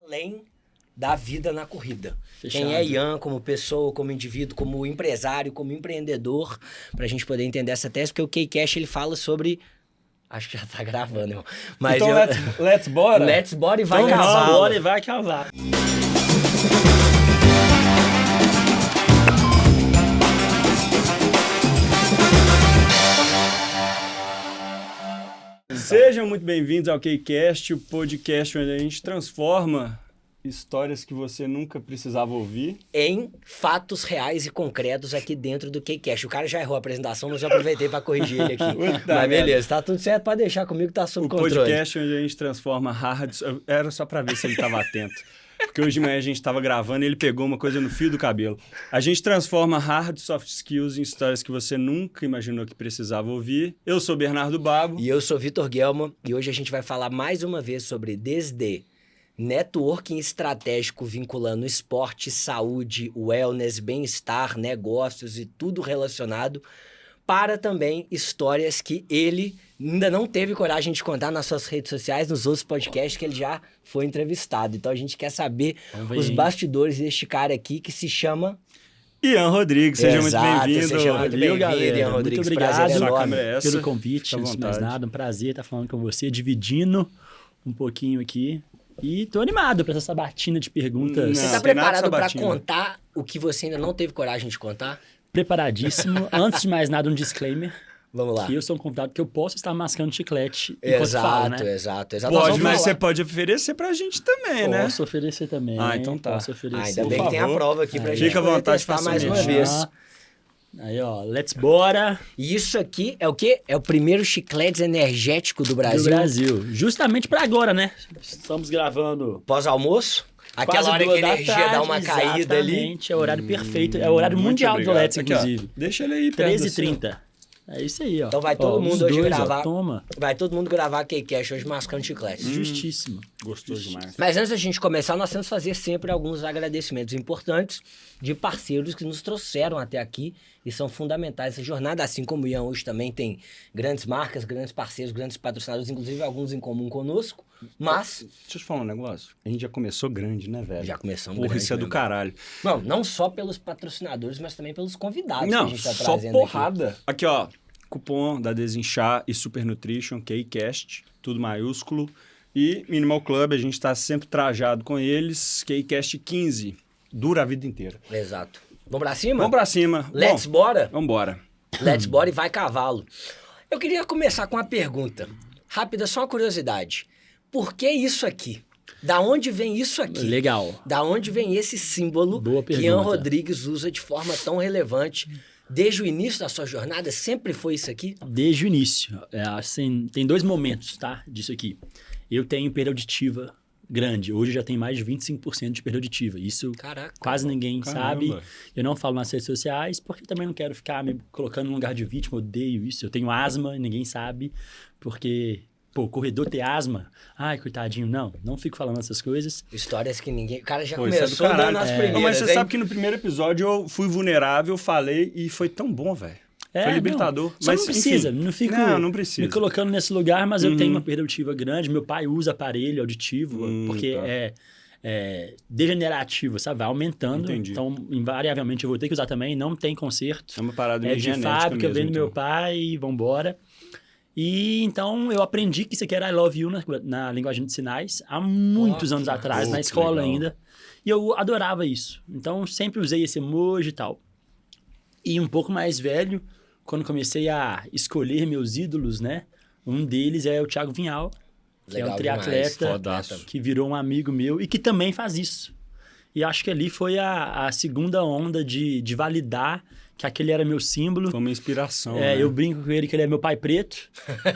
além da vida na corrida. Fechado. Quem é Ian como pessoa, como indivíduo, como empresário, como empreendedor, pra gente poder entender essa tese, porque o K-Cash, ele fala sobre... Acho que já tá gravando, irmão. Mas então, let's bora? Let's bora e vai Então, cavalo. bora e vai cavar. Sejam muito bem-vindos ao K-Cast, o podcast onde a gente transforma histórias que você nunca precisava ouvir Em fatos reais e concretos aqui dentro do K-Cash. O cara já errou a apresentação, mas eu aproveitei pra corrigir ele aqui. Mas beleza, tá tudo certo, pode deixar comigo, tá sob o controle. podcast onde a gente transforma Era só pra ver se ele tava atento. Porque hoje de manhã a gente tava gravando e ele pegou uma coisa no fio do cabelo. A gente transforma hard soft skills em histórias que você nunca imaginou que precisava ouvir. Eu sou Bernardo Babo. E eu sou Vitor Guelma, e hoje a gente vai falar mais uma vez sobre desde networking estratégico vinculando esporte, saúde, wellness, bem-estar, negócios e tudo relacionado, para também histórias que ele ainda não teve coragem de contar nas suas redes sociais, nos outros podcasts que ele já foi entrevistado. Então a gente quer saber os bastidores deste cara aqui que se chama... Ian Rodrigues, seja muito bem-vindo. Seja muito bem-vindo, Ian Rodrigues. Muito obrigado Prazer enorme pelo convite, antes de mais nada, um prazer estar falando com você, dividindo um pouquinho aqui. E tô animado para essa sabatina de perguntas. Você tá preparado para contar o que você ainda não teve coragem de contar? Preparadíssimo. Antes de mais nada, um disclaimer. Vamos lá. Que eu sou um convidado que eu posso estar mascando chiclete enquanto falo, né? Exato. Pode, mas você pode oferecer pra gente também, né? Posso oferecer também. Ah, então tá. Posso oferecer. Ainda bem que tem a prova aqui pra gente. Fica à vontade para para mais uma vez. Aí, ó, let's bora. E isso aqui é o quê? É o primeiro chiclete energético do Brasil. Do Brasil. Justamente pra agora, né? Estamos gravando... Pós-almoço. Aquela hora que a energia dá uma caída ali. Exatamente, é o horário perfeito. É o horário mundial do Let's, inclusive. Deixa ele aí, 13h30. É isso aí, ó. Então vai todo mundo hoje gravar. Toma. Vai todo mundo gravar K-Cash hoje mascando chiclete. Justíssimo. Gostoso demais. Mas antes da gente começar, nós temos que fazer sempre alguns agradecimentos importantes de parceiros que nos trouxeram até aqui e são fundamentais nessa jornada. Assim como o Ian hoje também tem grandes marcas, grandes parceiros, grandes patrocinadores, inclusive alguns em comum conosco. Mas... Deixa eu te falar um negócio. A gente já começou grande, né, velho? Já começamos grande. Porra, isso é do mesmo. Caralho. Não só pelos patrocinadores, mas também pelos convidados Não, que a gente tá só trazendo porrada. Aqui, ó. Cupom da Desinchar e Super Nutrition, K-Cast, tudo maiúsculo. E Minimal Club, a gente tá sempre trajado com eles. K-Cast 15. Dura a vida inteira. Exato. Vamos pra cima? Vamos pra cima. Let's bora? Vambora. Let's bora e vai cavalo. Eu queria começar com uma pergunta. Rápida, só uma curiosidade. Por que isso aqui? Da onde vem isso aqui? Legal. Da onde vem esse símbolo Boa que pergunta. Ian Rodrigues usa de forma tão relevante? Desde o início da sua jornada, sempre foi isso aqui? Desde o início. Assim, tem dois momentos, tá? Disso aqui. Eu tenho perda auditiva grande. Hoje eu já tenho mais de 25% de perda auditiva. Isso quase ninguém sabe. Eu não falo nas redes sociais, porque também não quero ficar me colocando no lugar de vítima. Eu odeio isso. Eu tenho asma e ninguém sabe, porque... Pô, corredor ter asma? Ai, coitadinho. Não fico falando essas coisas. Histórias que ninguém... O cara já Isso começou dando as primeiras, mas você hein? sabe que no primeiro episódio eu fui vulnerável, falei e foi tão bom, velho. Foi libertador. Só mas não precisa, enfim, não fico não precisa. me colocando nesse lugar, mas eu tenho uma perda auditiva grande. Meu pai usa aparelho auditivo, porque é degenerativo, sabe? Vai aumentando. Entendi. Então, invariavelmente, eu vou ter que usar também. Não tem conserto. É uma parada de genética fábrica, mesmo, vem do então. meu pai e vambora. E então eu aprendi que isso aqui era I love you na linguagem de sinais há muitos anos atrás, na escola ainda. E eu adorava isso. Então sempre usei esse emoji e tal. E um pouco mais velho, quando comecei a escolher meus ídolos, né? Um deles é o Thiago Vinhal, que Legal é um triatleta que virou um amigo meu e que também faz isso. E acho que ali foi a segunda onda de validar que aquele era meu símbolo. Foi uma inspiração, né? Eu brinco com ele que ele é meu pai preto.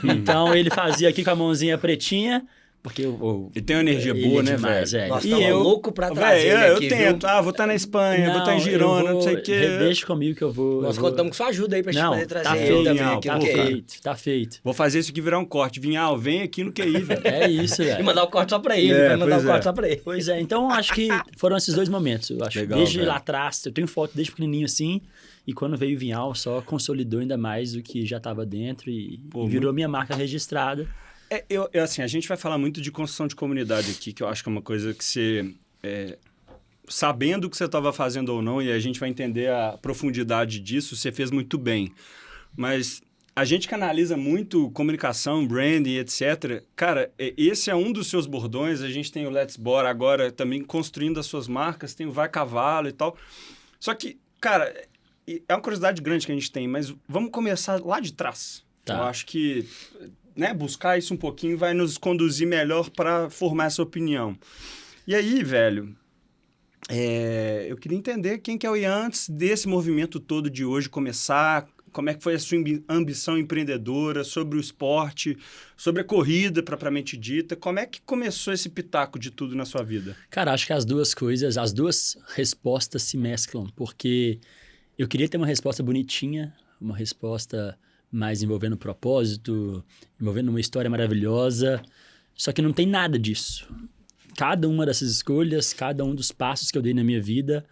Então, ele fazia aqui com a mãozinha pretinha, porque ele tem uma energia boa, né, velho? Nossa, e eu louco pra trazer ele aqui, eu tento. Vou estar na Espanha, vou estar em Girona, não sei o quê. Deixa comigo que eu vou... Nós contamos com sua ajuda aí pra gente poder trazer ele também aqui. Tá feito. Vou fazer isso aqui virar um corte. Vinhal, vem aqui no QI, velho. É isso, velho. E mandar o corte só pra ele, vai mandar o corte só pra ele. Pois é, então acho que foram esses dois momentos. Eu acho. Legal, desde velho. lá atrás, eu tenho foto desde pequenininho assim, e quando veio o Vinhal, só consolidou ainda mais o que já estava dentro e virou minha marca registrada. Assim, a gente vai falar muito de construção de comunidade aqui, que eu acho que é uma coisa que você... sabendo o que você estava fazendo ou não, e a gente vai entender a profundidade disso, você fez muito bem. Mas a gente que analisa muito comunicação, branding, etc. Cara, esse é um dos seus bordões. A gente tem o Let's Bora agora também construindo as suas marcas, tem o Vai Cavalo e tal. Só que, cara, é uma curiosidade grande que a gente tem, mas vamos começar lá de trás. Tá. Eu acho que buscar isso um pouquinho vai nos conduzir melhor para formar essa opinião. E aí, velho... eu queria entender quem que é o Ian antes desse movimento todo de hoje começar, como é que foi a sua ambição empreendedora sobre o esporte, sobre a corrida propriamente dita, como é que começou esse pitaco de tudo na sua vida? Cara, acho que as duas respostas se mesclam, porque eu queria ter uma resposta bonitinha, uma resposta mais envolvendo propósito, envolvendo uma história maravilhosa, só que não tem nada disso. Cada uma dessas escolhas, cada um dos passos que eu dei na minha vida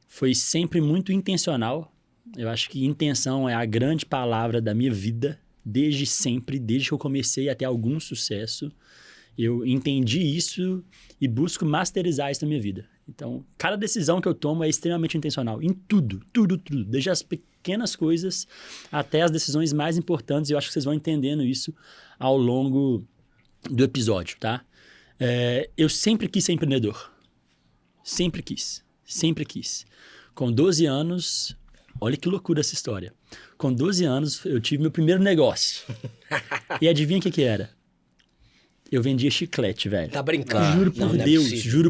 foi sempre muito intencional. Eu acho que intenção é a grande palavra da minha vida, desde sempre, desde que eu comecei a ter algum sucesso. Eu entendi isso e busco masterizar isso na minha vida. Então, cada decisão que eu tomo é extremamente intencional, em tudo, desde as pequenas coisas até as decisões mais importantes. E eu acho que vocês vão entendendo isso ao longo do episódio, tá? Eu sempre quis ser empreendedor. Sempre quis. Com 12 anos, olha que loucura essa história. Com 12 anos, eu tive meu primeiro negócio. E adivinha o que era? Eu vendia chiclete, velho. Tá brincando. Juro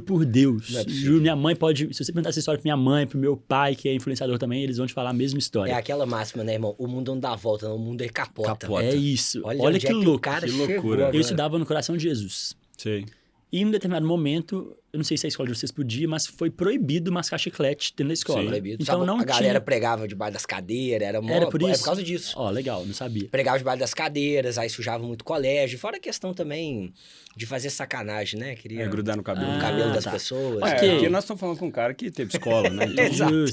por Deus. Juro, minha mãe pode... Se você perguntar essa história pra minha mãe, pro meu pai, que é influenciador também, eles vão te falar a mesma história. É aquela máxima, né, irmão? O mundo não dá volta, não. O mundo é capota. É isso. Olha que louco. Que loucura. Eu estudava no Coração de Jesus. Sei. E em um determinado momento, eu não sei se a escola de vocês podia, mas foi proibido mascar chiclete dentro da escola. Sim, proibido. Então não a galera pregava debaixo das cadeiras, era por isso? É por causa disso. Ó, legal, não sabia. Pregava debaixo das cadeiras, aí sujava muito colégio. Fora a questão também de fazer sacanagem, né? Queria grudar no cabelo. No cabelo das pessoas. Porque nós estamos falando com um cara que teve escola, né? Então...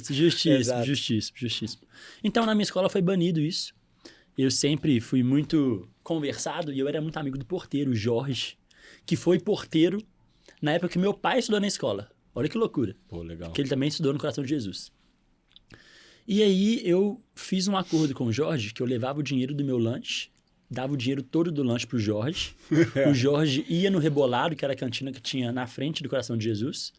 Justíssimo. Então, na minha escola foi banido isso. Eu sempre fui muito conversado e eu era muito amigo do porteiro, o Jorge, que foi porteiro na época que meu pai estudou na escola. Olha que loucura. Pô, legal. Que ele também estudou no Coração de Jesus. E aí eu fiz um acordo com o Jorge, que eu levava o dinheiro do meu lanche, dava o dinheiro todo do lanche pro Jorge. O Jorge ia no Rebolado, que era a cantina que tinha na frente do Coração de Jesus,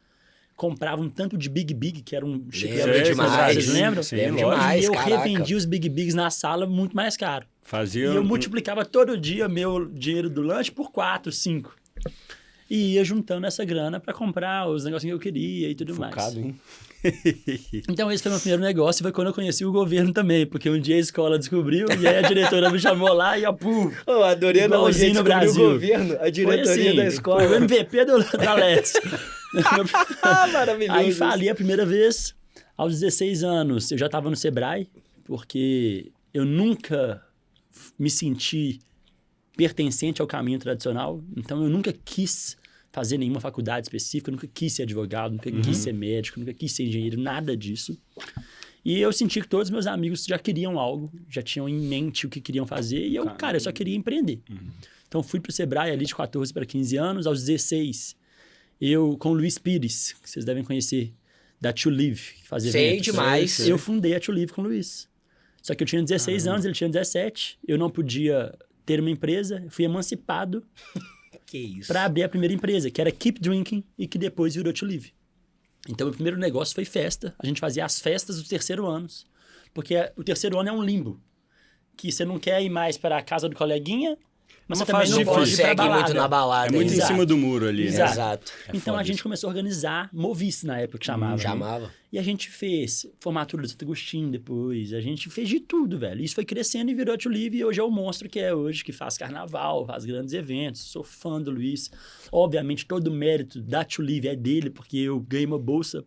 comprava um tanto de Big Big, que era um chiclete demais. Vocês lembram? Sim, e eu revendia os Big Bigs na sala muito mais caro. E eu multiplicava todo dia meu dinheiro do lanche por 4, 5. E ia juntando essa grana para comprar os negocinhos que eu queria e tudo mais. Hein? Então esse foi meu primeiro negócio e foi quando eu conheci o governo também, porque um dia a escola descobriu e aí a diretora me chamou lá e adorei igualzinho no Brasil. O governo, a diretoria da escola. Foi o MVP da Let's. Maravilhoso. Aí fali a primeira vez aos 16 anos. Eu já estava no Sebrae, porque eu nunca me senti pertencente ao caminho tradicional. Então, eu nunca quis fazer nenhuma faculdade específica, eu nunca quis ser advogado, nunca quis ser médico, nunca quis ser engenheiro, nada disso. E eu senti que todos os meus amigos já queriam algo, já tinham em mente o que queriam fazer, e eu só queria empreender. Então, fui pro Sebrae ali de 14 para 15 anos, aos 16, eu com o Luiz Pires, que vocês devem conhecer, da To Live, que fazia eventos. Sei demais. Eu fundei a To Live com o Luiz. Só que eu tinha 16 anos, ele tinha 17, eu não podia ter uma empresa, eu fui emancipado para abrir a primeira empresa, que era Keep Drinking e que depois virou To Live. Então, o primeiro negócio foi festa. A gente fazia as festas dos terceiros anos, porque o terceiro ano é um limbo, que você não quer ir mais para a casa do coleguinha, mas você também não pode ir para balada. Muito na balada. É muito em cima do muro ali, né? Exato. Então, a gente começou a organizar Movice na época, que chamava. Chamava. E a gente fez formatura do Santo Agostinho depois. A gente fez de tudo, velho. Isso foi crescendo e virou a To Live. E hoje é o monstro que é hoje, que faz carnaval, faz grandes eventos. Sou fã do Luiz. Obviamente, todo o mérito da To Live é dele, porque eu ganhei uma bolsa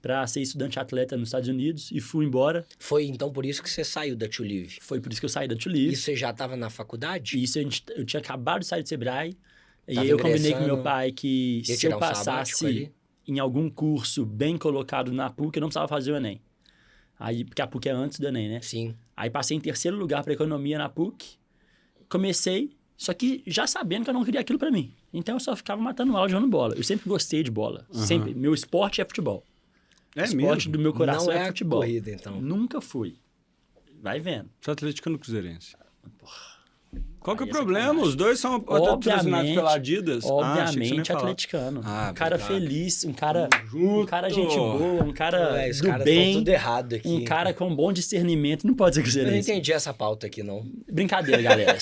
para ser estudante-atleta nos Estados Unidos e fui embora. Foi, então, por isso que você saiu da To Live? Foi por isso que eu saí da To Live. E você já estava na faculdade? Isso, eu tinha acabado de sair do Sebrae. E aí eu combinei com meu pai que se eu passasse em algum curso bem colocado na PUC, eu não precisava fazer o Enem. Aí, porque a PUC é antes do Enem, né? Sim. Aí passei em terceiro lugar para economia na PUC. Comecei Só que já sabendo que eu não queria aquilo pra mim. Então eu só ficava matando aula, jogando bola. Eu sempre gostei de bola. Sempre. Meu esporte é futebol. É o esporte mesmo? do meu coração Não é futebol. Corrida, então. Nunca fui. Vai vendo. Sou atleticano cruzeirense. Qual que é o Aí problema? Os dois são patrocinados pela Adidas. Obviamente, atleticano. Ah, um cara obrigado. feliz, um cara gente boa, um cara Os do caras bem. estão tudo errado aqui. Um cara com bom discernimento. Não pode ser Eu não cruzeirense. entendi essa pauta aqui, não. Brincadeira, galera.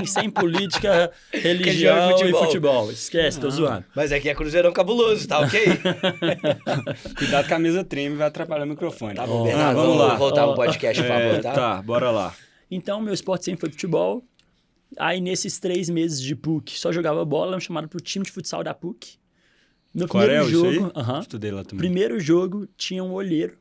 Sem política, religião e futebol. Esquece, tô zoando. Mas aqui é Cruzeirão cabuloso, tá ok? Cuidado com a mesa treme, vai atrapalhar o microfone. Tá bom, Bernardo, vamos lá. voltar pro podcast, por favor, tá? Tá, bora lá. Então, meu esporte sempre foi futebol. Aí, nesses 3 meses de PUC, só jogava bola, me chamaram pro time de futsal da PUC. No primeiro Corel, isso jogo, aí? Estudei lá também. primeiro jogo, tinha um olheiro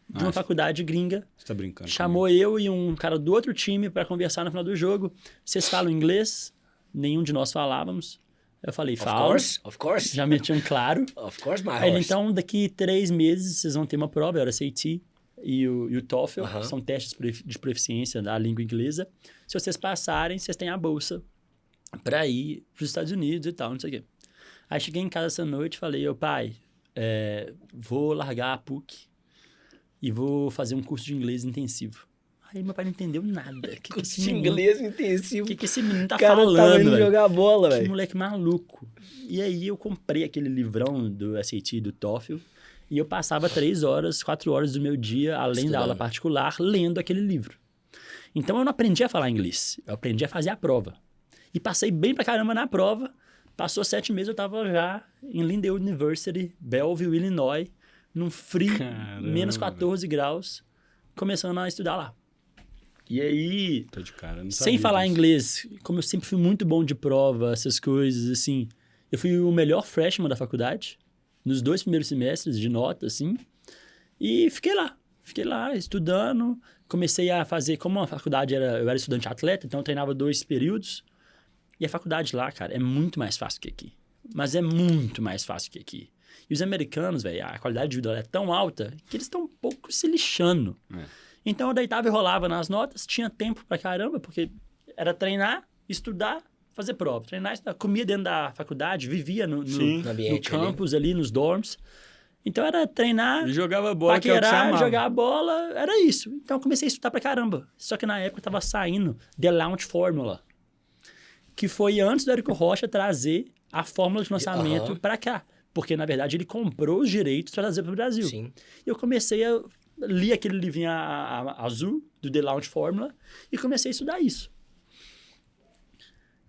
de uma faculdade gringa. Você tá brincando. Chamou eu e um cara do outro time para conversar no final do jogo. Vocês falam inglês? Nenhum de nós falávamos. Eu falei, falo. Of course. Já meti um claro. Of course, my Aí ele, horse. então, daqui 3 meses, vocês vão ter uma prova, era SAT e o TOEFL, são testes de proficiência da língua inglesa. Se vocês passarem, vocês têm a bolsa para ir para os Estados Unidos e tal, não sei o quê. Aí cheguei em casa essa noite e falei, pai, vou largar a PUC e vou fazer um curso de inglês intensivo. Aí meu pai não entendeu nada. Curso de inglês intensivo. O que esse menino tá O cara falando, tava indo velho? jogar bola, Que velho. moleque maluco. E aí eu comprei aquele livrão do SAT e do TOEFL e eu passava 3 horas, 4 horas do meu dia, além da aula particular, lendo aquele livro. Então eu não aprendi a falar inglês, eu aprendi a fazer a prova. E passei bem pra caramba na prova. Passou 7 meses, eu tava já em Lindale University, Belleville, Illinois, num frio, menos 14 graus, começando a estudar lá. E aí, Tô de cara, não sem sabia falar disso. inglês, como eu sempre fui muito bom de prova, essas coisas, assim, eu fui o melhor freshman da faculdade, nos 2 primeiros semestres de nota, assim, e fiquei lá, estudando, comecei a fazer, como a faculdade eu era estudante atleta, então eu treinava 2 períodos, e a faculdade lá, cara, é muito mais fácil que aqui, mas é muito mais fácil que aqui. E os americanos, velho, a qualidade de vida é tão alta que eles estão um pouco se lixando. Então eu deitava e rolava nas notas, tinha tempo pra caramba, porque era treinar, estudar, fazer prova. Treinar, estudar, comia dentro da faculdade, vivia no ambiente campus ali, nos dorms. Então era treinar, E jogava bola, que é o que você paquerar, amava. jogar bola, era isso. Então eu comecei a estudar pra caramba. Só que na época tava saindo The Launch Formula, que foi antes do Érico Rocha trazer a fórmula de lançamento pra cá. Porque, na verdade, ele comprou os direitos para trazer para o Brasil. Sim. E eu comecei a li aquele livrinho azul do The Launch Formula e comecei a estudar isso.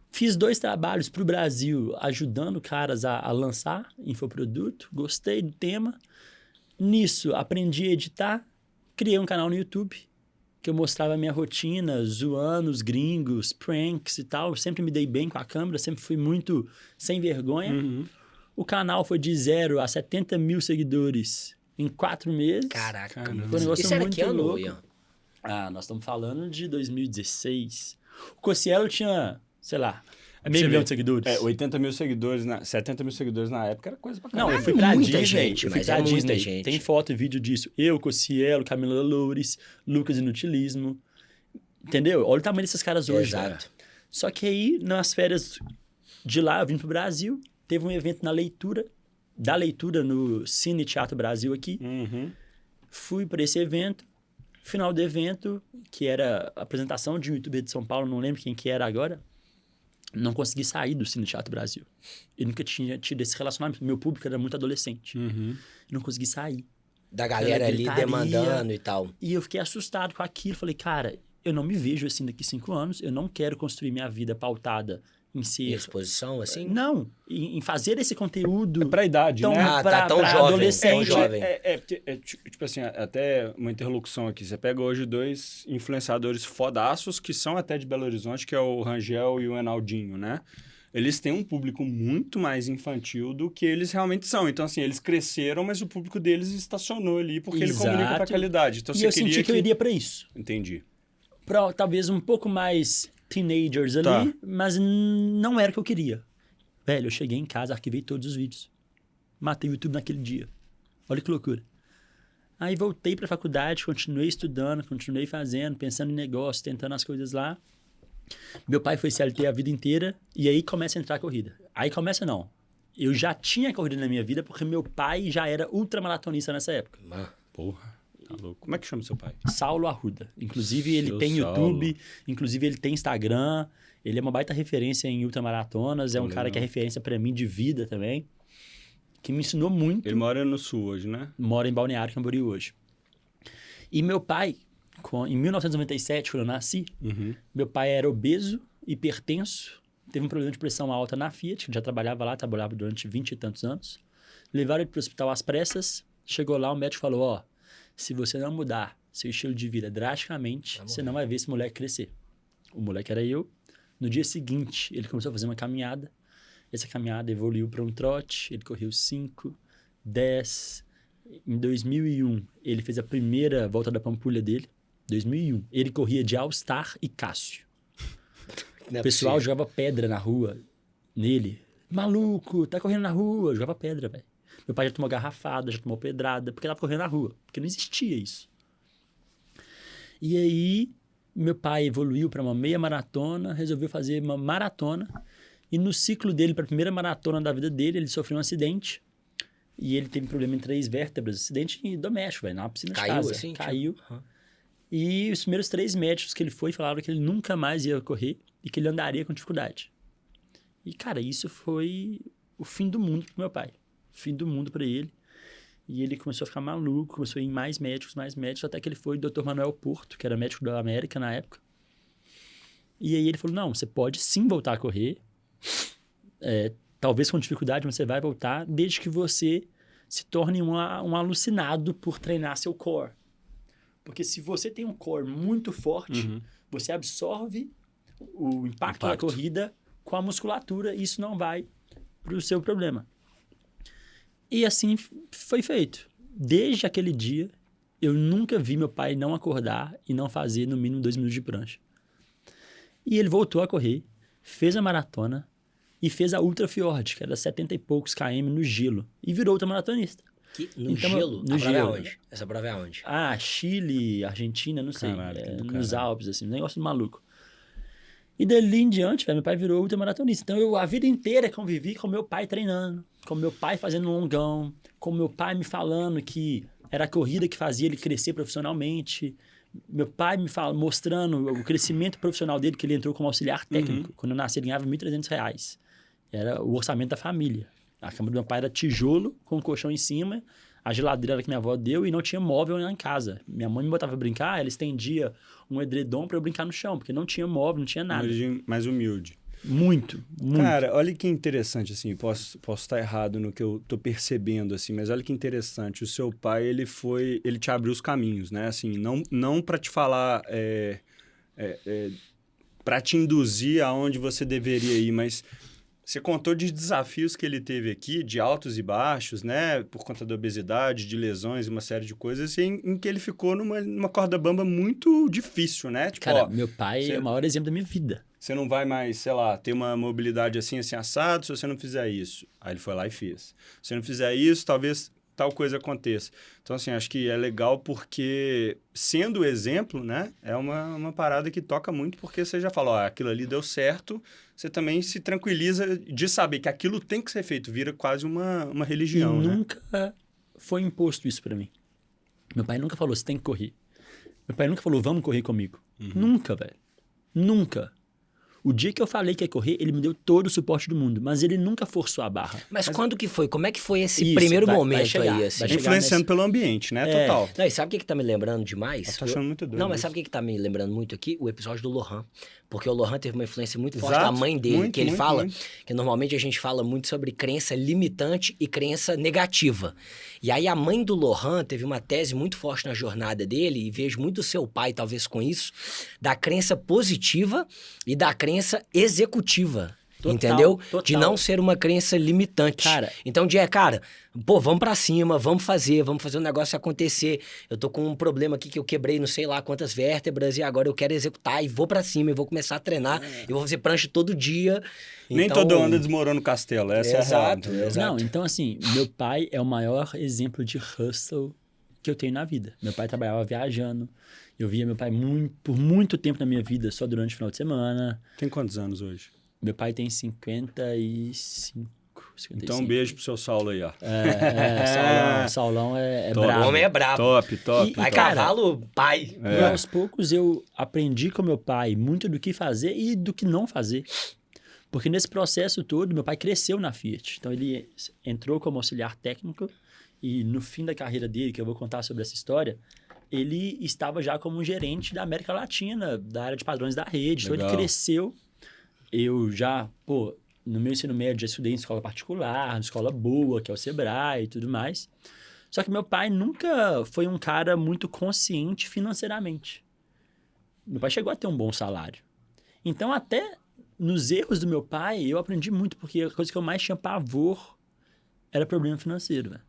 Fiz 2 trabalhos para o Brasil ajudando caras a lançar infoproduto. Gostei do tema. Nisso, aprendi a editar. Criei um canal no YouTube que eu mostrava a minha rotina, zoando os gringos, pranks e tal. Eu sempre me dei bem com a câmera, sempre fui muito sem vergonha. O canal foi de 0 a 70 mil seguidores em 4 meses. Caraca. Foi um negócio Isso era muito que ano, louco. Ian? Nós estamos falando de 2016. O Cossielo tinha, sei lá, meio você milhão ver. de seguidores. 80 mil seguidores, 70 mil seguidores na época era coisa pra caramba. Não, eu fui pra muita Disney. gente, eu fui mas pra é muita Disney. gente. Tem foto e vídeo disso. Eu, Cossielo, Camila Loures, Lucas Inutilismo. Entendeu? Olha o tamanho desses caras hoje. Exato. Cara. Só que aí, nas férias de lá, eu vim pro Brasil. Teve um evento da leitura no Cine Teatro Brasil aqui. Fui para esse evento. Final do evento, que era a apresentação de um youtuber de São Paulo, não lembro quem que era agora. Não consegui sair do Cine Teatro Brasil. Eu nunca tinha tido esse relacionamento. Meu público era muito adolescente. Não consegui sair. Da galera ali gritaria. demandando e tal. E eu fiquei assustado com aquilo. Falei, cara, eu não me vejo assim daqui 5 anos. Eu não quero construir minha vida pautada em ser... Exposição, assim? Não, em fazer esse conteúdo... Pra idade, tão, né? tá tão pra jovem, adolescente. tão jovem. Tipo assim, até uma interlocução aqui. Você pega hoje 2 influenciadores fodaços que são até de Belo Horizonte, que é o Rangel e o Enaldinho, né? Eles têm um público muito mais infantil do que eles realmente são. Então, assim, eles cresceram, mas o público deles estacionou ali porque ele comunica pra qualidade. Então, E você eu senti que eu iria pra isso. Entendi. Pra talvez um pouco mais teenagers ali, Tá. mas não era o que eu queria. Velho, eu cheguei em casa, arquivei todos os vídeos. Matei o YouTube naquele dia. Olha que loucura. Aí voltei pra faculdade, continuei estudando, continuei fazendo, pensando em negócio, tentando as coisas lá. Meu pai foi CLT a vida inteira e aí começa a entrar a corrida. Aí começa não. Eu já tinha corrida na minha vida porque meu pai já era ultramaratonista nessa época. Porra, tá louco. Como é que chama seu pai? Saulo Arruda. Inclusive ele tem YouTube, inclusive ele tem Instagram. Ele é uma baita referência em ultramaratonas. É um cara que é referência pra mim de vida também. Que me ensinou muito. Ele mora no sul hoje, né? Mora em Balneário Camboriú hoje. E meu pai, em 1997, quando eu nasci, meu pai era obeso, hipertenso, teve um problema de pressão alta na Fiat, que já trabalhava lá, trabalhava durante 20 e tantos anos. Levaram ele para o hospital às pressas, chegou lá, o médico falou, ó, se você não mudar seu estilo de vida drasticamente, você não vai ver esse moleque crescer. O moleque era eu. No dia seguinte, ele começou a fazer uma caminhada. Essa caminhada evoluiu para um trote, ele correu 5, 10. Em 2001, ele fez a primeira volta da Pampulha dele. 2001. Ele corria de All-Star e Cássio. O pessoal jogava pedra na rua nele. Maluco, tá correndo na rua. Jogava pedra, velho. Meu pai já tomou garrafada, já tomou pedrada, porque tava correndo na rua. Porque não existia isso. E aí, meu pai evoluiu para uma meia maratona, resolveu fazer uma maratona. E no ciclo dele, para a primeira maratona da vida dele, ele sofreu um acidente. E ele teve problema em 3 vértebras. Acidente doméstico, velho, na piscina de casa. Assim, caiu. E os primeiros 3 médicos que ele foi falaram que ele nunca mais ia correr e que ele andaria com dificuldade. E, cara, isso foi o fim do mundo pro meu pai. O fim do mundo para ele. E ele começou a ficar maluco, começou a ir em mais médicos, até que ele foi o Dr. Manuel Porto, que era médico da América na época. E aí ele falou, não, você pode sim voltar a correr. Talvez com dificuldade, mas você vai voltar, desde que você se torne um alucinado por treinar seu core. Porque se você tem um core muito forte, você absorve o impacto da corrida com a musculatura e isso não vai para o seu problema. E assim foi feito. Desde aquele dia, eu nunca vi meu pai não acordar e não fazer no mínimo 2 minutos de prancha. E ele voltou a correr, fez a maratona e fez a Ultra Fjord, que era 70 e poucos km no gelo. E virou ultramaratonista. No gelo? No gelo. Essa prova é onde? Chile, Argentina, não sei. Caralho, nos Alpes, assim, um negócio maluco. E dali em diante, meu pai virou ultramaratonista. Então, eu a vida inteira convivi com meu pai treinando, com meu pai fazendo um longão, com meu pai me falando que era a corrida que fazia ele crescer profissionalmente. Meu pai me mostrando o crescimento profissional dele, que ele entrou como auxiliar técnico. Quando eu nasci, ele ganhava R$1.300. Era o orçamento da família. A cama do meu pai era tijolo, com um colchão em cima, a geladeira era que minha avó deu e não tinha móvel lá em casa. Minha mãe me botava pra brincar, ela estendia um edredom pra eu brincar no chão, porque não tinha móvel, não tinha nada. Mais humilde. Muito. Cara, olha que interessante, assim, posso estar errado no que eu tô percebendo, assim, mas olha que interessante, o seu pai, ele te abriu os caminhos, né, assim, não para te falar, para te induzir aonde você deveria ir, mas você contou de desafios que ele teve aqui, de altos e baixos, né, por conta da obesidade, de lesões, uma série de coisas, em que ele ficou numa corda bamba muito difícil, né, tipo, cara, meu pai é o maior exemplo da minha vida. Você não vai mais, sei lá, ter uma mobilidade assim assado se você não fizer isso. Aí ele foi lá e fez. Se você não fizer isso, talvez tal coisa aconteça. Então, assim, acho que é legal porque, sendo o exemplo, né, é uma parada que toca muito porque você já falou, aquilo ali deu certo, você também se tranquiliza de saber que aquilo tem que ser feito, vira quase uma religião, e né? Nunca foi imposto isso pra mim. Meu pai nunca falou, você tem que correr. Meu pai nunca falou, vamos correr comigo. Nunca, velho. Nunca. O dia que eu falei que ia correr, ele me deu todo o suporte do mundo, mas ele nunca forçou a barra. Mas quando que foi? Como é que foi esse primeiro momento aí, assim? Influenciando pelo ambiente, né? Total. Não, e sabe o que tá me lembrando demais? Eu tô achando muito doido. Não, mas sabe o que tá me lembrando muito aqui? O episódio do Lohan. Porque o Lohan teve uma influência muito forte da mãe dele, que ele fala, que normalmente a gente fala muito sobre crença limitante e crença negativa. E aí a mãe do Lohan teve uma tese muito forte na jornada dele, e vejo muito o seu pai, talvez, com isso, da crença positiva e da crença executiva. Total, entendeu? Total. De não ser uma crença limitante. Cara, então, vamos pra cima, vamos fazer o negócio acontecer. Eu tô com um problema aqui que eu quebrei não sei lá quantas vértebras e agora eu quero executar e vou pra cima e vou começar a treinar. Eu vou fazer prancha todo dia. Nem todo ano desmorona o castelo, essa é a real. Exato. Não, então assim, meu pai é o maior exemplo de hustle que eu tenho na vida. Meu pai trabalhava viajando. Eu via meu pai por muito tempo na minha vida, só durante o final de semana. Tem quantos anos hoje? Meu pai tem 55. Então, um beijo pro seu Saulo aí, ó. Saulão é brabo. O homem é brabo. Top. Vai cavalo, pai. E aos poucos eu aprendi com meu pai muito do que fazer e do que não fazer. Porque nesse processo todo, meu pai cresceu na Fiat. Então, ele entrou como auxiliar técnico e no fim da carreira dele, que eu vou contar sobre essa história, ele estava já como um gerente da América Latina, da área de padrões da rede. Legal. Então, ele cresceu. Eu já, no meu ensino médio, já estudei em escola particular, em escola boa, que é o Sebrae e tudo mais. Só que meu pai nunca foi um cara muito consciente financeiramente. Meu pai chegou a ter um bom salário. Então, até nos erros do meu pai, eu aprendi muito, porque a coisa que eu mais tinha pavor era problema financeiro. Né?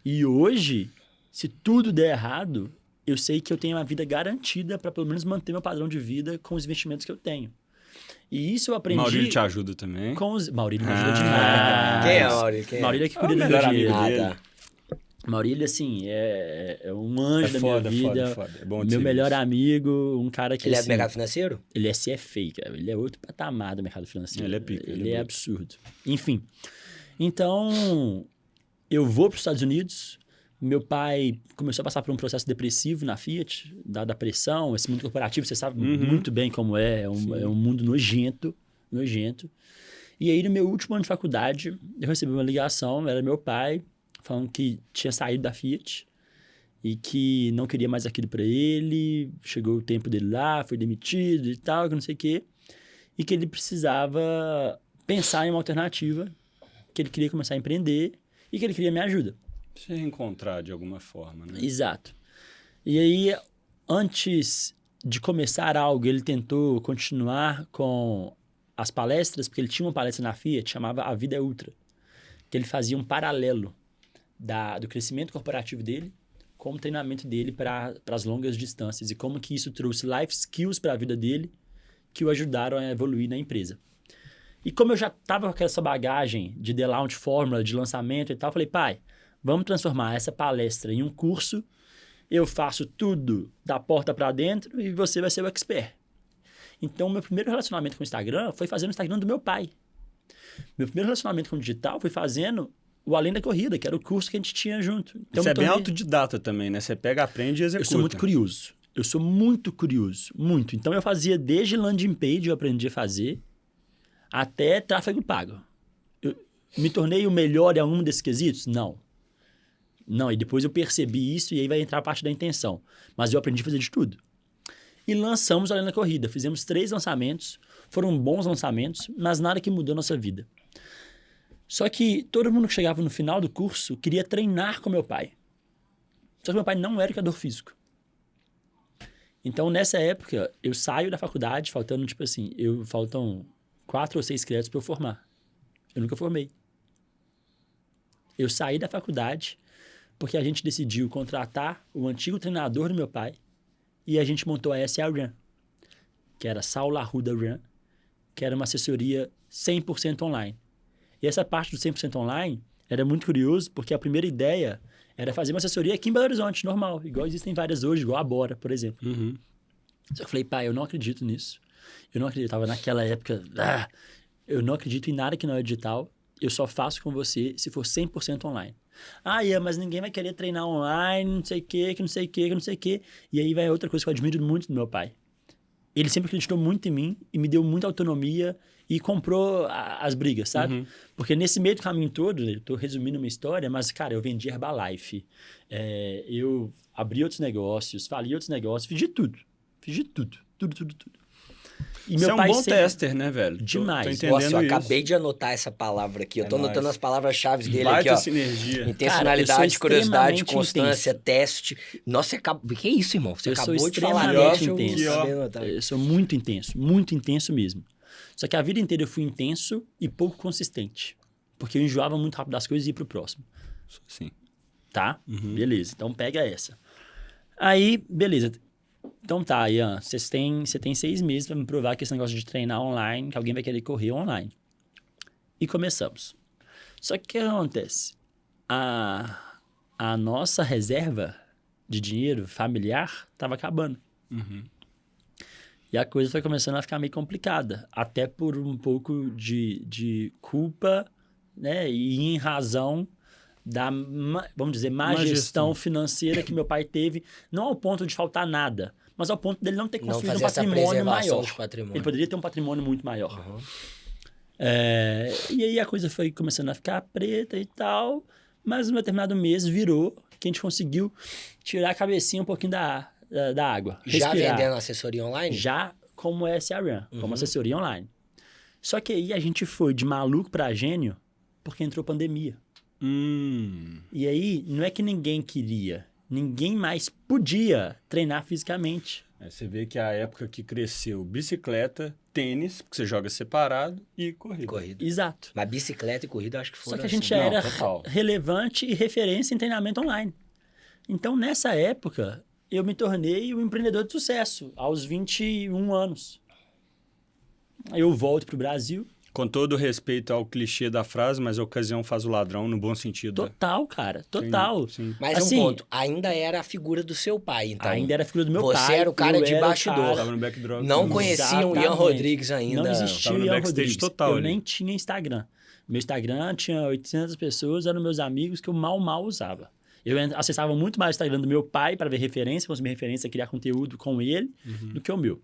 E hoje, se tudo der errado, eu sei que eu tenho uma vida garantida para pelo menos manter meu padrão de vida com os investimentos que eu tenho. E isso eu aprendi... Maurílio te ajuda também? Maurílio me ajuda demais. Quem é Maurílio? Maurílio é que cuida do meu dinheiro. Tá. Maurílio, assim, é um anjo da minha vida. Foda. É bom meu melhor amigo, um cara que... Ele assim, é do mercado financeiro? Ele é CFA, cara. Ele é outro patamar do mercado financeiro. Ele é pica. Ele é absurdo. Enfim. Então, eu vou para os Estados Unidos. Meu pai começou a passar por um processo depressivo na Fiat, dada a pressão. Esse mundo corporativo, você sabe muito bem como é. É um mundo nojento. E aí, no meu último ano de faculdade, eu recebi uma ligação, era meu pai, falando que tinha saído da Fiat e que não queria mais aquilo para ele. Chegou o tempo dele lá, foi demitido e tal, que não sei o quê. E que ele precisava pensar em uma alternativa, que ele queria começar a empreender e que ele queria minha ajuda. Se reencontrar de alguma forma, né? Exato. E aí, antes de começar algo, ele tentou continuar com as palestras, porque ele tinha uma palestra na Fiat, chamava A Vida é Ultra, que ele fazia um paralelo do crescimento corporativo dele com o treinamento dele para as longas distâncias e como que isso trouxe life skills para a vida dele que o ajudaram a evoluir na empresa. E como eu já estava com essa bagagem de The Launch Formula, de lançamento e tal, eu falei, pai, vamos transformar essa palestra em um curso, eu faço tudo da porta para dentro e você vai ser o expert. Então, meu primeiro relacionamento com o Instagram foi fazendo o Instagram do meu pai. Meu primeiro relacionamento com o digital foi fazendo o Além da Corrida, que era o curso que a gente tinha junto. Então, você é bem autodidata também, né? Você pega, aprende e executa. Eu sou muito curioso. Eu sou muito curioso. Muito. Então, eu fazia desde landing page, eu aprendi a fazer, até tráfego pago. Eu me tornei o melhor em algum desses quesitos? Não. Não, e depois eu percebi isso e aí vai entrar a parte da intenção. Mas eu aprendi a fazer de tudo. E lançamos o Além da Corrida. Fizemos 3 lançamentos. Foram bons lançamentos, mas nada que mudou a nossa vida. Só que todo mundo que chegava no final do curso queria treinar com meu pai. Só que meu pai não era educador físico. Então, nessa época, eu saio da faculdade faltando, faltam 4 ou 6 créditos para eu formar. Eu nunca formei. Eu saí da faculdade porque a gente decidiu contratar o antigo treinador do meu pai e a gente montou a SA Run, que era Saulo Arruda Run, que era uma assessoria 100% online. E essa parte do 100% online era muito curioso, porque a primeira ideia era fazer uma assessoria aqui em Belo Horizonte, normal, igual existem várias hoje, igual a Bora, por exemplo. Só que eu falei, pai, eu não acredito nisso. Eu não acreditava naquela época, eu não acredito em nada que não é digital, eu só faço com você se for 100% online. Mas ninguém vai querer treinar online, não sei o quê, que não sei o quê, que não sei o quê. E aí vai outra coisa que eu admiro muito do meu pai. Ele sempre acreditou muito em mim e me deu muita autonomia e comprou as brigas, sabe? Porque nesse meio do caminho todo, eu tô resumindo uma história, mas, cara, eu vendi Herbalife, eu abri outros negócios, fali outros negócios, fiz de tudo. Tudo. E você meu pai é um bom tester, né, velho? Demais. Tô entendendo Nossa, eu isso. acabei de anotar essa palavra aqui. Eu tô anotando as palavras-chave dele Baita aqui, ó. sinergia. Intencionalidade, curiosidade, constância, intenso. teste. Nossa, você acabou... Que isso, irmão? Você Eu acabou sou de falar. extremamente Intenso. Eu sou muito intenso mesmo. Só que a vida inteira eu fui intenso e pouco consistente. Porque eu enjoava muito rápido das coisas e ia pro próximo. Sim. Tá? Beleza. Então pega essa. Aí, beleza. Então tá, Ian, você tem 6 meses para me provar que esse negócio de treinar online, que alguém vai querer correr online. E começamos. Só que o que acontece? a nossa reserva de dinheiro familiar estava acabando. E a coisa foi começando a ficar meio complicada. Até por um pouco de culpa, né? E em razão da, vamos dizer, má gestão financeira que meu pai teve. Não ao ponto de faltar nada, mas ao ponto dele não ter construído um patrimônio maior. Ele poderia ter um patrimônio muito maior. E aí a coisa foi começando a ficar preta e tal. Mas num determinado mês virou que a gente conseguiu tirar a cabecinha um pouquinho da água. Já respirar. vendendo assessoria online? Já como SRM, como assessoria online. Só que aí a gente foi de maluco para gênio porque entrou pandemia. E aí não é que ninguém queria, ninguém mais podia treinar fisicamente. Você vê que a época que cresceu bicicleta, tênis, porque você joga separado, e corrida. Exato. Mas bicicleta e corrida eu acho que foram Só que a gente assim. já era relevante e referência em treinamento online. Então, nessa época, eu me tornei um empreendedor de sucesso, aos 21 anos. Aí eu volto pro Brasil. Com todo respeito ao clichê da frase, mas a ocasião faz o ladrão, no bom sentido. Total, cara. Total. Sim. Mas assim, um ponto, ainda era a figura do seu pai, então. Ainda era a figura do meu Você pai. era o cara de bastidor. Tava no backdrop. Não conheciam o Ian Rodrigues ainda. Não existia Tava o no Ian backstage Rodrigues. total Eu ali. nem tinha Instagram. Meu Instagram tinha 800 pessoas, eram meus amigos que eu mal usava. Eu acessava muito mais o Instagram do meu pai para ver referência, consumir referência, criar conteúdo com ele, do que o meu.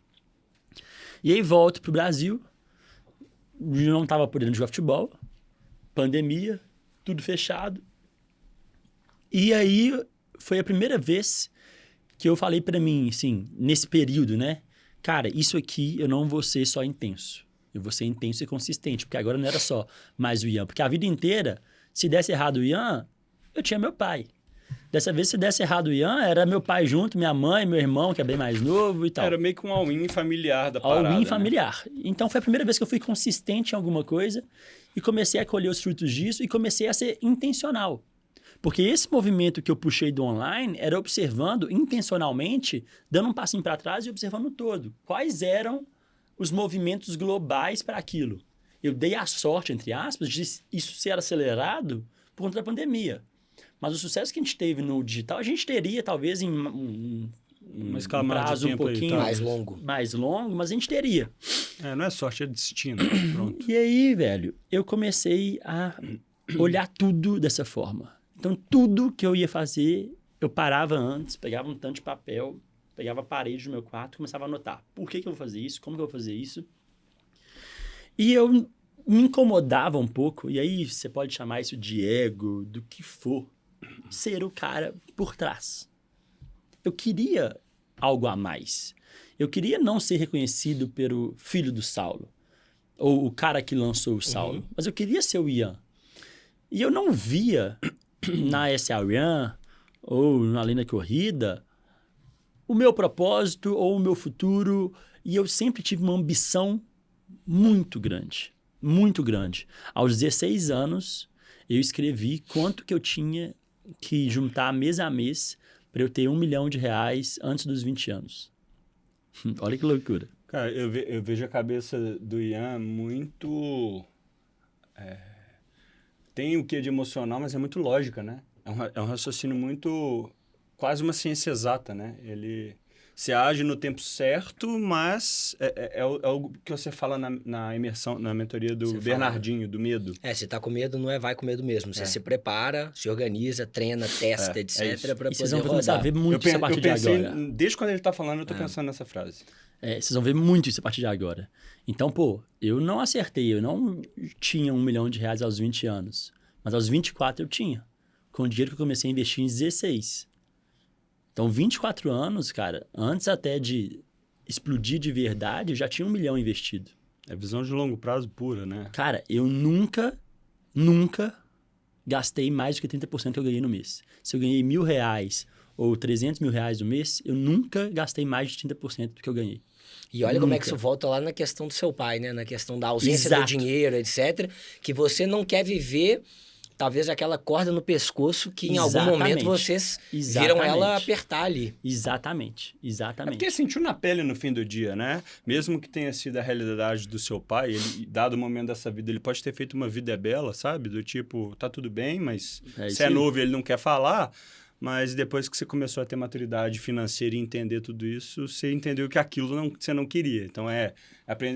E aí volto pro Brasil, não estava podendo jogar futebol, pandemia, tudo fechado. E aí foi a primeira vez que eu falei para mim, assim, nesse período, né? Cara, isso aqui eu não vou ser só intenso. Eu vou ser intenso e consistente, porque agora não era só mais o Ian. Porque a vida inteira, se desse errado o Ian, eu tinha meu pai. Dessa vez, se desse errado o Ian, era meu pai junto, minha mãe, meu irmão, que é bem mais novo e tal. Era meio que um all-in familiar da parada. All-in né? familiar. Então, foi a primeira vez que eu fui consistente em alguma coisa e comecei a colher os frutos disso e comecei a ser intencional. Porque esse movimento que eu puxei do online era observando intencionalmente, dando um passinho para trás e observando todo. Quais eram os movimentos globais para aquilo? Eu dei a sorte, entre aspas, de isso ser acelerado por conta da pandemia. Mas o sucesso que a gente teve no digital, a gente teria talvez em um prazo um pouquinho mais longo, mas a gente teria. Não é sorte, é destino. Pronto. E aí, velho, eu comecei a olhar tudo dessa forma. Então, tudo que eu ia fazer, eu parava antes, pegava um tanto de papel, pegava a parede do meu quarto, começava a anotar. Por que eu vou fazer isso? Como que eu vou fazer isso? E eu me incomodava um pouco, e aí você pode chamar isso de ego, do que for, ser o cara por trás. Eu queria algo a mais. Eu queria não ser reconhecido pelo filho do Saulo, ou o cara que lançou o Saulo, mas eu queria ser o Ian. E eu não via na SRM ou na linha da corrida o meu propósito ou o meu futuro, e eu sempre tive uma ambição muito grande, muito grande. Aos 16 anos, eu escrevi quanto que eu tinha que juntar mês a mês para eu ter R$1 milhão antes dos 20 anos. Olha que loucura. Cara, eu vejo a cabeça do Ian muito... Tem o quê de emocional, mas é muito lógica, né? É um raciocínio muito... Quase uma ciência exata, né? Ele se age no tempo certo, mas é o que você fala na imersão, na mentoria do Bernardinho, do medo. Se tá com medo, não vai com medo mesmo. Você se prepara, se organiza, treina, testa, etc. para poder vocês vão rodar. começar a ver muito isso a partir de agora. Desde quando ele tá falando, eu tô pensando nessa frase. Vocês vão ver muito isso a partir de agora. Então, eu não acertei. Eu não tinha R$1 milhão aos 20 anos. Mas aos 24 eu tinha. Com o dinheiro que eu comecei a investir em 16. Então, 24 anos, cara, antes até de explodir de verdade, eu já tinha R$1 milhão investido. É visão de longo prazo pura, né? Cara, eu nunca gastei mais do que 30% que eu ganhei no mês. Se eu ganhei R$1.000 ou R$300 mil no mês, eu nunca gastei mais de 30% do que eu ganhei. E olha como é que isso volta lá na questão do seu pai, né? Na questão da ausência do dinheiro, etc. Que você não quer viver talvez aquela corda no pescoço que em algum momento vocês viram ela apertar ali. Exatamente. É porque sentiu na pele no fim do dia, né? Mesmo que tenha sido a realidade do seu pai, ele, dado o momento dessa vida, ele pode ter feito uma vida bela, sabe? Do tipo, tá tudo bem, mas se é novo e ele não quer falar... Mas depois que você começou a ter maturidade financeira e entender tudo isso, você entendeu que aquilo você não queria. Então,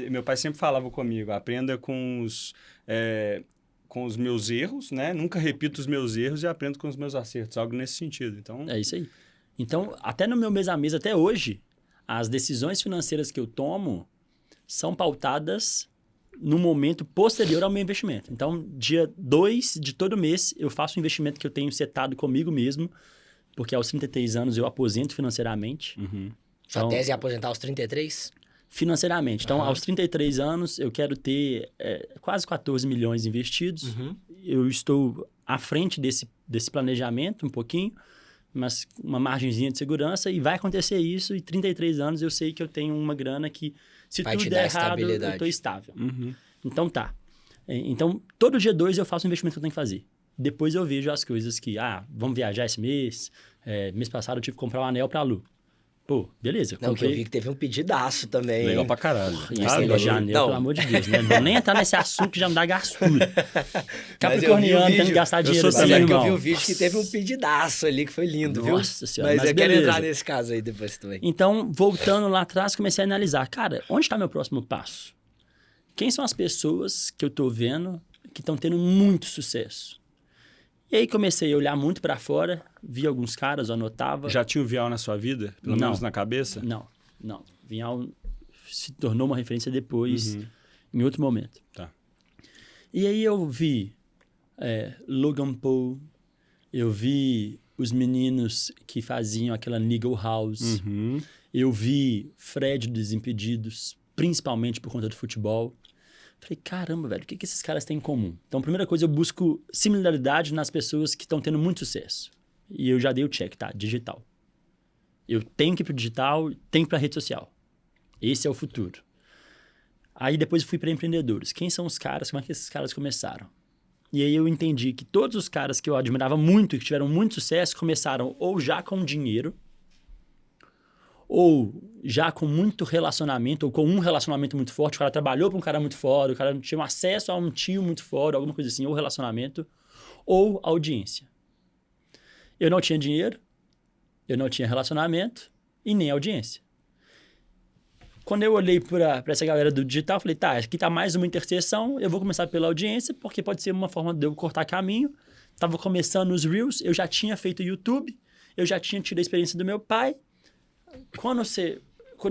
meu pai sempre falava comigo, aprenda com os meus erros, né? Nunca repito os meus erros e aprendo com os meus acertos, algo nesse sentido. Então... É isso aí. Então, até no meu mês a mês, até hoje, as decisões financeiras que eu tomo são pautadas no momento posterior ao meu investimento. Então, dia 2 de todo mês, eu faço um investimento que eu tenho setado comigo mesmo, porque aos 33 anos eu aposento financeiramente. Uhum. Sua tese é aposentar aos 33? Financeiramente. Então, aos 33 anos, eu quero ter quase 14 milhões investidos. Uhum. Eu estou à frente desse planejamento um pouquinho, mas uma margenzinha de segurança, e vai acontecer isso, e 33 anos eu sei que eu tenho uma grana que, se vai tudo der errado, eu estou estável. Uhum. Então, tá. Então, todo dia 2 eu faço o investimento que eu tenho que fazer. Depois eu vejo as coisas que, vamos viajar esse mês. Mês passado eu tive que comprar um anel pra Lu. Pô, beleza. Não, que eu vi que teve um pedidaço também. Legal pra caralho. Esse negócio de anel, pelo amor de Deus, né? Não vou nem entrar nesse assunto que já me dá gastura. Capricorniano tendo que gastar dinheiro assim, irmão. Eu vi o vídeo que teve um pedidaço ali, que foi lindo, viu? Nossa Senhora, mas eu quero entrar nesse caso aí depois também. Então, voltando lá atrás, comecei a analisar. Cara, onde está meu próximo passo? Quem são as pessoas que eu tô vendo que estão tendo muito sucesso? E aí comecei a olhar muito para fora, vi alguns caras, eu anotava. Já tinha o Vial na sua vida? Pelo menos na cabeça? Não. Vial se tornou uma referência depois, em outro momento. Tá. E aí eu vi Logan Paul, eu vi os meninos que faziam aquela Nigel House, eu vi Fred dos Desimpedidos, principalmente por conta do futebol. Falei, caramba, velho, o que esses caras têm em comum? Então, a primeira coisa, eu busco similaridade nas pessoas que estão tendo muito sucesso. E eu já dei o check, tá? Digital. Eu tenho que ir pro digital, tenho que ir pra rede social. Esse é o futuro. Aí, depois, eu fui para empreendedores. Quem são os caras? Como é que esses caras começaram? E aí, eu entendi que todos os caras que eu admirava muito e que tiveram muito sucesso começaram ou já com dinheiro, ou já com muito relacionamento, ou com um relacionamento muito forte, o cara trabalhou para um cara muito foda, o cara tinha um acesso a um tio muito foda, alguma coisa assim, ou relacionamento, ou audiência. Eu não tinha dinheiro, eu não tinha relacionamento e nem audiência. Quando eu olhei para essa galera do digital, eu falei, tá, aqui tá mais uma interseção, eu vou começar pela audiência, porque pode ser uma forma de eu cortar caminho. Tava começando os Reels, eu já tinha feito YouTube, eu já tinha tido a experiência do meu pai. Quando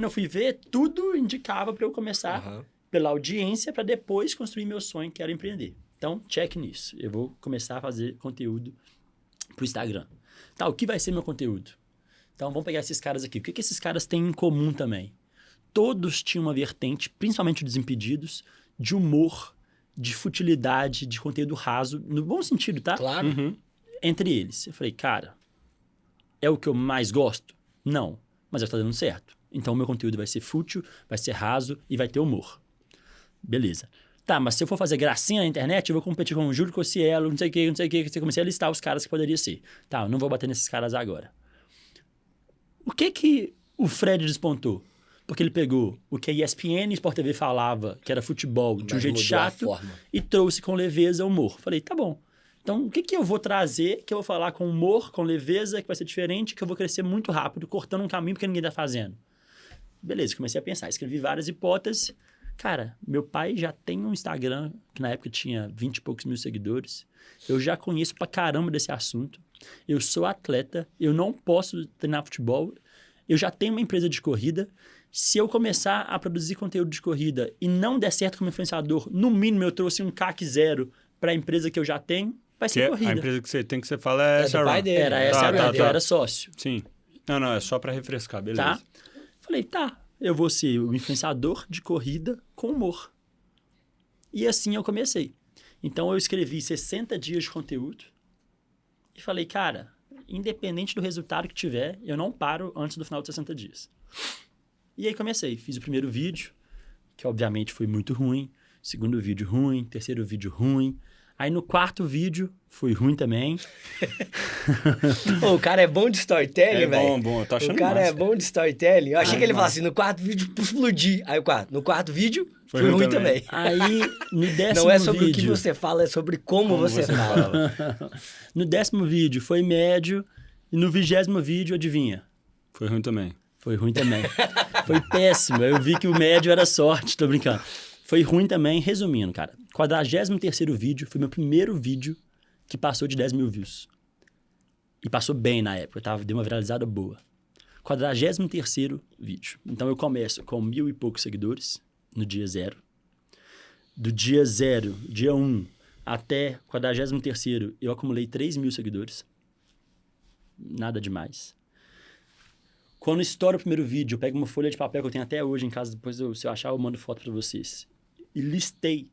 eu fui ver, tudo indicava para eu começar pela audiência para depois construir meu sonho, que era empreender. Então, check nisso. Eu vou começar a fazer conteúdo pro Instagram. Tá, o que vai ser meu conteúdo? Então, vamos pegar esses caras aqui. O que esses caras têm em comum também? Todos tinham uma vertente, principalmente os Desimpedidos, de humor, de futilidade, de conteúdo raso, no bom sentido, tá? Claro. Entre eles. Eu falei, cara, é o que eu mais gosto? Não. Mas está dando certo. Então, o meu conteúdo vai ser fútil, vai ser raso e vai ter humor. Beleza. Tá, mas se eu for fazer gracinha na internet, eu vou competir com o Júlio Cossielo, não sei o que. Você comecei a listar os caras que poderia ser. Tá, eu não vou bater nesses caras agora. O que o Fred despontou? Porque ele pegou o que a ESPN e Sport TV falava, que era futebol, de um jeito chato, e trouxe com leveza humor. Falei, tá bom. Então, o que eu vou trazer, que eu vou falar com humor, com leveza, que vai ser diferente, que eu vou crescer muito rápido, cortando um caminho porque ninguém tá fazendo? Beleza, comecei a pensar, escrevi várias hipóteses. Cara, meu pai já tem um Instagram, que na época tinha 20 e poucos mil seguidores. Eu já conheço pra caramba desse assunto. Eu sou atleta, eu não posso treinar futebol. Eu já tenho uma empresa de corrida. Se eu começar a produzir conteúdo de corrida e não der certo como influenciador, no mínimo eu trouxe um CAC zero para a empresa que eu já tenho, vai ser corrida. A empresa que você tem que você fala é essa. Pai dele. Era essa, eu era sócio. Sim. Não, é só para refrescar, beleza. Tá? Falei, tá, eu vou ser o influenciador de corrida com humor. E assim eu comecei. Então eu escrevi 60 dias de conteúdo e falei, cara, independente do resultado que tiver, eu não paro antes do final de 60 dias. E aí comecei, fiz o primeiro vídeo, que obviamente foi muito ruim, segundo vídeo ruim, terceiro vídeo ruim, Aí no 4º vídeo, foi ruim também. Pô, o cara é bom de storytelling, velho. Bom, eu tô achando O cara massa. é bom de storytelling. Eu achei que ele falasse assim, no 4º vídeo, explodi. Aí no 4º vídeo, foi ruim também. Aí, no 10º vídeo... Não é sobre o que você fala, é sobre como você fala. No 10º vídeo, foi médio. E no 20º vídeo, adivinha? Foi ruim também. Foi ruim também. Foi péssimo. Eu vi que o médio era sorte, tô brincando. Foi ruim também. Resumindo, cara. 43º vídeo foi meu primeiro vídeo que passou de 10 mil views. E passou bem na época, deu uma viralizada boa. 43º vídeo. Então eu começo com 1.000 e poucos seguidores no dia 0. Do dia 0, dia 1, até 43º, eu acumulei 3.000 seguidores. Nada demais. Quando estoura o primeiro vídeo, eu pego uma folha de papel que eu tenho até hoje em casa, depois se eu achar eu mando foto pra vocês. E listei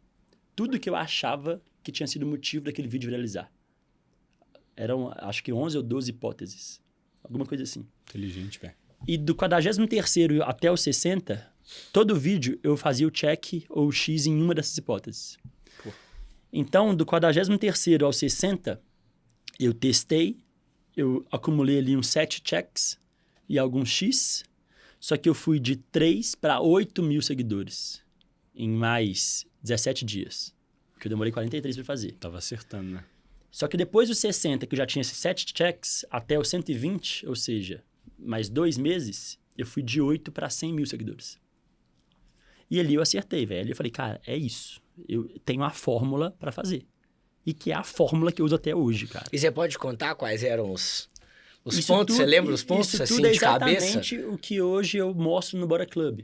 tudo que eu achava que tinha sido o motivo daquele vídeo viralizar. Eram, acho que 11 ou 12 hipóteses. Alguma coisa assim. Inteligente, velho. E do 43º até o 60, todo vídeo eu fazia o check ou o X em uma dessas hipóteses. Pô. Então, do 43º ao 60, eu testei, eu acumulei ali uns 7 checks e alguns X, só que eu fui de 3 para 8 mil seguidores em mais 17 dias, que eu demorei 43 para fazer. Tava acertando, né? Só que depois dos 60, que eu já tinha esses 7 checks, até os 120, ou seja, mais 2 meses, eu fui de 8 para 100 mil seguidores. E ali eu acertei, velho. Eu falei, cara, é isso. Eu tenho a fórmula para fazer. E que é a fórmula que eu uso até hoje, cara. E você pode contar quais eram os pontos? Você lembra os pontos, isso assim, tudo é de cabeça? exatamente o que hoje eu mostro no Bora Club,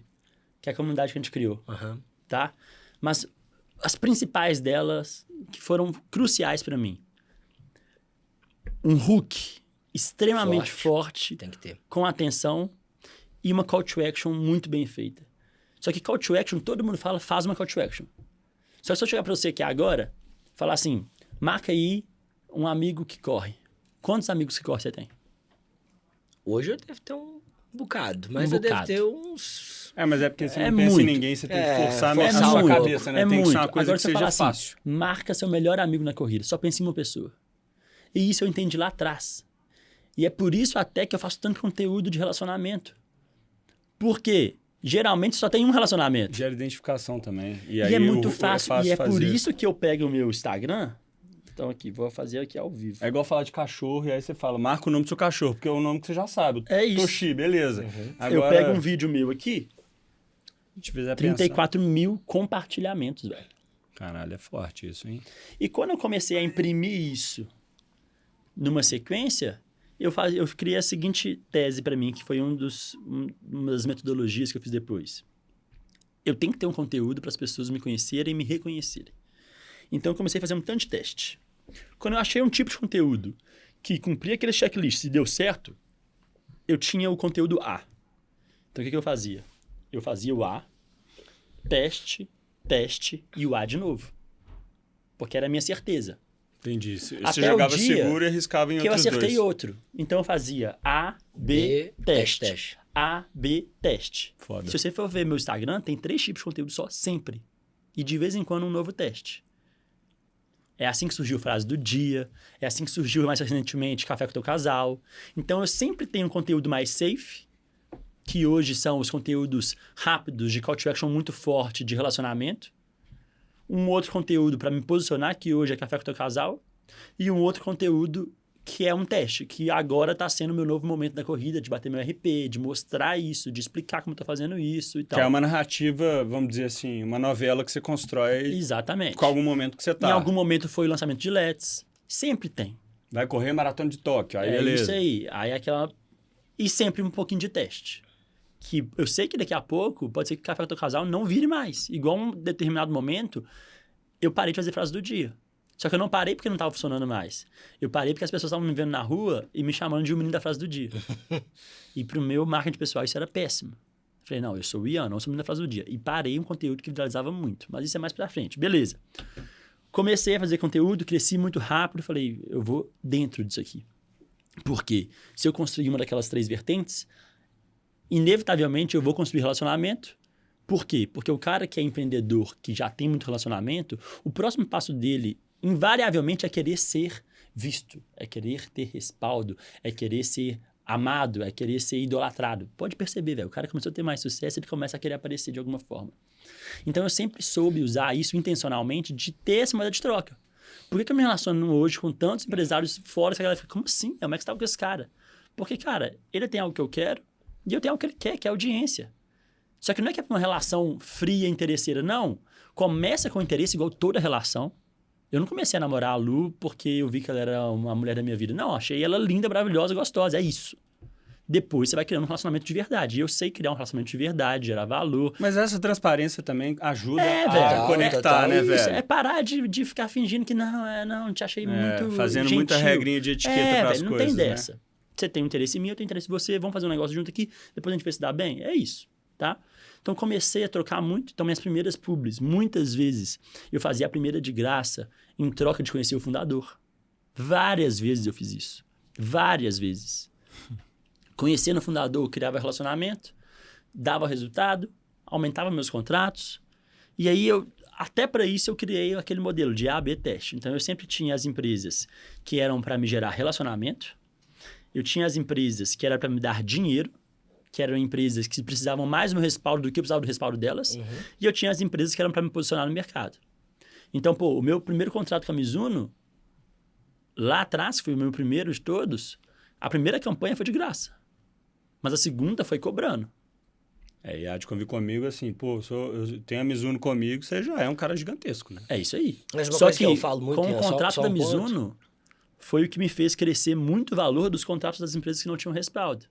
que é a comunidade que a gente criou, tá? Mas as principais delas, que foram cruciais para mim. Um hook extremamente forte, tem que ter, com atenção, e uma call to action muito bem feita. Só que call to action, todo mundo fala, faz uma call to action. Só se eu chegar para você aqui agora, falar assim, marca aí um amigo que corre. Quantos amigos que corre você tem? Hoje eu devo ter um bocado, mas eu devo ter uns... mas é porque você não pensa muito. em ninguém, você tem que forçar a sua muito. cabeça, né? Tem que ser uma coisa Agora que seja assim, fácil. Marca seu melhor amigo na corrida, só pensa em uma pessoa. E isso eu entendi lá atrás. E é por isso até que eu faço tanto conteúdo de relacionamento. Porque geralmente só tem um relacionamento. Gera identificação também. E aí é muito fácil. E é por isso que eu pego o meu Instagram. Então aqui, vou fazer aqui ao vivo. É igual falar de cachorro e aí você fala, marca o nome do seu cachorro, porque é o nome que você já sabe. É isso. Toshi, beleza. Agora, eu pego um vídeo meu aqui, 34 mil compartilhamentos, velho. Caralho, é forte isso, hein? E quando eu comecei a imprimir isso numa sequência, eu criei a seguinte tese para mim, que foi uma das metodologias que eu fiz depois. Eu tenho que ter um conteúdo para as pessoas me conhecerem e me reconhecerem. Então eu comecei a fazer um tanto de teste. Quando eu achei um tipo de conteúdo que cumpria aquele checklist e deu certo, eu tinha o conteúdo A. Então o que eu fazia? Eu fazia o A, teste e o A de novo. Porque era a minha certeza. Entendi. Você Até jogava o dia seguro e arriscava em outros dois. Que eu acertei outro. Então eu fazia A, B, teste. A, B, teste. Foda. Se você for ver meu Instagram, tem 3 tipos de conteúdo só, sempre. E de vez em quando um novo teste. É assim que surgiu a frase do dia. É assim que surgiu mais recentemente Café com o Teu Casal. Então eu sempre tenho um conteúdo mais safe, que hoje são os conteúdos rápidos, de call to action muito forte, de relacionamento. Um outro conteúdo para me posicionar, que hoje é Café com o Teu Casal. E um outro conteúdo que é um teste, que agora está sendo o meu novo momento da corrida, de bater meu RP, de mostrar isso, de explicar como eu tô fazendo isso e tal. Que é uma narrativa, vamos dizer assim, uma novela que você constrói. Exatamente. Com algum momento que você tá. Em algum momento foi o lançamento de LEDs. Sempre tem. Vai correr maratona de Tóquio, aí é beleza. Isso aí. Aí aquela... E sempre um pouquinho de teste. Que eu sei que daqui a pouco, pode ser que o Café com o Teu Casal não vire mais. Igual um determinado momento, eu parei de fazer frase do dia. Só que eu não parei porque não estava funcionando mais. Eu parei porque as pessoas estavam me vendo na rua e me chamando de o menino da frase do dia. E pro meu marketing pessoal isso era péssimo. Falei, não, eu sou o Ian, não sou o menino da frase do dia. E parei um conteúdo que viralizava muito. Mas isso é mais pra frente. Beleza. Comecei a fazer conteúdo, cresci muito rápido. Falei, eu vou dentro disso aqui. Por quê? Se eu construir uma daquelas 3 vertentes, inevitavelmente eu vou construir relacionamento. Por quê? Porque o cara que é empreendedor, que já tem muito relacionamento, o próximo passo dele invariavelmente é querer ser visto, é querer ter respaldo, é querer ser amado, é querer ser idolatrado. Pode perceber, velho, o cara começou a ter mais sucesso, ele começa a querer aparecer de alguma forma. Então eu sempre soube usar isso intencionalmente de ter essa moeda de troca. Por que eu me relaciono hoje com tantos empresários fora, que a galera fica, como assim? Como é que você tá com esse cara? Porque, cara, ele tem algo que eu quero e eu tenho algo que ele quer, que é audiência. Só que não é que é uma relação fria, interesseira, não. Começa com interesse igual toda relação. Eu não comecei a namorar a Lu porque eu vi que ela era uma mulher da minha vida. Não, achei ela linda, maravilhosa, gostosa. É isso. Depois você vai criando um relacionamento de verdade. E eu sei criar um relacionamento de verdade, gerar valor. Mas essa transparência também ajuda a velho, conectar, né, velho? É parar de ficar fingindo que não, te achei muito fazendo gentil. muita regrinha de etiqueta pras velho, coisas, não tem né? dessa. Você tem um interesse em mim, eu tenho interesse em você, vamos fazer um negócio junto aqui, depois a gente vê se dá bem. É isso, tá? Então, comecei a trocar muito. Então, minhas primeiras publis, muitas vezes, eu fazia a primeira de graça em troca de conhecer o fundador. Várias vezes eu fiz isso. Várias vezes. Conhecendo o fundador, eu criava relacionamento, dava resultado, aumentava meus contratos. E aí, até para isso, eu criei aquele modelo de A/B teste. Então, eu sempre tinha as empresas que eram para me gerar relacionamento. Eu tinha as empresas que eram para me dar dinheiro, que eram empresas que precisavam mais do meu respaldo do que eu precisava do respaldo delas. Uhum. E eu tinha as empresas que eram para me posicionar no mercado. Então, o meu primeiro contrato com a Mizuno, lá atrás, que foi o meu primeiro de todos, a primeira campanha foi de graça. Mas a segunda foi cobrando. E a de convir comigo, assim, eu tenho a Mizuno comigo, você já é um cara gigantesco, né? É isso aí. Mas uma coisa que eu falo muito, com o contrato da Mizuno, foi o que me fez crescer muito o valor dos contratos das empresas que não tinham respaldo.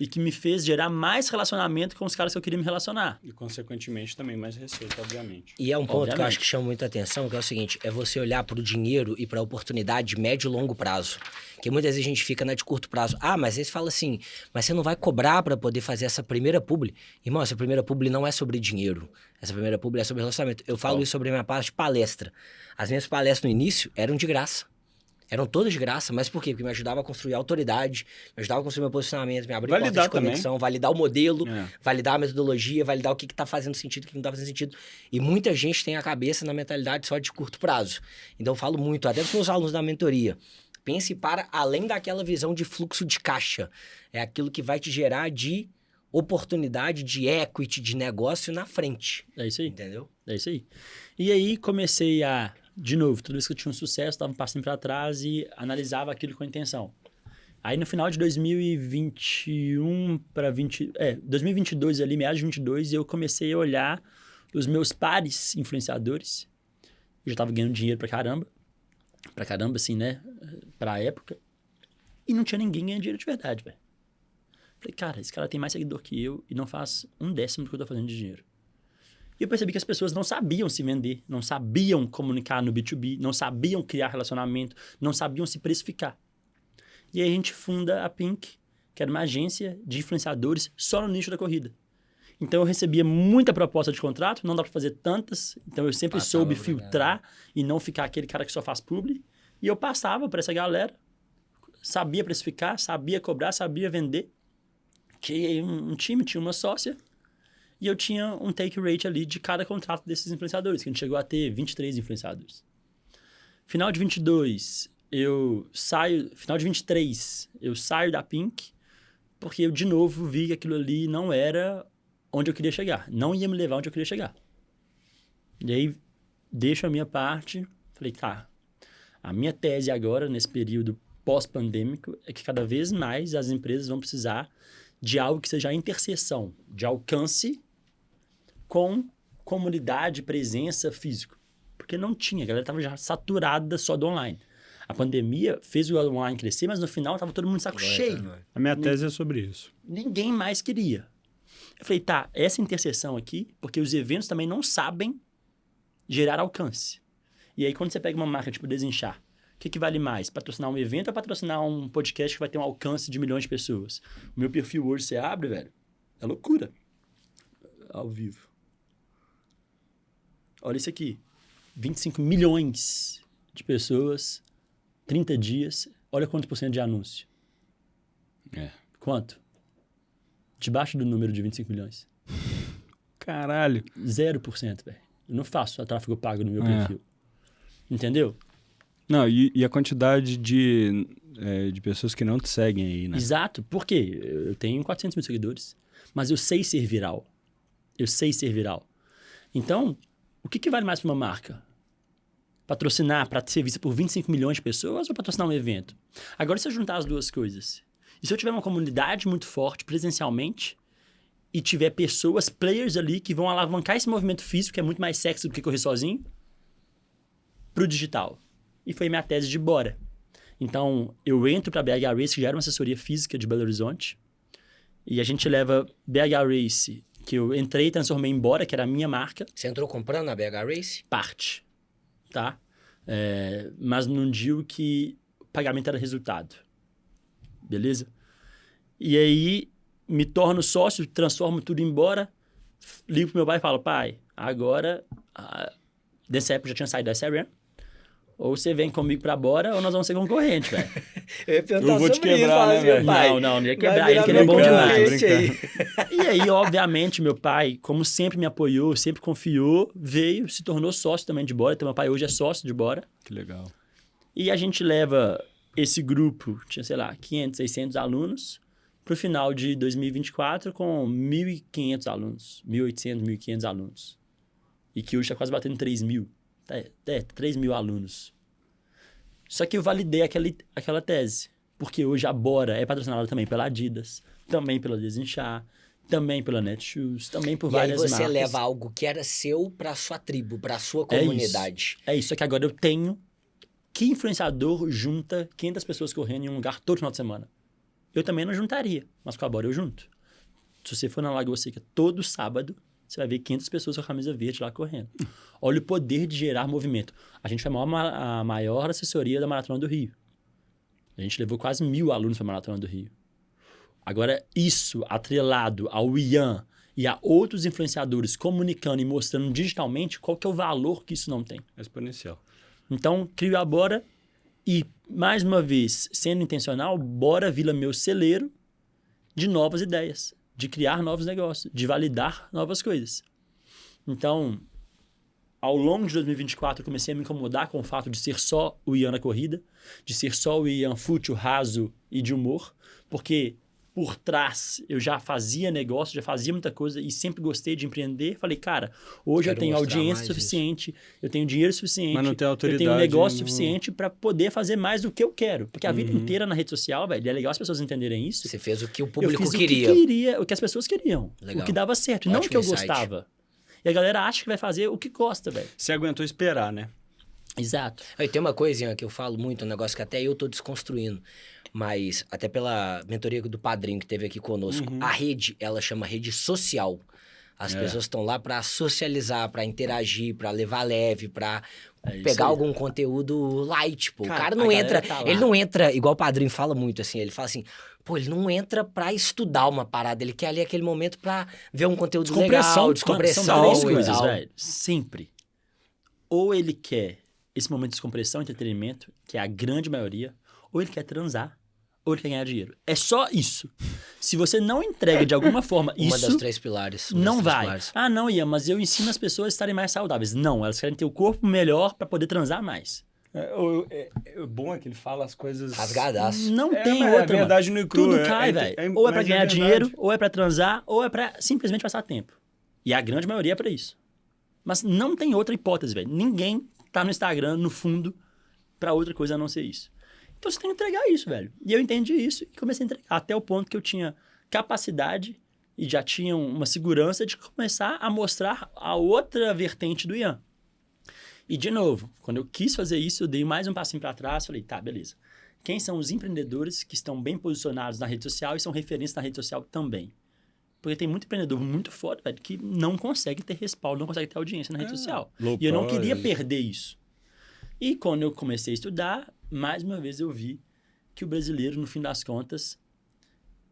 E que me fez gerar mais relacionamento com os caras que eu queria me relacionar. E, consequentemente, também mais receita, obviamente. E é um ponto que eu acho que chama muita atenção, que é o seguinte, é você olhar para o dinheiro e para a oportunidade de médio e longo prazo. Porque muitas vezes a gente fica na de curto prazo. Ah, mas eles falam assim, mas você não vai cobrar para poder fazer essa primeira publi? Irmão, essa primeira publi não é sobre dinheiro. Essa primeira publi é sobre relacionamento. Eu falo isso sobre a minha parte de palestra. As minhas palestras no início eram de graça. Eram todas de graça, mas por quê? Porque me ajudava a construir autoridade, me ajudava a construir meu posicionamento, me abrir portas de conexão, também. Validar o modelo, validar a metodologia, validar o que está fazendo sentido, o que não está fazendo sentido. E muita gente tem a cabeça na mentalidade só de curto prazo. Então eu falo muito, até para os meus alunos da mentoria, pense para além daquela visão de fluxo de caixa. É aquilo que vai te gerar de oportunidade, de equity, de negócio na frente. É isso aí. Entendeu? É isso aí. E aí comecei a... De novo, toda vez que eu tinha um sucesso, estava um passinho para trás e analisava aquilo com intenção. Aí no final de 2021 para 2022 ali, meados de 22, eu comecei a olhar os meus pares influenciadores. Eu já estava ganhando dinheiro pra caramba assim, né, pra época. E não tinha ninguém ganhando dinheiro de verdade, velho. Falei, cara, esse cara tem mais seguidor que eu e não faz 1/10 do que eu tô fazendo de dinheiro. E eu percebi que as pessoas não sabiam se vender, não sabiam comunicar no B2B, não sabiam criar relacionamento, não sabiam se precificar. E aí a gente funda a Pink, que era uma agência de influenciadores só no nicho da corrida. Então eu recebia muita proposta de contrato, não dá para fazer tantas, então eu sempre soube filtrar e não ficar aquele cara que só faz publi. E eu passava para essa galera, sabia precificar, sabia cobrar, sabia vender. Criei um time, tinha uma sócia. E eu tinha um take rate ali de cada contrato desses influenciadores, que a gente chegou a ter 23 influenciadores. Final de 22, Final de 23, eu saio da Pink, porque eu, de novo, vi que aquilo ali não era onde eu queria chegar. Não ia me levar onde eu queria chegar. E aí, deixo a minha parte. Falei, tá, a minha tese agora, nesse período pós-pandêmico, é que cada vez mais as empresas vão precisar de algo que seja a interseção de alcance com comunidade, presença, físico. Porque não tinha, a galera estava já saturada só do online. A pandemia fez o online crescer, mas no final estava todo mundo de saco cheio. A minha tese é sobre isso. Ninguém mais queria. Eu falei, tá, essa interseção aqui, porque os eventos também não sabem gerar alcance. E aí, quando você pega uma marca tipo Desinchar, o que vale mais? Patrocinar um evento ou patrocinar um podcast que vai ter um alcance de milhões de pessoas? O meu perfil hoje, você abre, velho, é loucura. Ao vivo. Olha isso aqui. 25 milhões de pessoas, 30 dias. Olha quantos por cento de anúncio. Quanto? Debaixo do número de 25 milhões. Caralho. 0%, velho. Eu não faço tráfego pago no meu perfil. Entendeu? Não, e a quantidade de pessoas que não te seguem aí, né? Exato. Por quê? Eu tenho 400 mil seguidores, mas eu sei ser viral. Então, o que vale mais para uma marca? Patrocinar para ser vista por 25 milhões de pessoas ou patrocinar um evento? Agora, se eu juntar as duas coisas, e se eu tiver uma comunidade muito forte presencialmente e tiver pessoas, players ali que vão alavancar esse movimento físico, que é muito mais sexy do que correr sozinho, pro digital. E foi minha tese de bora. Então, eu entro para a BH Race, que já era uma assessoria física de Belo Horizonte, e a gente leva BH Race, que eu entrei e transformei em Bora, que era a minha marca. Você entrou comprando a BH Race? Parte, tá? Mas não digo que o pagamento era resultado. Beleza? E aí, me torno sócio, transformo tudo em Bora, ligo pro meu pai e falo, pai, agora, dessa época eu já tinha saído da SRM, ou você vem comigo pra Bora, ou nós vamos ser concorrentes, velho. Eu vou te quebrar, né, velho? Não ia quebrar ele, que ele é bom demais. Aí. E aí, obviamente, meu pai, como sempre me apoiou, sempre confiou, veio, se tornou sócio também de Bora. Então, meu pai hoje é sócio de Bora. Que legal. E a gente leva esse grupo, tinha, sei lá, 500, 600 alunos, pro final de 2024 com 1.500 alunos, 1.800, 1.500 alunos. E que hoje tá quase batendo 3.000. 3.000 alunos. Só que eu validei aquela tese. Porque hoje a Bora é patrocinada também pela Adidas, também pela Desinchar, também pela Netshoes, também por várias marcas. E aí você leva algo que era seu pra sua tribo, pra sua comunidade. É isso. Só que agora eu tenho... Que influenciador junta 500 pessoas correndo em um lugar todo final de semana? Eu também não juntaria, mas com a Bora eu junto. Se você for na Lagoa Seca todo sábado, você vai ver 500 pessoas com a camisa verde lá correndo. Olha o poder de gerar movimento. A gente foi a maior assessoria da Maratona do Rio. A gente levou quase 1.000 alunos para a Maratona do Rio. Agora, isso atrelado ao Ian e a outros influenciadores comunicando e mostrando digitalmente, qual que é o valor que isso não tem? Exponencial. Então, crio a Bora e, mais uma vez, sendo intencional, Bora vira meu celeiro de novas ideias, de criar novos negócios, de validar novas coisas. Então, ao longo de 2024, eu comecei a me incomodar com o fato de ser só o Ian na corrida, de ser só o Ian fútil, raso e de humor, porque por trás eu já fazia negócio, já fazia muita coisa e sempre gostei de empreender. Falei, cara, hoje eu tenho audiência suficiente, eu tenho dinheiro suficiente, mas não tem autoridade, eu tenho negócio suficiente para poder fazer mais do que eu quero. Porque a vida inteira na rede social, velho, é legal as pessoas entenderem isso. Você fez o que o público queria. O que as pessoas queriam. Legal. O que dava certo, não o que eu gostava. E a galera acha que vai fazer o que gosta, velho. Você aguentou esperar, né? Exato. Aí tem uma coisinha que eu falo muito, um negócio que até eu tô desconstruindo. Mas até pela mentoria do padrinho que teve aqui conosco, a rede, ela chama rede social. As pessoas estão lá para socializar, para interagir, para levar leve, para pegar algum conteúdo light, pô. Cara, o cara não entra, ele não entra, igual o padrinho fala muito assim, ele fala assim, pô, ele não entra pra estudar uma parada, ele quer ali aquele momento pra ver um conteúdo legal, descompressão. São três coisas, velho. Sempre. Ou ele quer esse momento de descompressão, entretenimento, que é a grande maioria, ou ele quer transar, ou ele quer ganhar dinheiro. É só isso. Se você não entrega de alguma forma isso... Uma das três pilares. Não vai. Ah, não, Ian, mas eu ensino as pessoas a estarem mais saudáveis. Não, elas querem ter o corpo melhor pra poder transar mais. O bom é que ele fala as coisas... Rasgadaço. Não tem outra, É verdade no cru. Tudo cai, velho. Ou é pra ganhar dinheiro, ou é pra transar, ou é pra simplesmente passar tempo. E a grande maioria é pra isso. Mas não tem outra hipótese, velho. Ninguém tá no Instagram, no fundo, pra outra coisa a não ser isso. Então você tem que entregar isso, velho. E eu entendi isso e comecei a entregar. Até o ponto que eu tinha capacidade e já tinha uma segurança de começar a mostrar a outra vertente do Ian. E, de novo, quando eu quis fazer isso, eu dei mais um passinho para trás, falei, tá, beleza. Quem são os empreendedores que estão bem posicionados na rede social e são referências na rede social também? Porque tem muito empreendedor muito foda, velho, que não consegue ter respaldo, não consegue ter audiência na rede social. E eu não queria perder isso. E quando eu comecei a estudar, mais uma vez eu vi que o brasileiro, no fim das contas,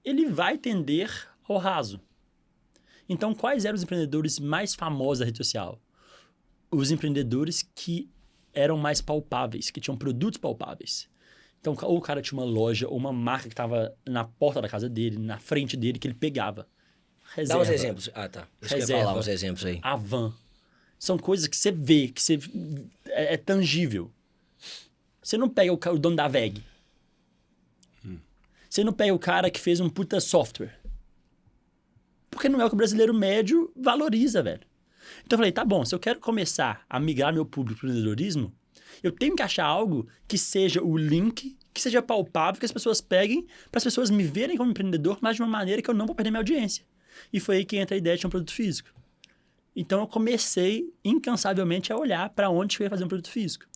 ele vai tender ao raso. Então, quais eram os empreendedores mais famosos da rede social? Os empreendedores que eram mais palpáveis, que tinham produtos palpáveis. Então, ou o cara tinha uma loja ou uma marca que estava na porta da casa dele, na frente dele, que ele pegava. Reserva. Dá uns exemplos. Ah, tá. Eu ia falar uns exemplos aí. A Van. São coisas que você vê, que você é tangível. Você não pega o dono da VEG. Você não pega o cara que fez um puta software. Porque não é o que o brasileiro médio valoriza, velho. Então eu falei, tá bom, se eu quero começar a migrar meu público pro empreendedorismo, eu tenho que achar algo que seja o link, que seja palpável, que as pessoas peguem, para as pessoas me verem como empreendedor, mas de uma maneira que eu não vou perder minha audiência. E foi aí que entra a ideia de um produto físico. Então eu comecei incansavelmente a olhar para onde eu ia fazer um produto físico.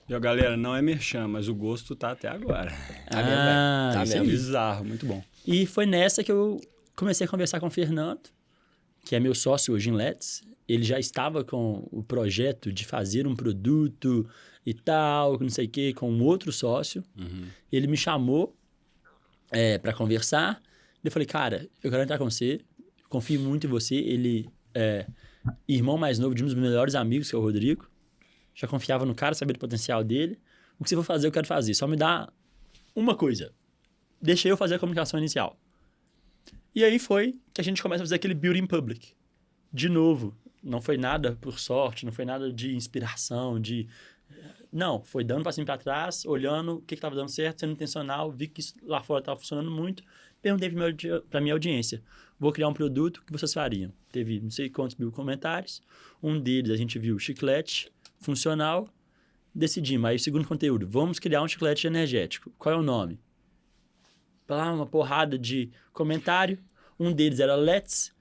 E, galera, não é merchan, mas o gosto tá até agora. Tá Isso é bizarro, muito bom. E foi nessa que eu comecei a conversar com o Fernando, que é meu sócio hoje em Let's. Ele já estava com o projeto de fazer um produto e tal, não sei o quê, com um outro sócio. Ele me chamou para conversar. Eu falei, cara, eu quero entrar com você, confio muito em você. Ele é irmão mais novo de um dos meus melhores amigos, que é o Rodrigo. Já confiava no cara, sabia do potencial dele. O que você for fazer, eu quero fazer. Só me dá uma coisa. Deixa eu fazer a comunicação inicial. E aí foi que a gente começa a fazer aquele building public. De novo, não foi nada por sorte, não foi nada de inspiração, Não, foi dando passinho para trás, olhando o que estava dando certo, sendo intencional, vi que isso lá fora estava funcionando muito, perguntei para minha audiência, vou criar um produto, o que vocês fariam? Teve não sei quantos mil comentários, um deles a gente viu chiclete funcional, decidimos, aí o segundo conteúdo, vamos criar um chiclete energético, qual é o nome? Lá uma porrada de comentário, um deles era Let's,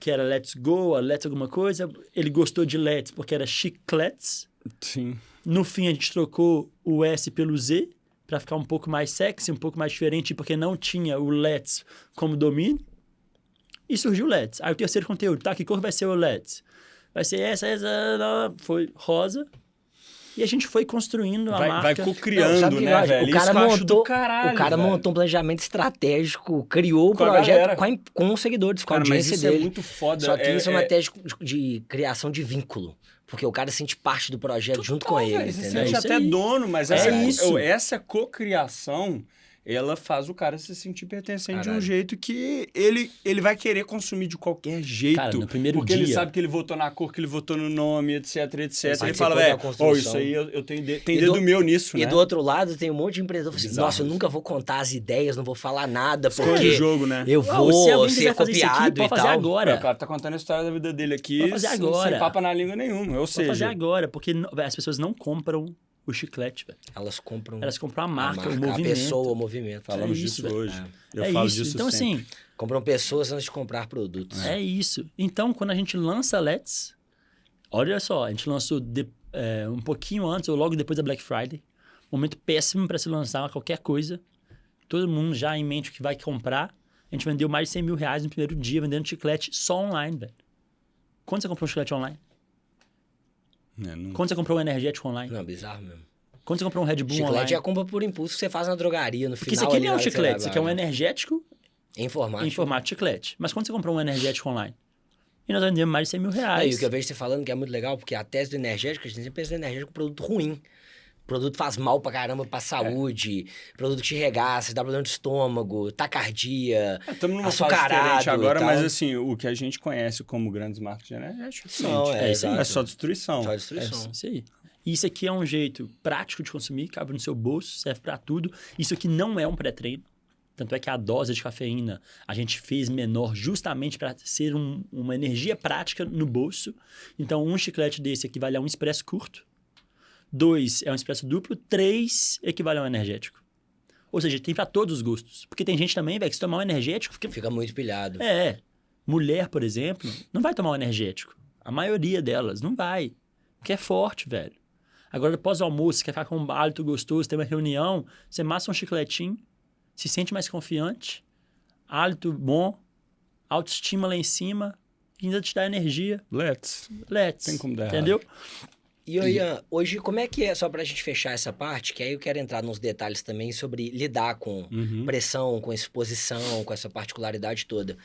que era Let's Go, Let's alguma coisa, ele gostou de Let's porque era chicletes. Sim. No fim, a gente trocou o S pelo Z para ficar um pouco mais sexy, um pouco mais diferente, porque não tinha o Let's como domínio. E surgiu o Let's. Aí o terceiro conteúdo, tá? Que cor vai ser o Let's? Vai ser essa, foi rosa. E a gente foi construindo a marca. Vai co-criando, né, velho? O cara montou um planejamento estratégico, criou o projeto com os seguidores, com a audiência dele. Isso é muito foda. Só que isso é uma tese de criação de vínculo. Porque o cara sente parte do projeto junto com ele, Você entendeu? sente até dono, mas essa cocriação, ela faz o cara se sentir pertencente de um jeito que ele vai querer consumir de qualquer jeito. Cara, no primeiro porque dia... ele sabe que ele votou na cor, que ele votou no nome, etc, etc. Ele fala, velho, isso aí eu tenho dedo meu nisso, né? E do outro lado tem um monte de empreendedor que fala assim, nossa, eu nunca vou contar as ideias, não vou falar nada, porque escolhe o jogo, né? Eu vou ser copiado aqui, e fazer tal. agora. O cara tá contando a história da vida dele aqui, fazer agora. Sem papa na língua nenhuma, ou seja... fazer agora, porque as pessoas não compram o chiclete, velho. Elas compram a marca, o movimento. A pessoa, o movimento. Falamos disso hoje. Eu falo disso então, sempre. Assim... Compram pessoas antes de comprar produtos. É isso. Então, quando a gente lança Let's, olha só, a gente lançou um pouquinho antes ou logo depois da Black Friday. Momento péssimo para se lançar qualquer coisa. Todo mundo já em mente o que vai comprar. A gente vendeu mais de 100 mil reais no primeiro dia, vendendo chiclete só online, velho. Quando você comprou um chiclete online? Quando você comprou um energético online? Não, bizarro mesmo. Quando você comprou um Red Bull online? Chiclete é a compra por impulso que você faz na drogaria no Porque final. isso aqui não é um chiclete, isso aqui é um energético em formato de chiclete. Mas quando você comprou um energético online? E nós vendemos mais de 100 mil reais. E o que eu vejo você falando que é muito legal, porque a tese do energético, a gente sempre pensa no energético como produto ruim. O produto faz mal pra caramba pra saúde, produto que te regaça, dá problema de estômago, taquicardia, estamos numa fase diferente agora, mas assim, o que a gente conhece como grandes marcas de energético é só destruição. Só destruição. É isso aí. E isso aqui é um jeito prático de consumir, cabe no seu bolso, serve pra tudo. Isso aqui não é um pré-treino. Tanto é que a dose de cafeína a gente fez menor justamente para ser uma energia prática no bolso. Então, um chiclete desse equivale a um expresso curto. 2 é um expresso duplo. 3 equivale a um energético. Ou seja, tem para todos os gostos. Porque tem gente também, velho, que se tomar um energético... Fica muito pilhado. Mulher, por exemplo, não vai tomar um energético. A maioria delas não vai. Porque é forte, velho. Agora, após o almoço, você quer ficar com um hálito gostoso, tem uma reunião, você massa um chicletinho, se sente mais confiante, hálito bom, autoestima lá em cima, e ainda te dá energia. Let's. Tem como dar entendeu? E Ian, hoje, como é que é, só pra gente fechar essa parte, que aí eu quero entrar nos detalhes também sobre lidar com pressão, com exposição, com essa particularidade toda.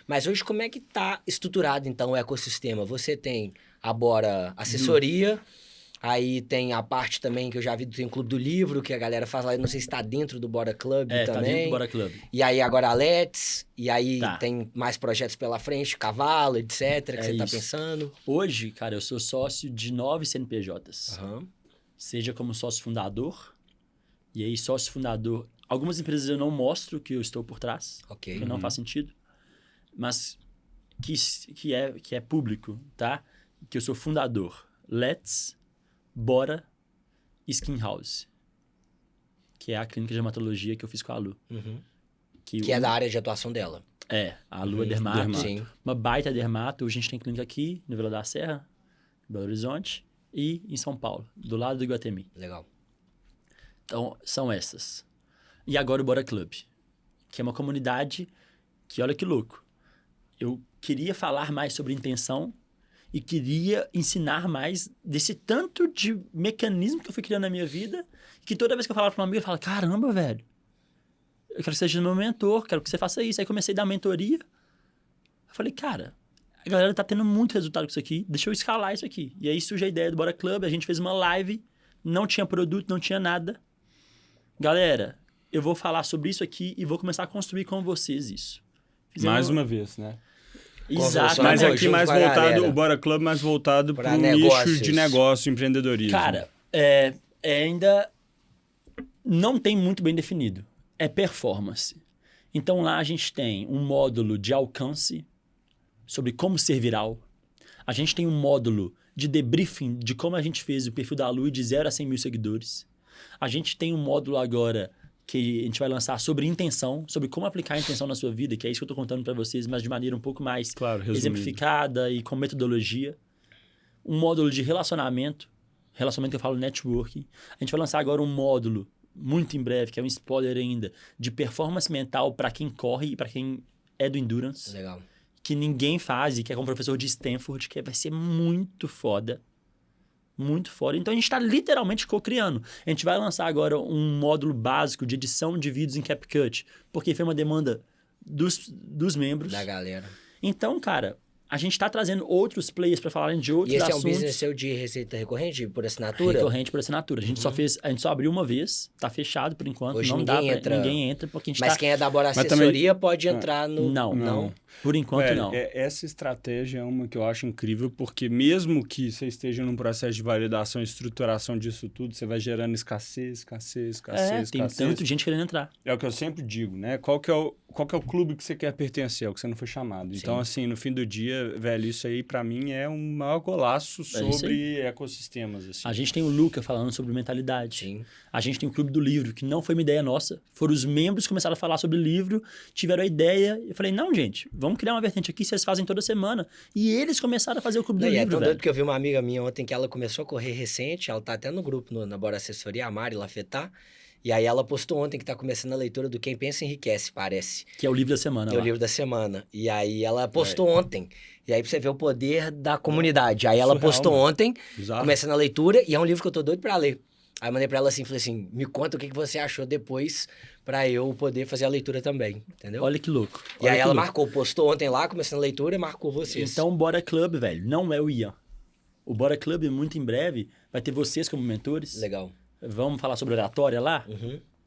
Mas hoje, como é que tá estruturado, então, o ecossistema? Você tem a Bora Assessoria, Aí tem a parte também que eu já vi, tem o Clube do Livro, que a galera faz lá, eu não sei se tá dentro do Bora Club também. Tá dentro do Bora Club. E aí agora a Let's, e aí tem mais projetos pela frente, Cavalo, etc, que você tá pensando. Hoje, cara, eu sou sócio de 9 CNPJs. Seja como sócio fundador, e aí sócio fundador... Algumas empresas eu não mostro que eu estou por trás, porque não faz sentido, mas que é público, tá? Que eu sou fundador. Let's, Bora, Skin House, que é a clínica de dermatologia que eu fiz com a Lu. Que é da área de atuação dela. A Lu é dermato, uma baita dermato. Hoje a gente tem clínica aqui, no Vila da Serra, Belo Horizonte, e em São Paulo, do lado do Iguatemi. Legal. Então, são essas. E agora o Bora Club, que é uma comunidade que, olha que louco, eu queria falar mais sobre intenção e queria ensinar mais desse tanto de mecanismo que eu fui criando na minha vida, que toda vez que eu falava para um amigo, eu falava, caramba, velho, eu quero que você seja meu mentor, quero que você faça isso. Aí comecei a dar mentoria. Eu falei, cara, a galera tá tendo muito resultado com isso aqui, deixa eu escalar isso aqui. E aí surge a ideia do Bora Club, a gente fez uma live, não tinha produto, não tinha nada. Galera, eu vou falar sobre isso aqui e vou começar a construir com vocês isso. Mais uma vez, né? Exato. Mas aqui mais voltado, o Bora Club mais voltado para o nicho de negócio, empreendedorismo. Cara, ainda não tem muito bem definido. É performance. Então lá a gente tem um módulo de alcance sobre como ser viral. A gente tem um módulo de debriefing de como a gente fez o perfil da Lu de 0 a 100 mil seguidores. A gente tem um módulo agora que a gente vai lançar sobre intenção, sobre como aplicar a intenção na sua vida, que é isso que eu estou contando para vocês, mas de maneira um pouco mais exemplificada e com metodologia. Um módulo de relacionamento que eu falo networking. A gente vai lançar agora um módulo, muito em breve, que é um spoiler ainda, de performance mental para quem corre e para quem é do endurance. Legal. Que ninguém faz e que é com o professor de Stanford, que vai ser muito foda. Muito foda. Então, a gente está literalmente co-criando. A gente vai lançar agora um módulo básico de edição de vídeos em CapCut, porque foi uma demanda dos membros. Da galera. Então, cara, a gente está trazendo outros players para falarem de outros assuntos. E esse é um business seu de receita recorrente por assinatura? Recorrente por assinatura. A gente só abriu uma vez, tá fechado por enquanto. Hoje não ninguém ninguém entra porque a gente Mas quem é da Bora Assessoria pode entrar no... Não. Por enquanto, não. Essa estratégia é uma que eu acho incrível, porque mesmo que você esteja num processo de validação e estruturação disso tudo, você vai gerando escassez. Tem tanta gente querendo entrar. É o que eu sempre digo, né? Qual que é o clube que você quer pertencer, ao que você não foi chamado. Sim. Então, assim, no fim do dia, velho, isso aí pra mim é um maior golaço sobre ecossistemas. Assim. A gente tem o Luca falando sobre mentalidade. Sim. A gente tem o Clube do Livro, que não foi uma ideia nossa. Foram os membros que começaram a falar sobre livro, tiveram a ideia. Eu falei, não, gente, vamos criar uma vertente aqui, vocês fazem toda semana. E eles começaram a fazer o Clube do Livro, é tão velho. doido que eu vi uma amiga minha ontem que ela começou a correr recente, ela tá até no grupo, na Bora Assessoria, a Mari Lafetá. E aí ela postou ontem que tá começando a leitura do Quem Pensa Enriquece, parece. Que é o livro da semana. Que é o livro da semana. E aí ela postou ontem. E aí pra você ver o poder da comunidade. Aí ela postou ontem, começando a leitura, e é um livro que eu tô doido pra ler. Aí eu mandei pra ela assim, falei assim, me conta o que você achou depois pra eu poder fazer a leitura também, entendeu? Olha que louco. E aí ela marcou, postou ontem lá, começando a leitura, e marcou vocês. Então o Bora Club, velho, não é o Ian. O Bora Club, muito em breve, vai ter vocês como mentores. Legal. Vamos falar sobre oratória lá?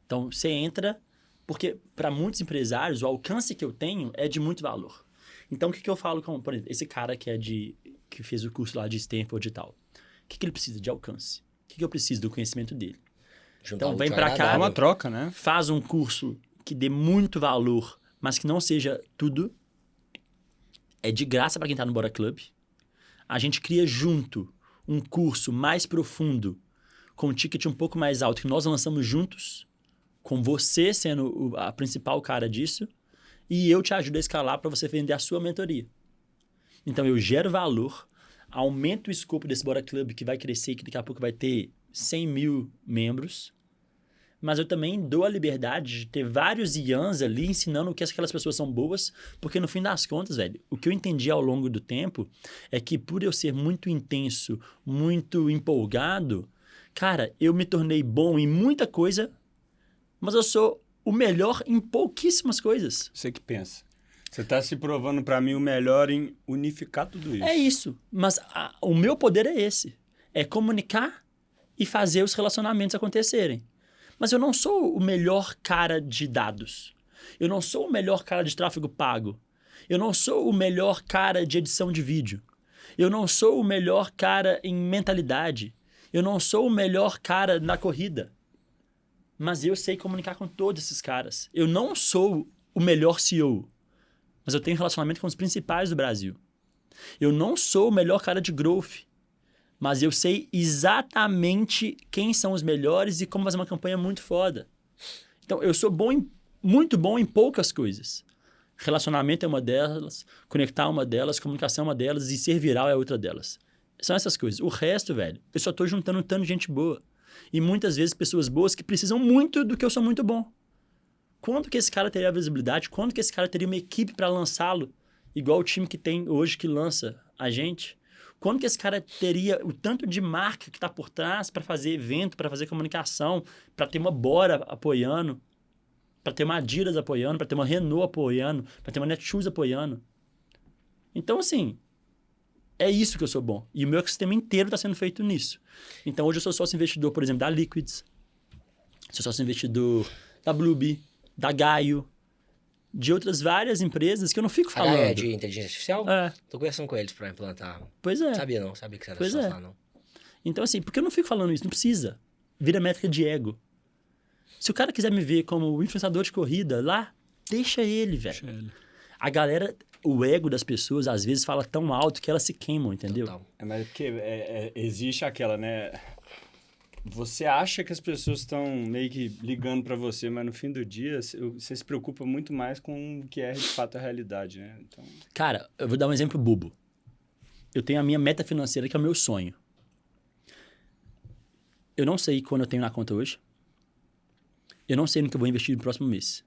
Então, você entra, porque para muitos empresários, o alcance que eu tenho é de muito valor. Então, o que eu falo com, por exemplo, esse cara que fez o curso lá de Stanford e tal? O que ele precisa de alcance? O que eu preciso do conhecimento dele? Então, vem para cá, é uma troca, né? Faz um curso que dê muito valor, mas que não seja tudo. É de graça para quem tá no Bora Club. A gente cria junto um curso mais profundo, com um ticket um pouco mais alto, que nós lançamos juntos, com você sendo a principal cara disso, e eu te ajudo a escalar para você vender a sua mentoria. Então, eu gero valor, aumento o escopo desse Bora Club, que vai crescer, que daqui a pouco vai ter 100 mil membros, mas eu também dou a liberdade de ter vários Ians ali ensinando o que aquelas pessoas são boas, porque no fim das contas, velho, o que eu entendi ao longo do tempo é que por eu ser muito intenso, muito empolgado, cara, eu me tornei bom em muita coisa, mas eu sou o melhor em pouquíssimas coisas. Você que pensa. Você está se provando para mim o melhor em unificar tudo isso. É isso. Mas o meu poder é esse. É comunicar e fazer os relacionamentos acontecerem. Mas eu não sou o melhor cara de dados. Eu não sou o melhor cara de tráfego pago. Eu não sou o melhor cara de edição de vídeo. Eu não sou o melhor cara em mentalidade. Eu não sou o melhor cara na corrida. Mas eu sei comunicar com todos esses caras. Eu não sou o melhor CEO. Mas eu tenho relacionamento com os principais do Brasil. Eu não sou o melhor cara de growth. Mas eu sei exatamente quem são os melhores e como fazer uma campanha muito foda. Então, eu sou muito bom em poucas coisas. Relacionamento é uma delas, conectar é uma delas, comunicação é uma delas e ser viral é outra delas. São essas coisas. O resto, velho, eu só tô juntando um tanto de gente boa. E muitas vezes pessoas boas que precisam muito do que eu sou muito bom. Quando que esse cara teria visibilidade? Quando que esse cara teria uma equipe para lançá-lo? Igual o time que tem hoje que lança a gente. Quando que esse cara teria o tanto de marca que está por trás para fazer evento, para fazer comunicação, para ter uma Bora apoiando, para ter uma Adidas apoiando, para ter uma Renault apoiando, para ter uma Netshoes apoiando. Então, assim, é isso que eu sou bom. E o meu ecossistema inteiro está sendo feito nisso. Então, hoje eu sou sócio investidor, por exemplo, da Liquids. Sou sócio investidor da Bluebee, da Gaio, de outras várias empresas que eu não fico falando. É de inteligência artificial? É. Tô conversando com eles para implantar. Pois é. Sabia não, sabia que você era Pois sócio é. lá, não. Então, assim, por que eu não fico falando isso? Não precisa. Vira métrica de ego. Se o cara quiser me ver como influenciador de corrida, lá, deixa ele, velho. Deixa ele. A galera, o ego das pessoas, às vezes, fala tão alto que elas se queimam, entendeu? Total. Mas porque existe aquela, né? Você acha que as pessoas estão meio que ligando para você, mas no fim do dia, você se preocupa muito mais com o que é de fato a realidade, né? Então... Cara, eu vou dar um exemplo bobo. Eu tenho a minha meta financeira, que é o meu sonho. Eu não sei quando eu tenho na conta hoje. Eu não sei no que eu vou investir no próximo mês.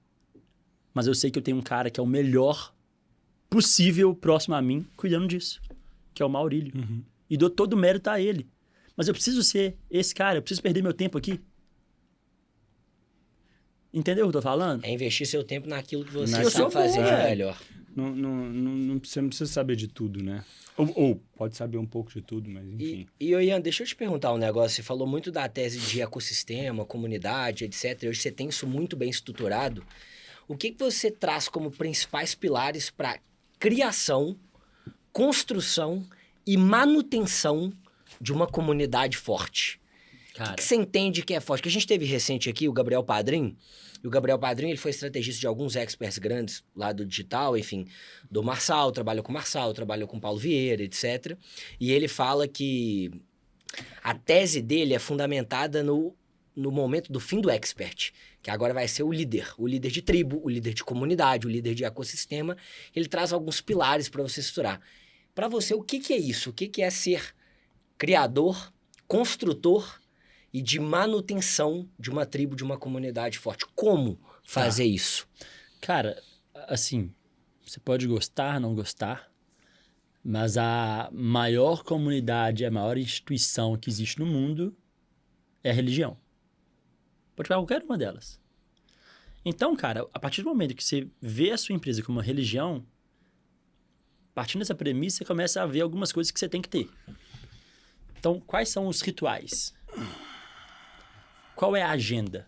Mas eu sei que eu tenho um cara que é o melhor possível próximo a mim, cuidando disso. Que é o Maurílio. Uhum. E dou todo o mérito a ele. Mas eu preciso ser esse cara, eu preciso perder meu tempo aqui. Entendeu o que eu tô falando? É investir seu tempo naquilo que você Eu sou sabe fazer bom, de é. melhor. Você não precisa saber de tudo, né? Ou pode saber um pouco de tudo, mas enfim. E Ian, deixa eu te perguntar um negócio. Você falou muito da tese de ecossistema, comunidade, etc. E hoje você tem isso muito bem estruturado. O que você traz como principais pilares para criação, construção e manutenção de uma comunidade forte? Cara, O que você entende que é forte? Que a gente teve recente aqui o Gabriel Padrim. E o Gabriel Padrim, ele foi estrategista de alguns experts grandes lá do digital, enfim, do Marçal, trabalhou com o Marçal, trabalhou com o Paulo Vieira, etc. E ele fala que a tese dele é fundamentada no momento do fim do expert, que agora vai ser o líder de tribo, o líder de comunidade, o líder de ecossistema. Ele traz alguns pilares para você estruturar. Para você, o que é isso? O que é ser criador, construtor e de manutenção de uma tribo, de uma comunidade forte? Como fazer isso? Cara, assim, você pode gostar, não gostar, mas a maior comunidade, a maior instituição que existe no mundo é a religião. Pode pegar qualquer uma delas. Então, cara, a partir do momento que você vê a sua empresa como uma religião, partindo dessa premissa, você começa a ver algumas coisas que você tem que ter. Então, quais são os rituais? Qual é a agenda?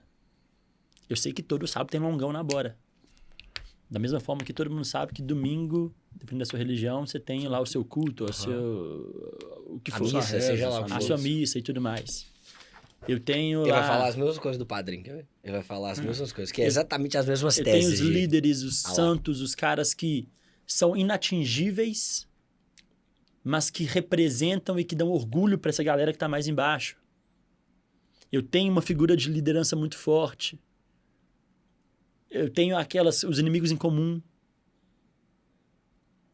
Eu sei que todo sábado tem longão na Bora. Da mesma forma que todo mundo sabe que domingo, dependendo da sua religião, você tem lá o seu culto, o que A for. missa, seja lá o que A for. sua missa e tudo mais. Eu tenho Ele lá... vai falar as mesmas coisas do padrinho, quer ver? Ele vai falar as mesmas coisas, que é exatamente as mesmas Eu tenho teses. os líderes, os Ah lá. santos, os caras que são inatingíveis, mas que representam e que dão orgulho para essa galera que está mais embaixo. Eu tenho uma figura de liderança muito forte. Eu tenho os inimigos em comum.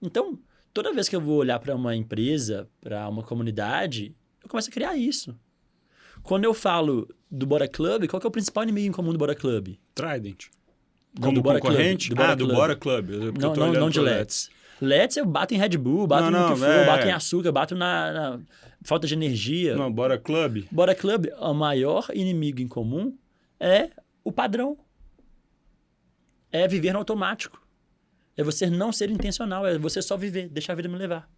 Então, toda vez que eu vou olhar para uma empresa, para uma comunidade, eu começo a criar isso. Quando eu falo do Bora Club, qual que é o principal inimigo em comum do Bora Club? Trident. Não, Como do Bora concorrente? Club, do Bora do Club. Bora Club. Não de Let's. Let's eu bato em Red Bull, bato no que for, bato em açúcar, bato na falta de energia. Não, Bora Club. Bora Club, o maior inimigo em comum é o padrão. É viver no automático. É você não ser intencional, é você só viver, deixar a vida me levar.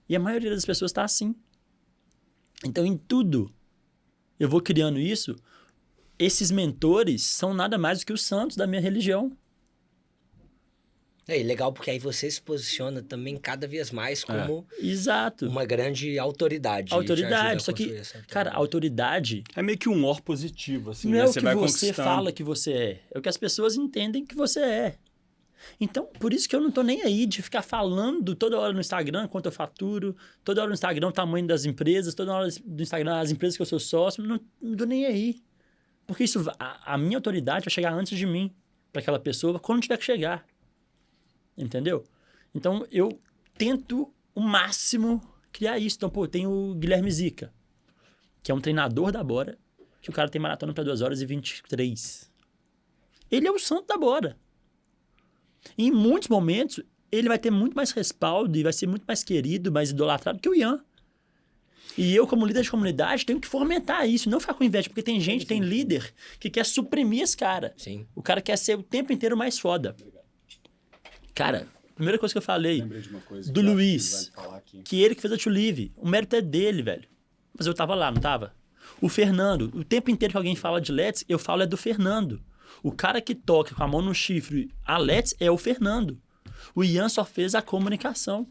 E a maioria das pessoas está assim. Então, em tudo, eu vou criando isso. Esses mentores são nada mais do que os santos da minha religião. É legal porque aí você se posiciona também cada vez mais como Exato. uma grande autoridade. Autoridade, só que, cara, autoridade... É meio que um or positivo, assim, não né? é o que você fala que você é o que as pessoas entendem que você é. Então, por isso que eu não tô nem aí de ficar falando toda hora no Instagram quanto eu faturo, toda hora no Instagram o tamanho das empresas, toda hora no Instagram as empresas que eu sou sócio, não tô nem aí. Porque isso, a minha autoridade vai chegar antes de mim, para aquela pessoa, quando tiver que chegar. Entendeu? Então, eu tento o máximo criar isso. Então, pô, tem o Guilherme Zica, que é um treinador da Bora, que o cara tem maratona para 2h23. Ele é o santo da Bora. E em muitos momentos, ele vai ter muito mais respaldo e vai ser muito mais querido, mais idolatrado que o Ian. E eu, como líder de comunidade, tenho que fomentar isso, não ficar com inveja, porque tem gente, tem líder que quer suprimir esse cara. Sim. O cara quer ser o tempo inteiro mais foda. Cara, a primeira coisa que eu falei do Luiz, que ele que fez a To Live, o mérito é dele, velho. Mas eu tava lá, não tava? O Fernando, o tempo inteiro que alguém fala de Let's, eu falo é do Fernando. O cara que toca com a mão no chifre a Let's é o Fernando. O Ian só fez a comunicação.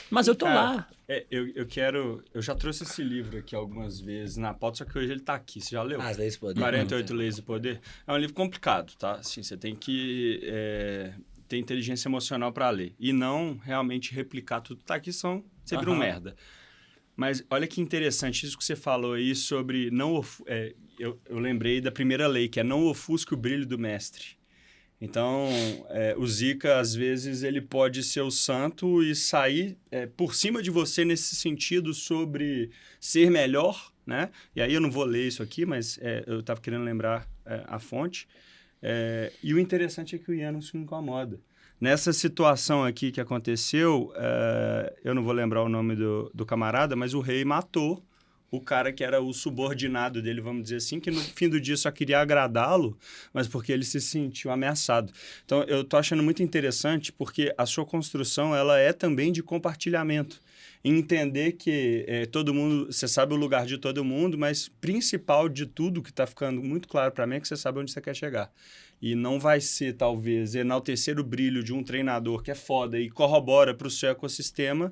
Mas eu tô lá. Eu já trouxe esse livro aqui algumas vezes na pauta, só que hoje ele tá aqui. Você já leu? As Leis do Poder. 48 Leis do Poder. É um livro complicado, tá? Assim, você tem que ter inteligência emocional para ler. E não realmente replicar tudo que tá aqui, você vira um merda. Mas olha que interessante isso que você falou aí sobre... eu lembrei da primeira lei, que é não ofusque o brilho do mestre. Então, o Zica, às vezes, ele pode ser o santo e sair por cima de você nesse sentido sobre ser melhor, né? E aí eu não vou ler isso aqui, mas eu estava querendo lembrar a fonte. E o interessante é que o Ian não se incomoda. Nessa situação aqui que aconteceu, eu não vou lembrar o nome do camarada, mas o rei matou o cara que era o subordinado dele, vamos dizer assim, que no fim do dia só queria agradá-lo, mas porque ele se sentiu ameaçado. Então, eu tô achando muito interessante porque a sua construção, ela é também de compartilhamento. Entender que todo mundo, você sabe o lugar de todo mundo, mas principal de tudo que está ficando muito claro para mim é que você sabe onde você quer chegar. E não vai ser, talvez, enaltecer o brilho de um treinador que é foda e corrobora para o seu ecossistema,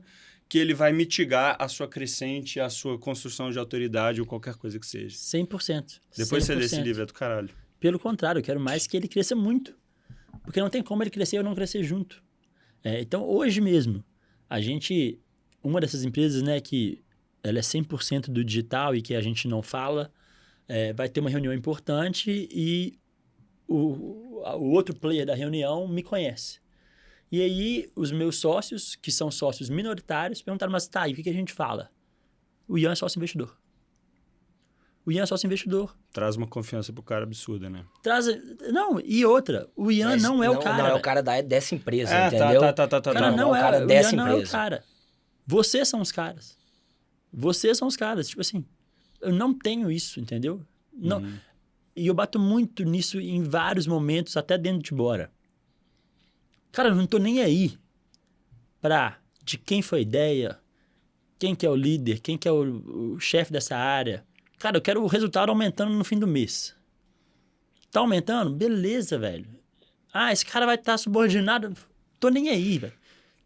que ele vai mitigar a sua crescente, a sua construção de autoridade ou qualquer coisa que seja. 100%. Depois 100%. você lê esse livro, é do caralho. Pelo contrário, eu quero mais que ele cresça muito. Porque não tem como ele crescer e eu não crescer junto. Então, hoje mesmo, uma dessas empresas, né, que ela é 100% do digital e que a gente não fala, vai ter uma reunião importante e o outro player da reunião me conhece. E aí, os meus sócios, que são sócios minoritários, perguntaram, mas tá, e o que a gente fala? O Ian é sócio investidor. O Ian é sócio investidor. Traz uma confiança pro cara absurda, né? Não, e outra, o Ian não é o cara. Não é o cara dessa empresa, entendeu? Tá. Cara, não é o cara dessa empresa. Não é o cara. Vocês são os caras. Vocês são os caras. Tipo assim, eu não tenho isso, entendeu? Não. E eu bato muito nisso em vários momentos, até dentro de Bora. Cara, eu não tô nem aí de quem foi a ideia, quem que é o líder, quem que é o chefe dessa área. Cara, eu quero o resultado aumentando no fim do mês. Tá aumentando? Beleza, velho. Esse cara vai estar subordinado. Tô nem aí, velho.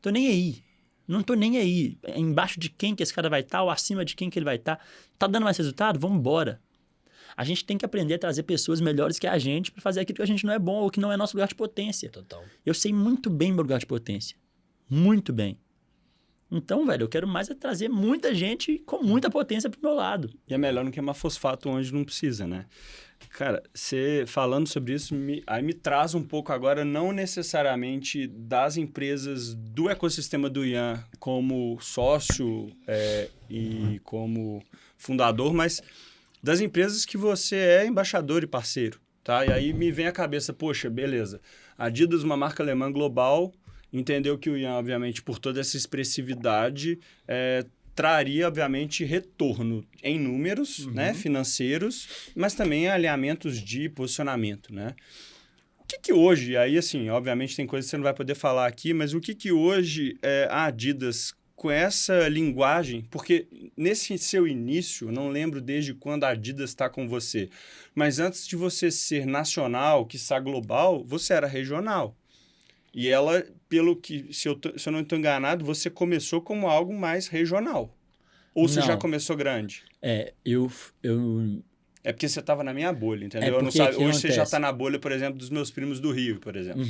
Tô nem aí. Não tô nem aí. Embaixo de quem que esse cara vai estar ou acima de quem que ele vai estar. Tá dando mais resultado? Vamos embora. A gente tem que aprender a trazer pessoas melhores que a gente para fazer aquilo que a gente não é bom ou que não é nosso lugar de potência. Total. Eu sei muito bem meu lugar de potência. Muito bem. Então, velho, eu quero mais trazer muita gente com muita potência pro meu lado. E é melhor não queimar fosfato onde não precisa, né? Cara, você falando sobre isso, me traz um pouco agora, não necessariamente das empresas do ecossistema do Ian como sócio e como fundador, mas das empresas que você é embaixador e parceiro, tá? E aí me vem à cabeça, poxa, beleza, a Adidas, uma marca alemã global, entendeu que o Ian, obviamente, por toda essa expressividade, traria, obviamente, retorno em números, né, financeiros, mas também alinhamentos de posicionamento, né? O que hoje, aí assim, obviamente tem coisas que você não vai poder falar aqui, mas o que hoje a Adidas com essa linguagem, porque nesse seu início, eu não lembro desde quando a Adidas está com você, mas antes de você ser nacional, quiçá global, você era regional. E ela, pelo que, se eu não estou enganado, você começou como algo mais regional. Ou você já começou grande? É porque você estava na minha bolha, entendeu? Eu não sabe, hoje você já está na bolha, por exemplo, dos meus primos do Rio, por exemplo.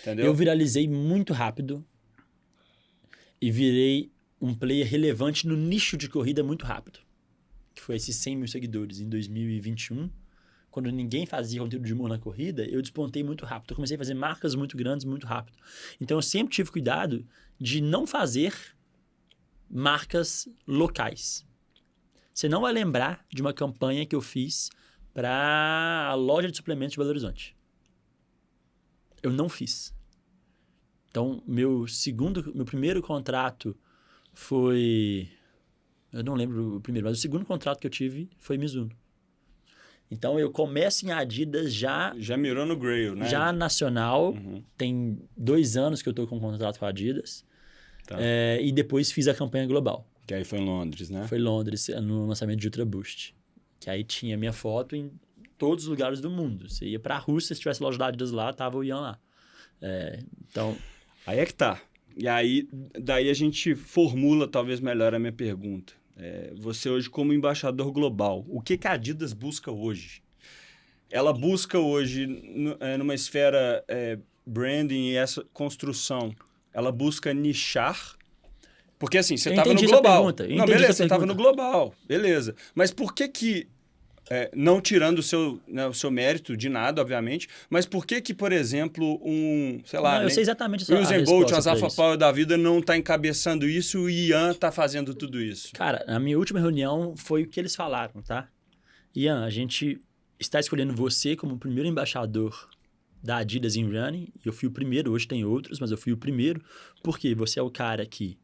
Entendeu? Eu viralizei muito rápido e virei um player relevante no nicho de corrida muito rápido. Que foi esses 100 mil seguidores em 2021. Quando ninguém fazia conteúdo de humor na corrida, eu despontei muito rápido. Eu comecei a fazer marcas muito grandes muito rápido. Então, eu sempre tive cuidado de não fazer marcas locais. Você não vai lembrar de uma campanha que eu fiz para a loja de suplementos de Belo Horizonte. Eu não fiz. Então, meu primeiro contrato foi... Eu não lembro o primeiro, mas o segundo contrato que eu tive foi Mizuno. Então, eu começo em Adidas já... Já mirou no Grail, né? Já nacional. Tem 2 anos que eu estou com um contrato com a Adidas. Tá. E depois fiz a campanha global. Que aí foi em Londres, né? Foi em Londres, no lançamento de Ultra Boost. Que aí tinha minha foto em todos os lugares do mundo. Você ia pra Rússia, se tivesse loja da Adidas lá, tava o Ian lá. Então... Aí é que tá. E aí, daí a gente formula talvez melhor a minha pergunta. Você hoje como embaixador global, o que a Adidas busca hoje? Ela busca hoje, numa esfera branding e essa construção, ela busca nichar... Porque assim, você estava no global. Não, beleza, você estava no global. Beleza. Mas por que não tirando o seu mérito de nada, obviamente, mas por que, por exemplo, sei lá... eu sei exatamente a Usain Bolt, a Zafa Power da vida não está encabeçando isso e o Ian está fazendo tudo isso? Cara, na minha última reunião foi o que eles falaram, tá? Ian, a gente está escolhendo você como o primeiro embaixador da Adidas em Running. Eu fui o primeiro, hoje tem outros, mas eu fui o primeiro, porque você é o cara que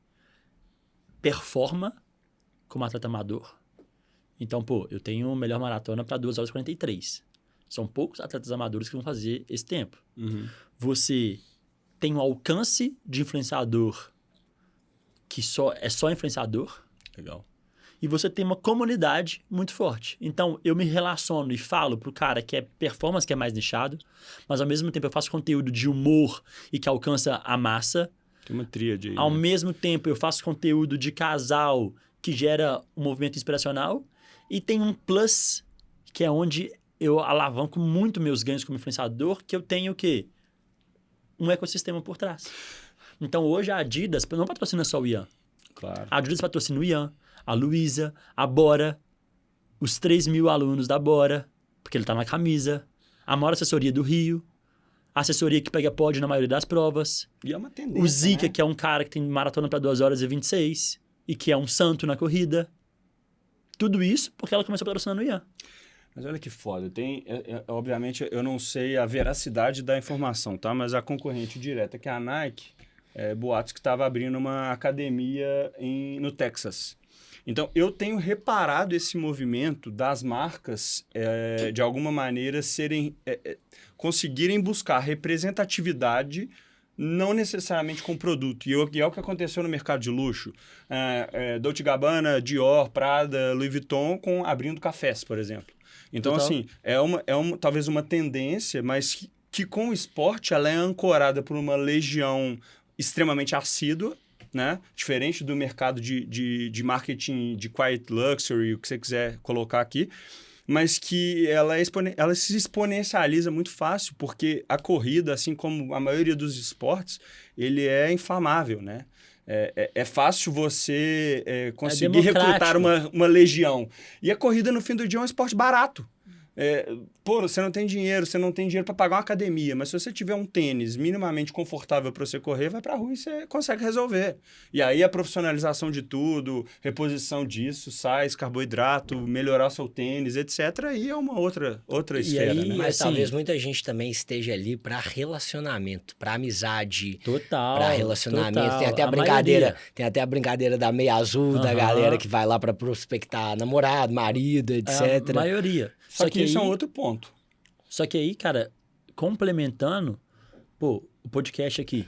performa como atleta amador. Então, eu tenho melhor maratona para 2 horas e 43. São poucos atletas amadores que vão fazer esse tempo. Você tem um alcance de influenciador que é só influenciador. Legal. E você tem uma comunidade muito forte. Então, eu me relaciono e falo pro cara que é performance, que é mais nichado, mas ao mesmo tempo eu faço conteúdo de humor e que alcança a massa. Tem uma tríade aí. Ao mesmo tempo, eu faço conteúdo de casal que gera um movimento inspiracional. E tem um plus, que é onde eu alavanco muito meus ganhos como influenciador, que eu tenho o quê? Um ecossistema por trás. Então, hoje a Adidas não patrocina só o Ian. Claro. A Adidas patrocina o Ian, a Luísa, a Bora, os 3 mil alunos da Bora, porque ele tá na camisa, a maior assessoria do Rio, a assessoria que pega pódio na maioria das provas. E é uma tendência, o Zika, né? que é um cara que tem maratona para 2 horas e 26 e que é um santo na corrida. Tudo isso porque ela começou patrocinando o Ian. Mas olha que foda. Obviamente, eu não sei a veracidade da informação, tá? Mas a concorrente direta, que é a Nike, boatos que estava abrindo uma academia no Texas. Então, eu tenho reparado esse movimento das marcas, de alguma maneira, conseguirem buscar representatividade, não necessariamente com produto. E é o que aconteceu no mercado de luxo. Dolce & Gabbana, Dior, Prada, Louis Vuitton, abrindo cafés, por exemplo. Então, Total. assim, talvez uma tendência, mas que com o esporte ela é ancorada por uma legião extremamente assídua, né? Diferente do mercado de marketing de quiet luxury, o que você quiser colocar aqui, mas que ela se exponencializa muito fácil, porque a corrida, assim como a maioria dos esportes, ele é infamável, né? É fácil você conseguir recrutar uma legião. E a corrida, no fim do dia, é um esporte barato. Você não tem dinheiro para pagar uma academia, mas se você tiver um tênis minimamente confortável para você correr, vai para a rua e você consegue resolver. E aí a profissionalização de tudo, reposição disso, sais, carboidrato, melhorar o seu tênis, etc. Aí é uma outra esfera, aí, né? Mas assim, talvez muita gente também esteja ali para relacionamento, para amizade, total, para relacionamento. Total. Tem até a brincadeira da meia azul, da galera que vai lá para prospectar namorado, marido, etc. A maioria. Só que isso é um outro ponto. Só que aí, cara, complementando, o podcast aqui,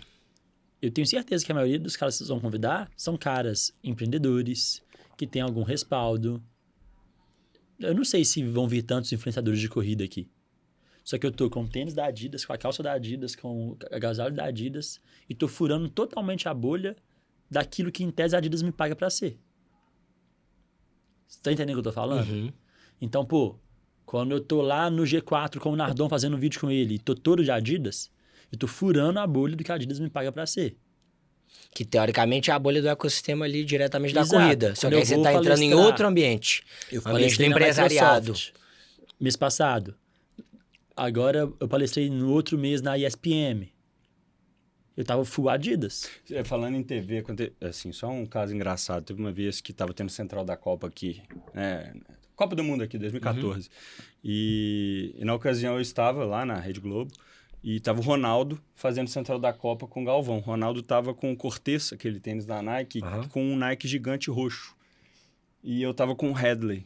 eu tenho certeza que a maioria dos caras que vocês vão convidar são caras empreendedores, que têm algum respaldo. Eu não sei se vão vir tantos influenciadores de corrida aqui. Só que eu tô com o tênis da Adidas, com a calça da Adidas, com o agasalho da Adidas, e tô furando totalmente a bolha daquilo que, em tese, a Adidas me paga pra ser. Você tá entendendo o que eu tô falando? Uhum. Então, pô, quando eu tô lá no G4 com o Nardon fazendo um vídeo com ele e tô todo de Adidas, eu tô furando a bolha do que a Adidas me paga pra ser. Que, teoricamente, é a bolha do ecossistema ali diretamente da Exato. corrida. Só Quando que aí eu você vou tá entrando em palestrar, outro ambiente. Eu O ambiente do palestrei na empresariado. Microsoft mês passado. Agora eu palestrei no outro mês na ESPM. Eu tava full Adidas. Falando em TV, assim, só um caso engraçado. Teve uma vez que tava tendo Central da Copa aqui, Copa do Mundo aqui, 2014. E na ocasião eu estava lá na Rede Globo e tava o Ronaldo fazendo Central da Copa com o Galvão. O Ronaldo tava com o Cortez, aquele tênis da Nike, com um Nike gigante roxo. E eu tava com o Headley.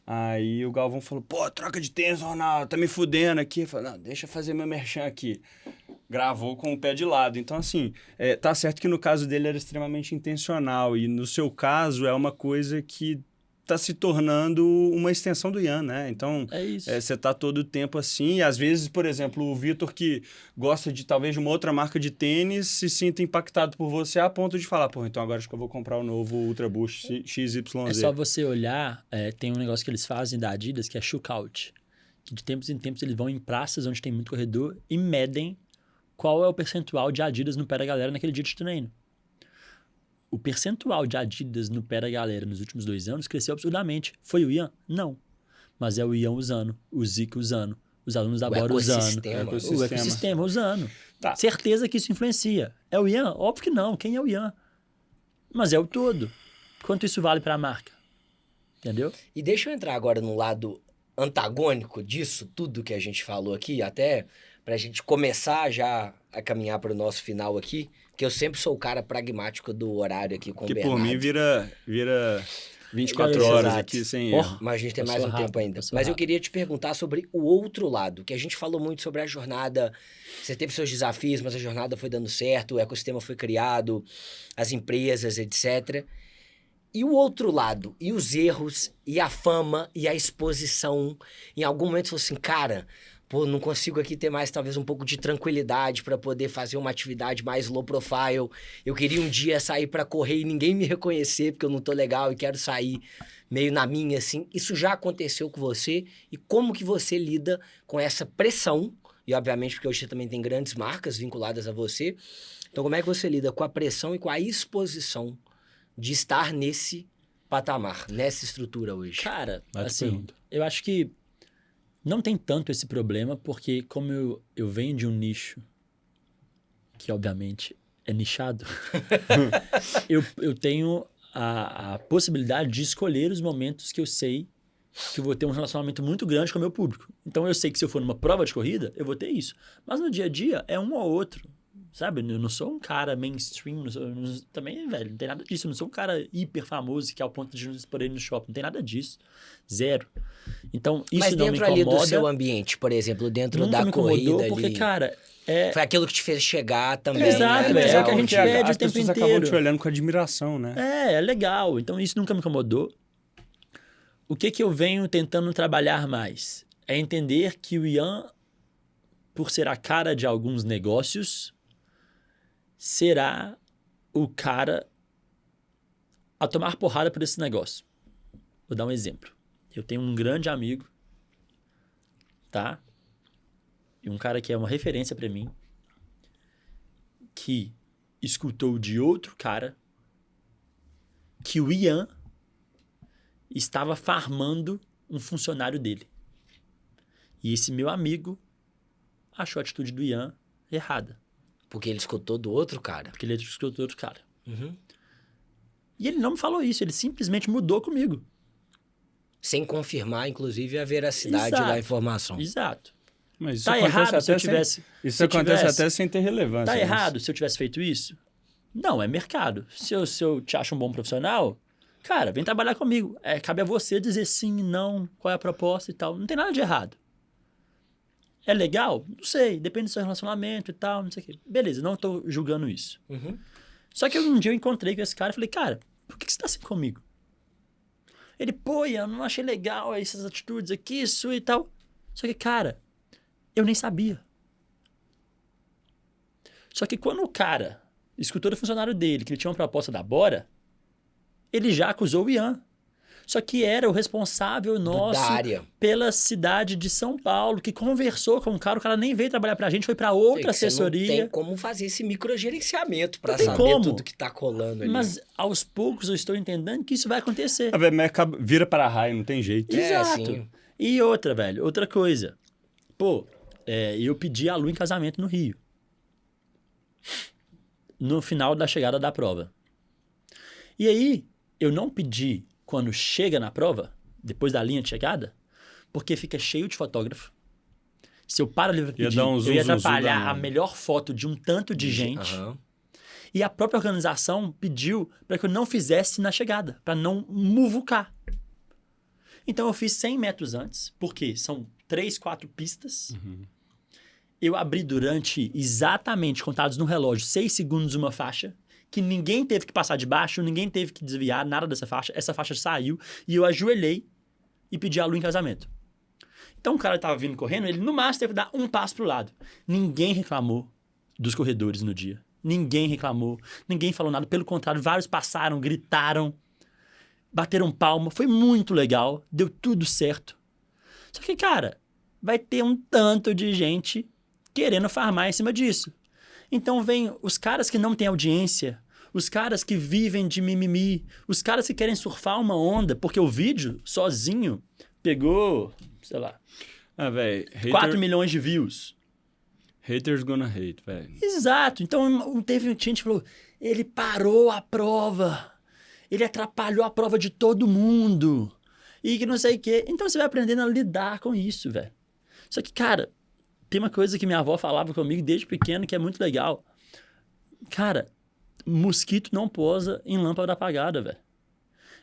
Aí o Galvão falou, pô, troca de tênis, Ronaldo, tá me fudendo aqui. Eu falei, não, deixa eu fazer meu merchan aqui. Gravou com o pé de lado. Então, assim, tá certo que no caso dele era extremamente intencional. E no seu caso é uma coisa que tá se tornando uma extensão do Ian, né? Então, É isso. Você tá todo o tempo assim. E às vezes, por exemplo, o Vitor que gosta de talvez de uma outra marca de tênis se sinta impactado por você a ponto de falar, pô, então agora acho que eu vou comprar o novo Ultra Boost XYZ. É só você olhar, tem um negócio que eles fazem da Adidas que é shootout. Que de tempos em tempos eles vão em praças onde tem muito corredor e medem qual é o percentual de Adidas no pé da galera naquele dia de treino. O percentual de Adidas no pé da galera nos últimos 2 anos cresceu absurdamente. Foi o Ian? Não. Mas é o Ian usando, o Zico usando, os alunos da Bora usando, o ecossistema usando. Tá. Certeza que isso influencia. É o Ian? Óbvio que não. Quem é o Ian? Mas é o todo. Quanto isso vale para a marca? Entendeu? E deixa eu entrar agora no lado antagônico disso, tudo que a gente falou aqui, até pra gente começar já a caminhar para o nosso final aqui, que eu sempre sou o cara pragmático do horário aqui com o Bernardo. Que por mim vira 24 horas aqui sem erro. Mas a gente tem mais um tempo ainda. Mas eu queria te perguntar sobre o outro lado, que a gente falou muito sobre a jornada. Você teve seus desafios, mas a jornada foi dando certo, o ecossistema foi criado, as empresas, etc. E o outro lado, e os erros, e a fama, e a exposição. Em algum momento você falou assim, cara, pô, não consigo aqui ter mais talvez um pouco de tranquilidade para poder fazer uma atividade mais low profile. Eu queria um dia sair para correr e ninguém me reconhecer porque eu não tô legal e quero sair meio na minha, assim. Isso já aconteceu com você? E como que você lida com essa pressão? E obviamente porque hoje você também tem grandes marcas vinculadas a você. Então como é que você lida com a pressão e com a exposição de estar nesse patamar, nessa estrutura hoje? Cara, assim, eu acho que não tem tanto esse problema, porque como eu venho de um nicho que, obviamente, é nichado, eu tenho a possibilidade de escolher os momentos que eu sei que eu vou ter um relacionamento muito grande com o meu público. Então, eu sei que se eu for numa prova de corrida, eu vou ter isso. Mas no dia a dia, é um ou outro. Sabe? Eu não sou um cara mainstream, também, velho, não tem nada disso. Eu não sou um cara hiper famoso que é ao ponto de não poder ir no shopping. Não tem nada disso. Zero. Então, isso não me incomoda. Mas dentro ali do seu ambiente, por exemplo, dentro da corrida ali... porque, cara... Foi aquilo que te fez chegar também. Exato, né? É o que a gente pede o tempo inteiro. As pessoas acabam te olhando com admiração, né? É legal. Então, isso nunca me incomodou. O que eu venho tentando trabalhar mais? É entender que o Ian, por ser a cara de alguns negócios, será o cara a tomar porrada por esse negócio. Vou dar um exemplo. Eu tenho um grande amigo, tá? E um cara que é uma referência pra mim, que escutou de outro cara que o Ian estava farmando um funcionário dele. E esse meu amigo achou a atitude do Ian errada. Porque ele escutou do outro cara? Porque ele escutou do outro cara. Uhum. E ele não me falou isso, ele simplesmente mudou comigo. Sem confirmar, inclusive, a veracidade da informação. Exato. Mas isso tá errado se eu tivesse... Isso acontece até sem ter relevância. Tá errado se eu tivesse feito isso? Não, é mercado. Se eu te acho um bom profissional, cara, vem trabalhar comigo. Cabe a você dizer sim, não, qual é a proposta e tal. Não tem nada de errado. É legal? Não sei, depende do seu relacionamento e tal, não sei o quê. Beleza, não tô julgando isso. Só que um dia eu encontrei com esse cara e falei, cara, por que você tá assim comigo? Ele, pô, eu não achei legal essas atitudes aqui, isso e tal. Só que, cara, eu nem sabia. Só que quando o cara escutou do funcionário dele que ele tinha uma proposta da Bora, ele já acusou o Ian. Só que era o responsável nosso pela cidade de São Paulo, que conversou com o cara nem veio trabalhar pra gente, foi pra outra assessoria. Não tem como fazer esse microgerenciamento pra saber tudo que tá colando ali. Mas aos poucos eu estou entendendo que isso vai acontecer. Vira para raio, não tem jeito. Exato. Sim. E outra coisa. Pô, eu pedi a Lu em casamento no Rio. No final da chegada da prova. E aí, eu não pedi quando chega na prova, depois da linha de chegada, porque fica cheio de fotógrafo. Se eu paro ali pra pedir, eu ia atrapalhar a melhor foto de um tanto de gente. E a própria organização pediu para que eu não fizesse na chegada, para não muvucar. Então eu fiz 100 metros antes, porque são 3, 4 pistas. Eu abri durante exatamente, contados no relógio, 6 segundos uma faixa, que ninguém teve que passar de baixo, ninguém teve que desviar, nada dessa faixa. Essa faixa saiu e eu ajoelhei e pedi a Lu em casamento. Então o cara tava vindo correndo, ele no máximo teve que dar um passo pro lado. Ninguém reclamou dos corredores no dia. Ninguém reclamou, ninguém falou nada. Pelo contrário, vários passaram, gritaram, bateram palma. Foi muito legal, deu tudo certo. Só que, cara, vai ter um tanto de gente querendo farmar em cima disso. Então vem os caras que não têm audiência, os caras que vivem de mimimi, os caras que querem surfar uma onda, porque o vídeo sozinho pegou, sei lá, 4 milhões de views. Haters gonna hate, velho. Exato. Então teve gente que falou, ele parou a prova, ele atrapalhou a prova de todo mundo, e que não sei o quê. Então você vai aprendendo a lidar com isso, velho. Só que, cara, tem uma coisa que minha avó falava comigo desde pequeno que é muito legal. Cara, mosquito não pousa em lâmpada apagada, velho.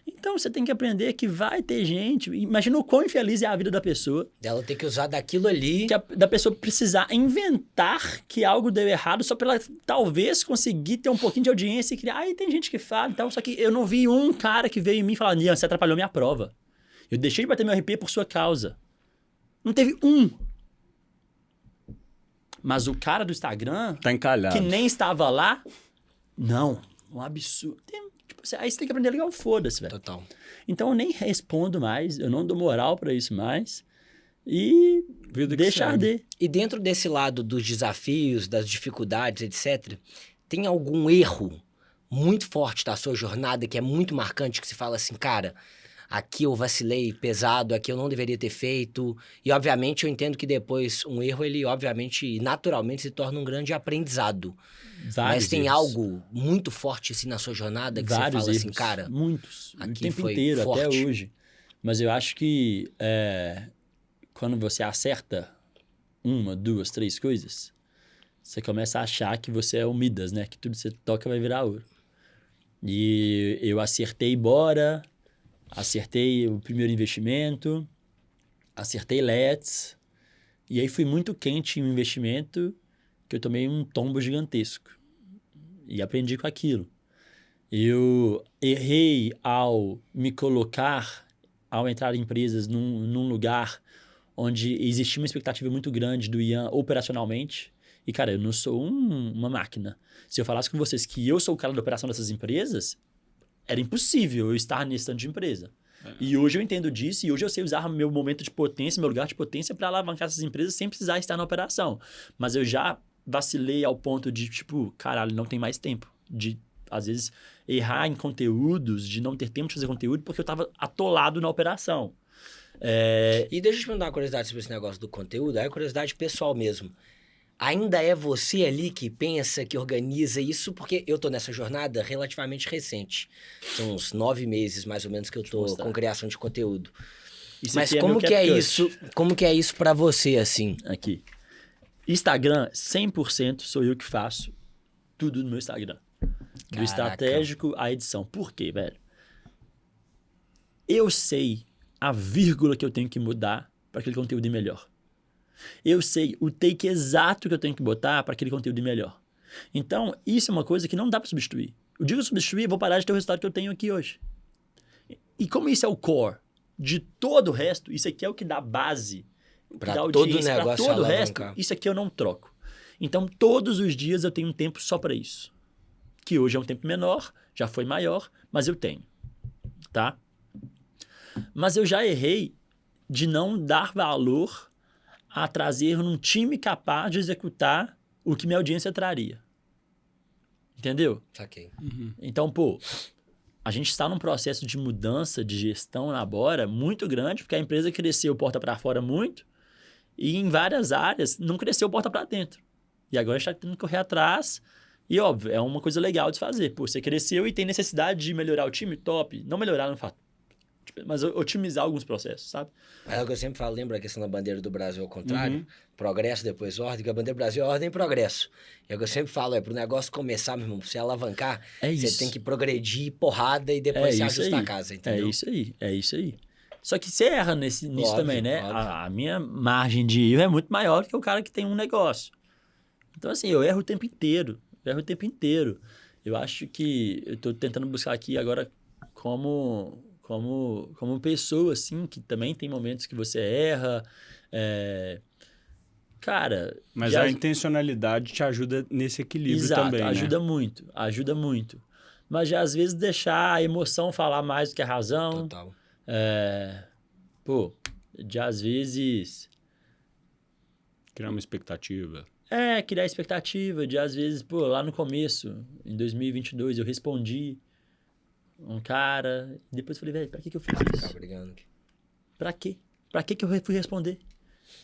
Então você tem que aprender que vai ter gente. Imagina o quão infeliz é a vida da pessoa. Ela tem que usar daquilo ali. Da pessoa precisar inventar que algo deu errado só pra ela talvez conseguir ter um pouquinho de audiência e criar. Aí tem gente que fala e tal. Só que eu não vi um cara que veio em mim e falou: Nian, você atrapalhou minha prova. Eu deixei de bater meu RP por sua causa. Não teve um. Mas o cara do Instagram, tá encalhado, que nem estava lá, não, um absurdo. Aí você tem que aprender a ligar o foda-se, velho. Total. Então eu nem respondo mais, eu não dou moral pra isso mais e deixa arder. E dentro desse lado dos desafios, das dificuldades, etc., tem algum erro muito forte da sua jornada que é muito marcante, que você fala assim, cara, aqui eu vacilei pesado, aqui eu não deveria ter feito. E, obviamente, eu entendo que depois um erro, ele, obviamente, naturalmente se torna um grande aprendizado. Mas tem algo muito forte, assim, na sua jornada que você fala assim, cara... Muitos, aqui o tempo foi inteiro, forte. até hoje. Mas eu acho que quando você acerta 1, 2, 3 coisas, você começa a achar que você é o Midas, né? Que tudo que você toca vai virar ouro. E eu acertei Bora... Acertei o primeiro investimento, acertei Let's, e aí fui muito quente em um investimento que eu tomei um tombo gigantesco. E aprendi com aquilo. Eu errei ao me colocar, ao entrar em empresas num lugar onde existia uma expectativa muito grande do Ian operacionalmente. E, cara, eu não sou uma máquina. Se eu falasse com vocês que eu sou o cara da operação dessas empresas... Era impossível eu estar nesse tanto de empresa. E hoje eu entendo disso, e hoje eu sei usar meu momento de potência, meu lugar de potência para alavancar essas empresas sem precisar estar na operação. Mas eu já vacilei ao ponto de, tipo, caralho, não tem mais tempo. De, às vezes, errar em conteúdos, de não ter tempo de fazer conteúdo, porque eu estava atolado na operação. E deixa eu te perguntar uma curiosidade sobre esse negócio do conteúdo, é curiosidade pessoal mesmo. Ainda é você ali que pensa, que organiza isso? Porque eu tô nessa jornada relativamente recente. São uns 9 meses, mais ou menos, que eu tô com criação de conteúdo. Mas como que é isso? Como que é isso pra você, assim? Aqui. Instagram, 100% sou eu que faço tudo no meu Instagram. Do estratégico à edição. Por quê, velho? Eu sei a vírgula que eu tenho que mudar para aquele conteúdo ir melhor. Eu sei o take exato que eu tenho que botar para aquele conteúdo ir melhor. Então, isso é uma coisa que não dá para substituir. O dia que eu substituir, eu vou parar de ter o resultado que eu tenho aqui hoje. E como isso é o core de todo o resto, isso aqui é o que dá base, para todo o negócio, para todo o resto, isso aqui eu não troco. Então, todos os dias eu tenho um tempo só para isso. Que hoje é um tempo menor, já foi maior, mas eu tenho. Tá? Mas eu já errei de não dar valor a trazer um time capaz de executar o que minha audiência traria. Entendeu? Saquei. Então, pô, a gente está num processo de mudança de gestão na Bora muito grande, porque a empresa cresceu porta para fora muito e em várias áreas não cresceu porta para dentro. E agora a gente está tendo que correr atrás e, óbvio, é uma coisa legal de fazer. Pô, você cresceu e tem necessidade de melhorar o time? Top. Não melhorar, não fato. Mas otimizar alguns processos, sabe? É o que eu sempre falo, lembra a questão da bandeira do Brasil ao contrário? Progresso, depois ordem, que a bandeira do Brasil é ordem e progresso. É o que eu sempre falo, pro negócio começar, meu irmão, pra você alavancar, você tem que progredir porrada e depois você ajusta a casa, entendeu? É isso aí. Só que você erra nisso também, né? A minha margem de erro é muito maior do que o cara que tem um negócio. Então, assim, eu erro o tempo inteiro. Eu acho que eu tô tentando buscar aqui agora como pessoa, assim, que também tem momentos que você erra. Cara... Mas a intencionalidade te ajuda nesse equilíbrio também, né? Ajuda muito. Mas já, às vezes, deixar a emoção falar mais do que a razão. Total. Às vezes... Criar uma expectativa. Criar expectativa de, às vezes, lá no começo, em 2022, eu respondi um cara, e depois falei, velho, pra que eu fiz isso? Tá brigando. Pra quê? Pra que eu fui responder?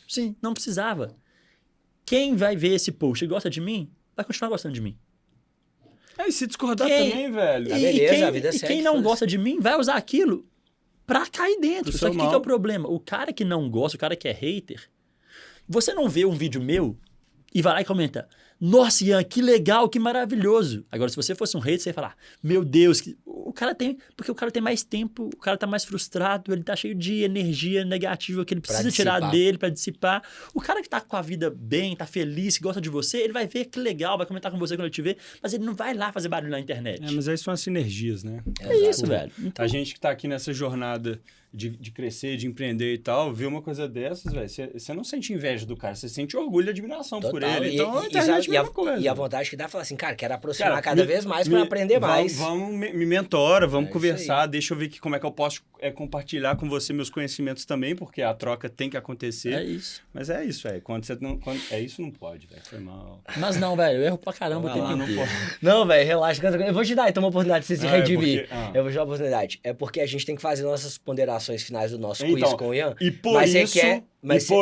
Sim, não precisava. Quem vai ver esse post e gosta de mim, vai continuar gostando de mim. E se discordar também, velho. Beleza, a vida segue. E quem não gosta de mim vai usar aquilo pra cair dentro. Só que o que é o problema? O cara que não gosta, o cara que é hater, você não vê um vídeo meu e vai lá e comenta, nossa, Ian, que legal, que maravilhoso. Agora, se você fosse um hater, você ia falar, meu Deus, o cara tem... Porque o cara tem mais tempo, o cara tá mais frustrado, ele tá cheio de energia negativa que ele precisa tirar dele pra dissipar. O cara que tá com a vida bem, tá feliz, que gosta de você, ele vai ver que legal, vai comentar com você quando ele te ver, mas ele não vai lá fazer barulho na internet. Mas aí são as sinergias, né? É isso, velho. Então... A gente que tá aqui nessa jornada de crescer, de empreender e tal, ver uma coisa dessas, velho, você não sente inveja do cara, você sente orgulho e admiração por ele. Então, a internet é a mesma coisa. E a vontade que dá é falar assim, cara, quero aproximar cada vez mais para aprender mais. Vamos, me mentora, vamos conversar, deixa eu ver como é que eu posso compartilhar com você meus conhecimentos também, porque a troca tem que acontecer. É isso. Mas é isso, velho. Quando isso não pode, velho. Foi mal. Mas não, velho, eu erro pra caramba o tempo inteiro. Não, velho, relaxa. Eu vou te dar então uma oportunidade de você se redimir. Eu vou te dar uma oportunidade. É porque a gente tem que fazer nossas ponderações finais do nosso quiz com o Ian. E por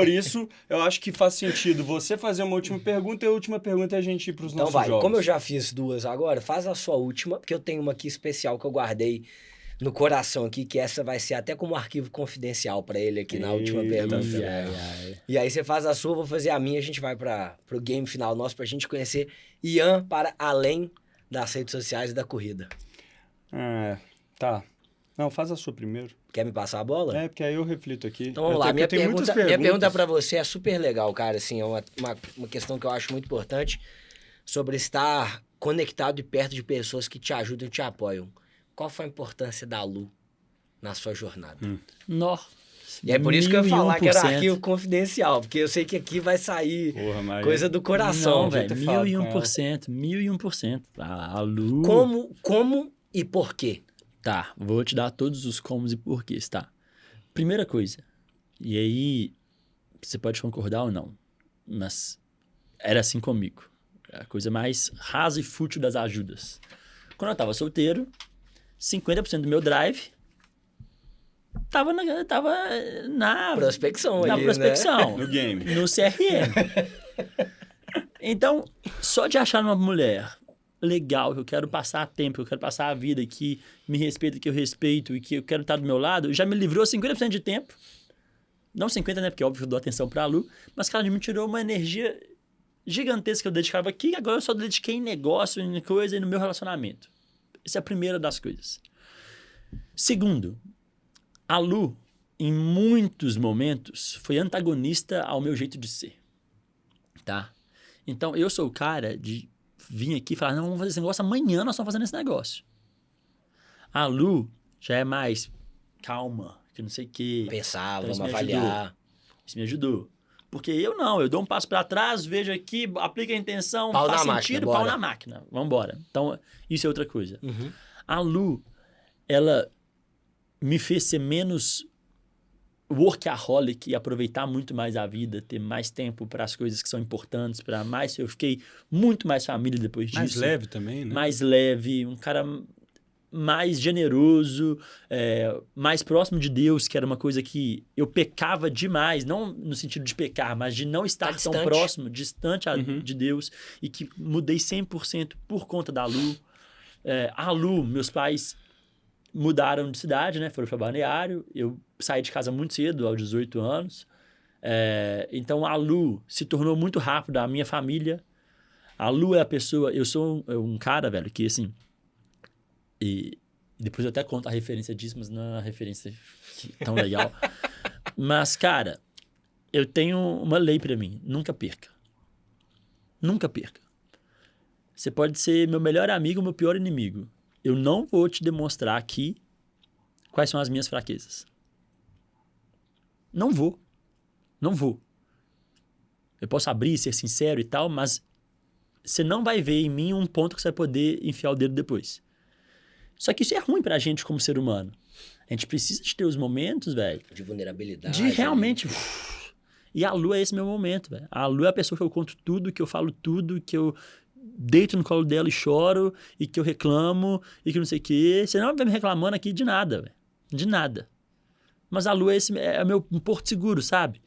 isso, eu acho que faz sentido você fazer uma última pergunta e a última pergunta é a gente ir pros nossos jogos. Então vai, como eu já fiz duas agora, faz a sua última, porque eu tenho uma aqui especial que eu guardei no coração aqui, que essa vai ser até como arquivo confidencial pra ele aqui na última pergunta. E aí você faz a sua, vou fazer a minha, a gente vai pro game final nosso pra gente conhecer Ian para além das redes sociais e da corrida. Tá. Não, faz a sua primeiro. Quer me passar a bola? Porque aí eu reflito aqui. Então vamos lá, minha pergunta pra você é super legal, cara, assim, é uma questão que eu acho muito importante sobre estar conectado e perto de pessoas que te ajudam e te apoiam. Qual foi a importância da Lu na sua jornada? Nossa. E é por isso que eu ia falar que era arquivo confidencial, porque eu sei que aqui vai sair coisa do coração. Não, velho, 1001%. A Lu... Como e por quê? Tá, vou te dar todos os comos e porquês, tá? Primeira coisa, e aí você pode concordar ou não, mas era assim comigo. A coisa mais rasa e fútil das ajudas. Quando eu tava solteiro, 50% do meu drive tava na prospecção. Na ali, prospecção. Né? No game. No CRM. Então, só de achar uma mulher legal, que eu quero passar tempo, que eu quero passar a vida, que me respeita, que eu respeito e que eu quero estar do meu lado, já me livrou 50% de tempo. Não 50%, né? Porque óbvio que eu dou atenção pra Lu, mas cara, me tirou uma energia gigantesca que eu dedicava aqui, e agora eu só dediquei em negócio, em coisa e no meu relacionamento. Essa é a primeira das coisas. Segundo, a Lu em muitos momentos, foi antagonista ao meu jeito de ser, tá? Então, eu sou o cara de vir aqui e falar, não, vamos fazer esse negócio, amanhã nós estamos fazendo esse negócio. A Lu já é mais calma, que não sei o quê. Pensar, então, vamos avaliar. Isso me ajudou. Porque eu não, eu dou um passo para trás, vejo aqui, aplico a intenção, faz sentido, pau na máquina. Vamos embora. Então, isso é outra coisa. Uhum. A Lu, ela me fez ser menos workaholic e aproveitar muito mais a vida, ter mais tempo para as coisas que são importantes, para mais... Eu fiquei muito mais família depois disso. Mais leve também, né? Mais leve, um cara mais generoso, mais próximo de Deus, que era uma coisa que eu pecava demais, não no sentido de pecar, mas de não estar tão próximo, distante de Deus, e que mudei 100% por conta da Lu. A Lu, meus pais mudaram de cidade, né? Foram para Balneário, eu saí de casa muito cedo, aos 18 anos, então a Lu se tornou muito rápido a minha família. A Lu é a pessoa... Eu sou um cara, velho, que assim... E depois eu até conto a referência disso, mas não é uma referência tão legal. Mas, cara, eu tenho uma lei pra mim. Nunca perca. Nunca perca. Você pode ser meu melhor amigo ou meu pior inimigo. Eu não vou te demonstrar aqui quais são as minhas fraquezas. Não vou. Não vou. Eu posso abrir, ser sincero e tal, mas você não vai ver em mim um ponto que você vai poder enfiar o dedo depois. Só que isso é ruim pra gente como ser humano. A gente precisa de ter os momentos, velho. De vulnerabilidade. De realmente... E a Lu é esse meu momento, velho. A Lu é a pessoa que eu conto tudo, que eu falo tudo, que eu deito no colo dela e choro, e que eu reclamo, e que não sei o quê. Você não vai me reclamando aqui de nada, velho. De nada. Mas a Lu é meu porto seguro, sabe?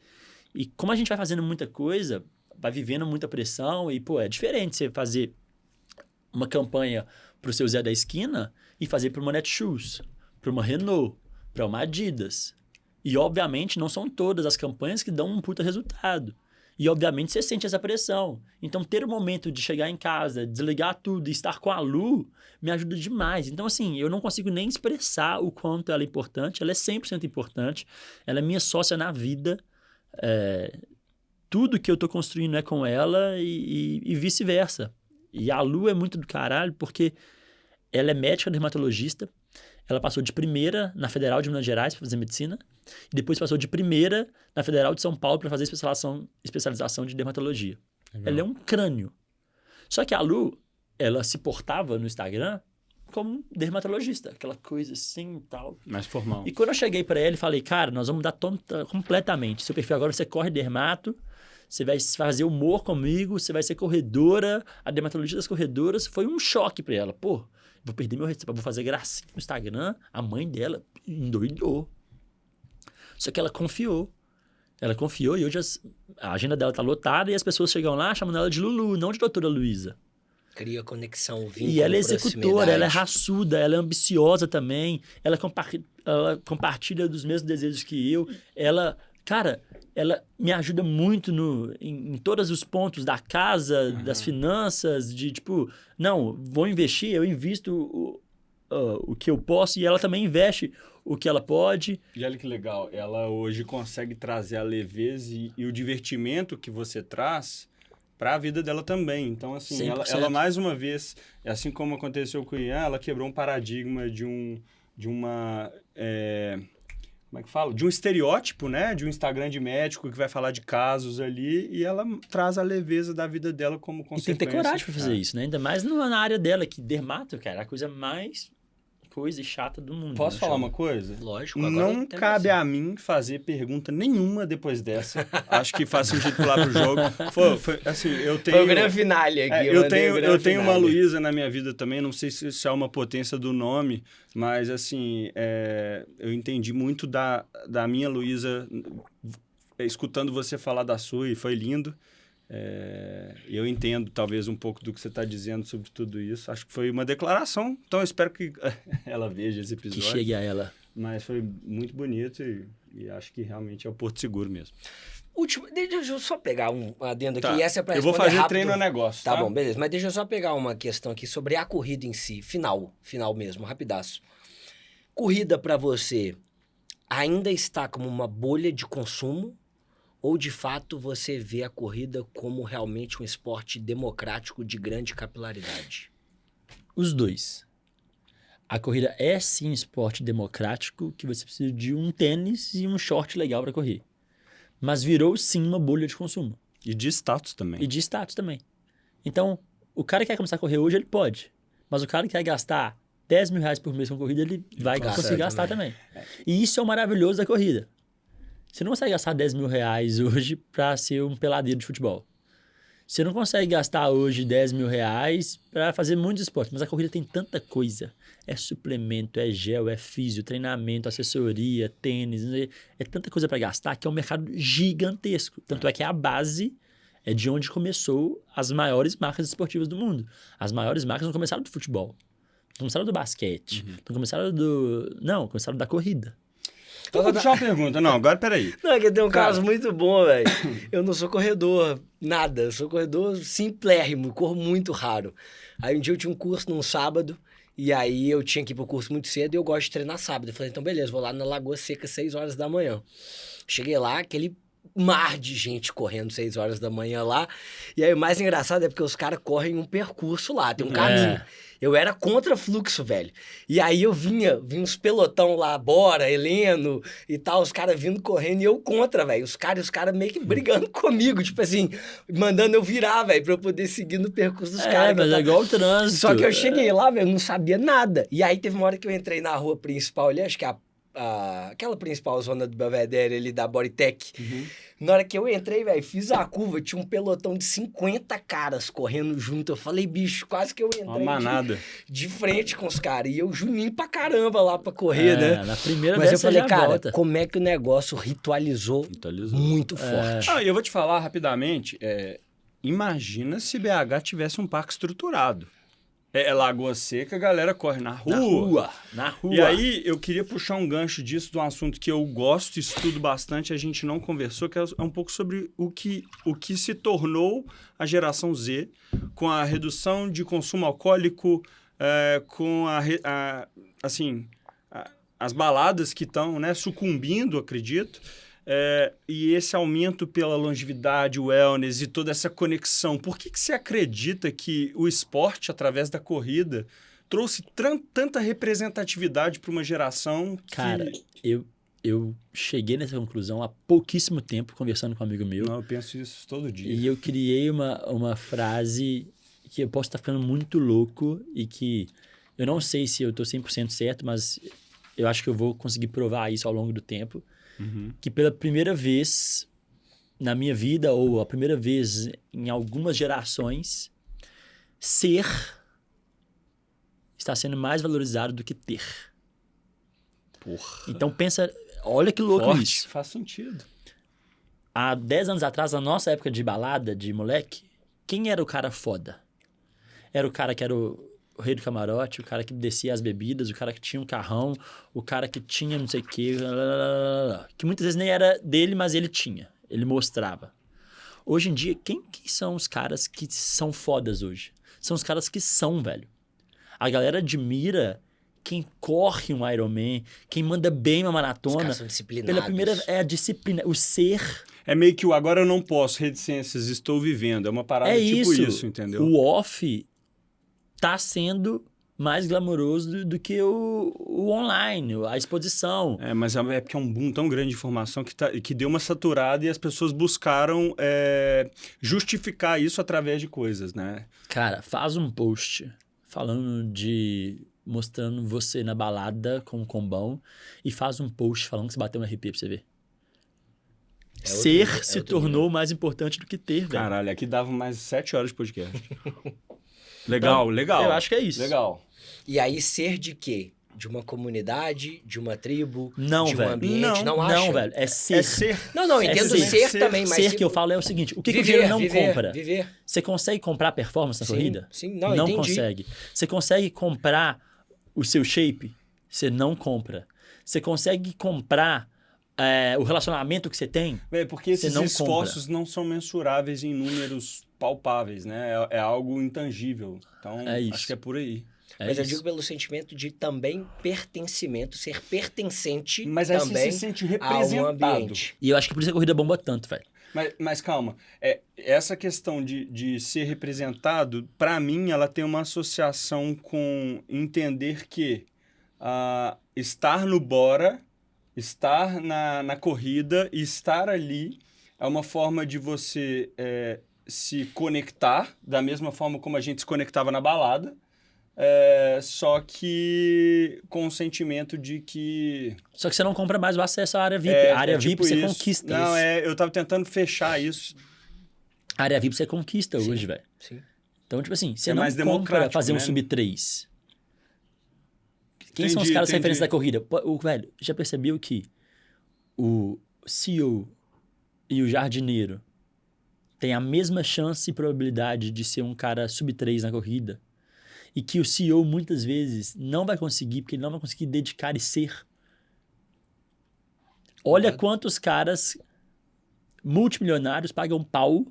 E como a gente vai fazendo muita coisa, vai vivendo muita pressão, e, pô, é diferente você fazer uma campanha pro seu Zé da Esquina e fazer para uma Netshoes, para uma Renault, para uma Adidas. E, obviamente, não são todas as campanhas que dão um puta resultado. E, obviamente, você sente essa pressão. Então, ter o momento de chegar em casa, desligar tudo e estar com a Lu me ajuda demais. Então, assim, eu não consigo nem expressar o quanto ela é importante. Ela é 100% importante. Ela é minha sócia na vida. Tudo que eu tô construindo é com ela e vice-versa. E a Lu é muito do caralho porque ela é médica dermatologista. Ela passou de primeira na Federal de Minas Gerais para fazer medicina. E depois passou de primeira na Federal de São Paulo para fazer especialização de dermatologia. Legal. Ela é um crânio. Só que a Lu, ela se portava no Instagram como dermatologista. Aquela coisa assim e tal. Mais formal. E quando eu cheguei para ela e falei, cara, nós vamos mudar completamente. Seu perfil agora você corre dermato. Você vai fazer humor comigo, você vai ser corredora, a dermatologia das corredoras. Foi um choque pra ela. Pô, vou perder meu receita, vou fazer gracinha no Instagram. A mãe dela endoidou. Só que ela confiou. Ela confiou e hoje a agenda dela tá lotada e as pessoas chegam lá chamando ela de Lulu, não de doutora Luísa. Cria conexão, vínculo, e ela é executora, ela é raçuda, ela é ambiciosa também. Ela compartilha dos mesmos desejos que eu. Cara, ela me ajuda muito em todos os pontos da casa, das finanças, de tipo, não, vou investir, eu invisto o que eu posso e ela também investe o que ela pode. E olha que legal, ela hoje consegue trazer a leveza e o divertimento que você traz para a vida dela também. Então, assim, ela mais uma vez, assim como aconteceu com o Ian, ela quebrou um paradigma de uma... como é que fala? De um estereótipo, né? De um Instagram de médico que vai falar de casos ali e ela traz a leveza da vida dela como consequência. E tem que ter coragem pra fazer isso, né? Ainda mais na área dela, que dermato, cara, é a coisa mais coisa e chata do mundo. Posso falar uma coisa? Lógico. Não cabe a mim fazer pergunta nenhuma depois dessa. Acho que faz sentido pular pro jogo. Foi assim, eu tenho... Foi o grande finale aqui. Eu tenho uma Luísa na minha vida também, não sei se isso é uma potência do nome, mas assim, eu entendi muito da minha Luísa escutando você falar da sua e foi lindo. Eu entendo talvez um pouco do que você está dizendo sobre tudo isso. Acho que foi uma declaração, então eu espero que ela veja esse episódio. Que chegue a ela. Mas foi muito bonito e acho que realmente é o Porto Seguro mesmo. Deixa eu só pegar um adendo aqui. Tá. E essa é pra eu vou fazer rápido. treino no negócio, tá? Tá bom, beleza. Mas deixa eu só pegar uma questão aqui sobre a corrida em si. Final mesmo, rapidaço. Corrida pra você, ainda está como uma bolha de consumo ou, de fato, você vê a corrida como realmente um esporte democrático de grande capilaridade? Os dois. A corrida é sim um esporte democrático que você precisa de um tênis e um short legal para correr. Mas virou sim uma bolha de consumo. E de status também. E de status também. Então, o cara que quer começar a correr hoje, ele pode. Mas o cara que quer gastar 10 mil reais por mês com corrida, ele vai conseguir gastar também. E isso é o maravilhoso da corrida. Você não consegue gastar 10 mil reais hoje para ser um peladeiro de futebol. Você não consegue gastar hoje 10 mil reais para fazer muitos esportes. Mas a corrida tem tanta coisa. É suplemento, é gel, é físio, treinamento, assessoria, tênis. É tanta coisa para gastar que é um mercado gigantesco. Tanto é que a base é de onde começou as maiores marcas esportivas do mundo. As maiores marcas não começaram do futebol. Não começaram do basquete. Não começaram do... Não, começaram da corrida. Eu vou puxar uma pergunta. Não, agora peraí. Não, é que tem um caso muito bom, velho. Eu não sou corredor, nada. Eu sou corredor simplérrimo, corro muito raro. Aí um dia eu tinha um curso num sábado, e aí eu tinha que ir pro curso muito cedo e eu gosto de treinar sábado. Eu falei, então beleza, vou lá na Lagoa Seca 6 horas da manhã. Cheguei lá, aquele mar de gente correndo 6 horas da manhã lá. E aí o mais engraçado é porque os caras correm um percurso lá, tem um caminho. Eu era contra fluxo, velho. E aí eu vinha uns pelotão lá, Bora, Heleno e tal, os caras vindo correndo e eu contra, velho. Os caras meio que brigando comigo, tipo assim, mandando eu virar, velho, pra eu poder seguir no percurso dos caras. Mas é igual o trânsito. Só que eu cheguei lá, velho, eu não sabia nada. E aí teve uma hora que eu entrei na rua principal ali, acho que aquela principal zona do Belvedere ali da Bodytech. Na hora que eu entrei, velho, fiz a curva, tinha um pelotão de 50 caras correndo junto. Eu falei, bicho, quase que eu entrei uma manada de frente com os caras. E eu juninho pra caramba lá pra correr, né? Na primeira Mas vez eu falei, cara, volta. como é que o negócio ritualizou muito forte? E eu vou te falar rapidamente, imagina se BH tivesse um parque estruturado. Lagoa Seca, a galera corre na rua. Na rua. E aí, eu queria puxar um gancho disso, de um assunto que eu gosto, estudo bastante, a gente não conversou, que é um pouco sobre o que se tornou a geração Z, com a redução de consumo alcoólico, com as baladas que estão, né, sucumbindo, acredito. E esse aumento pela longevidade, o wellness e toda essa conexão. Por que você acredita que o esporte, através da corrida, trouxe tanta representatividade para uma geração que... Cara, eu cheguei nessa conclusão há pouquíssimo tempo, conversando com um amigo meu. Não, eu penso isso todo dia. E eu criei uma frase que eu posso estar ficando muito louco e que eu não sei se eu estou 100% certo, mas eu acho que eu vou conseguir provar isso ao longo do tempo. Que pela primeira vez na minha vida, ou a primeira vez em algumas gerações, ser está sendo mais valorizado do que ter. Porra. Então pensa, olha que louco Forte, isso. faz sentido. Há 10 anos atrás, na nossa época de balada, de moleque, quem era o cara foda? Era o cara que era o rei do camarote, o cara que descia as bebidas, o cara que tinha um carrão, o cara que tinha não sei o quê, que muitas vezes nem era dele, mas ele tinha, ele mostrava. Hoje em dia, quem que são os caras que são fodas hoje? São os caras que são, velho. A galera admira quem corre um Ironman, quem manda bem uma maratona. Os caras são disciplinados. Pela primeira, a disciplina, o ser. É meio que o agora eu não posso, reticências, estou vivendo. É uma parada tipo isso, entendeu? O off tá sendo mais glamouroso do que o online, a exposição. Mas é porque é um boom tão grande de informação que deu uma saturada e as pessoas buscaram justificar isso através de coisas, né? Cara, faz um post mostrando você na balada com um combão e faz um post falando que você bateu um RP pra você ver. Ser se tornou mais importante do que ter, velho. Caralho, aqui dava mais 7 horas de podcast. Legal, então, legal. Eu acho que é isso. Legal. E aí, ser de quê? De uma comunidade, de uma tribo, não, de um velho. ambiente? Não acha? Não, velho. É ser. É ser. Não, entendo ser também, mas... Ser que eu falo é o seguinte, o que o dinheiro não compra? Viver. Você consegue comprar performance na corrida? Sim, não entendi. Consegue. Você consegue comprar o seu shape? Você não compra. Você consegue comprar o relacionamento que você tem? Porque esses esforços não são mensuráveis em números palpáveis, né? É algo intangível. Então, acho que é por aí. Mas eu digo pelo sentimento de também pertencimento, ser pertencente mas aí também você se sente representado. a um ambiente. E eu acho que por isso a corrida bomba tanto, velho. Mas calma, essa questão de ser representado, para mim, ela tem uma associação com entender que estar no Bora, estar na corrida e estar ali é uma forma de você se conectar, da mesma forma como a gente se conectava na balada, só que com o sentimento de que... Só que você não compra mais o acesso à área VIP. A área VIP você conquista. Não, eu tava tentando fechar isso. A área VIP você conquista hoje, velho. Sim. Então, tipo assim, você não mais compra fazer um né? sub-3. Quem são os caras referentes da corrida? Velho, já percebeu que o CEO e o jardineiro têm a mesma chance e probabilidade de ser um cara sub-3 na corrida? E que o CEO, muitas vezes, não vai conseguir, porque ele não vai conseguir dedicar e ser. Olha quantos caras multimilionários pagam pau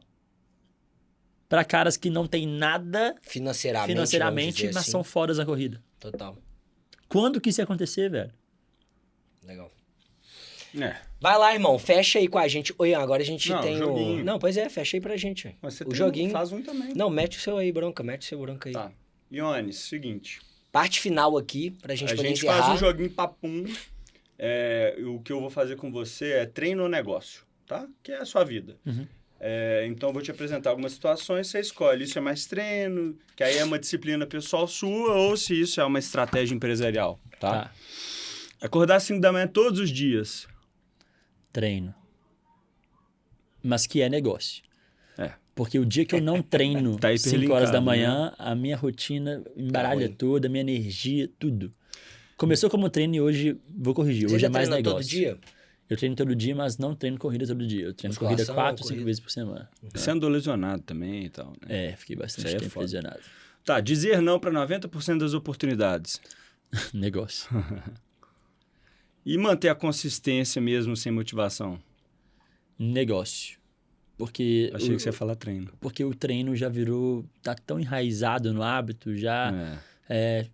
para caras que não têm nada financeiramente mas assim, são fodas na corrida. Total. Quando que isso ia acontecer, velho? Legal. Vai lá, irmão. Fecha aí com a gente. Oi, agora a gente tem joguinho. Não, pois fecha aí pra gente. Mas você joguinho. Faz um também. Não, mete o seu aí, bronca. Mete o seu bronca aí. Tá. Iones, seguinte. Parte final aqui, pra gente poder encerrar. A gente faz um joguinho papum. O que eu vou fazer com você é treino ou negócio, tá? Que é a sua vida. Uhum. Então, eu vou te apresentar algumas situações, você escolhe. Isso é mais treino, que aí é uma disciplina pessoal sua, ou se isso é uma estratégia empresarial, tá? Acordar às 5 da manhã todos os dias. Treino. Mas que é negócio. Porque o dia que eu não treino 5 horas da manhã, a minha rotina embaralha toda, a minha energia, tudo. Começou como treino e hoje, vou corrigir, hoje é mais negócio. Todo dia? Eu treino todo dia, mas não treino corrida todo dia. Eu treino corrida 4 ou 5 vezes por semana. Você andou lesionado também e tal, né? Fiquei bastante tempo lesionado. Tá, dizer não para 90% das oportunidades. Negócio. E manter a consistência mesmo sem motivação? Negócio. Porque achei que você ia falar treino. Porque o treino já virou... Tá tão enraizado no hábito, já...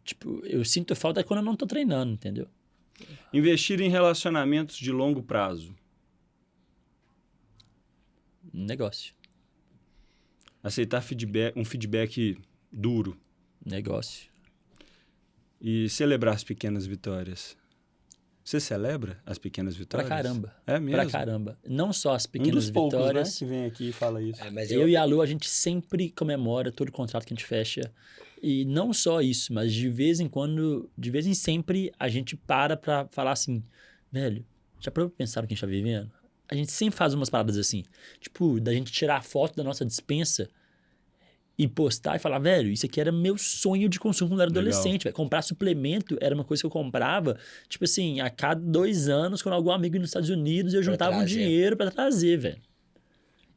tipo, eu sinto falta quando eu não tô treinando, entendeu? Investir em relacionamentos de longo prazo. Negócio. Aceitar um feedback duro. Negócio. E celebrar as pequenas vitórias. Você celebra as pequenas vitórias? Pra caramba. É mesmo? Pra caramba. Não só as pequenas vitórias. Poucos, né, que vem aqui e fala isso. Mas eu e a Lu, a gente sempre comemora todo contrato que a gente fecha. E não só isso, mas de vez em quando, de vez em sempre, a gente pra falar assim, velho, já parou pra pensar no que a gente tá vivendo? A gente sempre faz umas paradas assim, tipo, da gente tirar a foto da nossa despensa e postar e falar, velho, isso aqui era meu sonho de consumo quando eu era adolescente, velho. Comprar suplemento era uma coisa que eu comprava, tipo assim, a cada 2 anos, quando algum amigo ia nos Estados Unidos, eu juntava um dinheiro pra trazer, velho.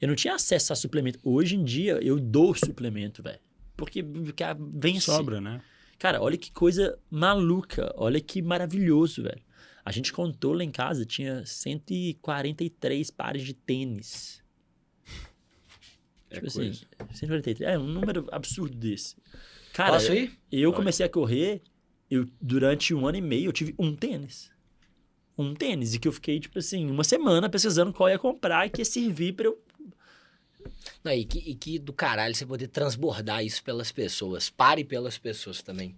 Eu não tinha acesso a suplemento. Hoje em dia, eu dou suplemento, velho. Porque vence. Sobra, né? Cara, olha que coisa maluca. Olha que maravilhoso, velho. A gente contou lá em casa, tinha 143 pares de tênis. Tipo assim, 143. Um número absurdo desse. Cara, posso ir? Eu comecei a correr, durante 1 ano e meio, eu tive um tênis. Um tênis. E que eu fiquei, tipo assim, 1 semana pesquisando qual ia comprar e que ia servir pra eu... Não, e que do caralho você poder transbordar isso pelas pessoas. Pare pelas pessoas também.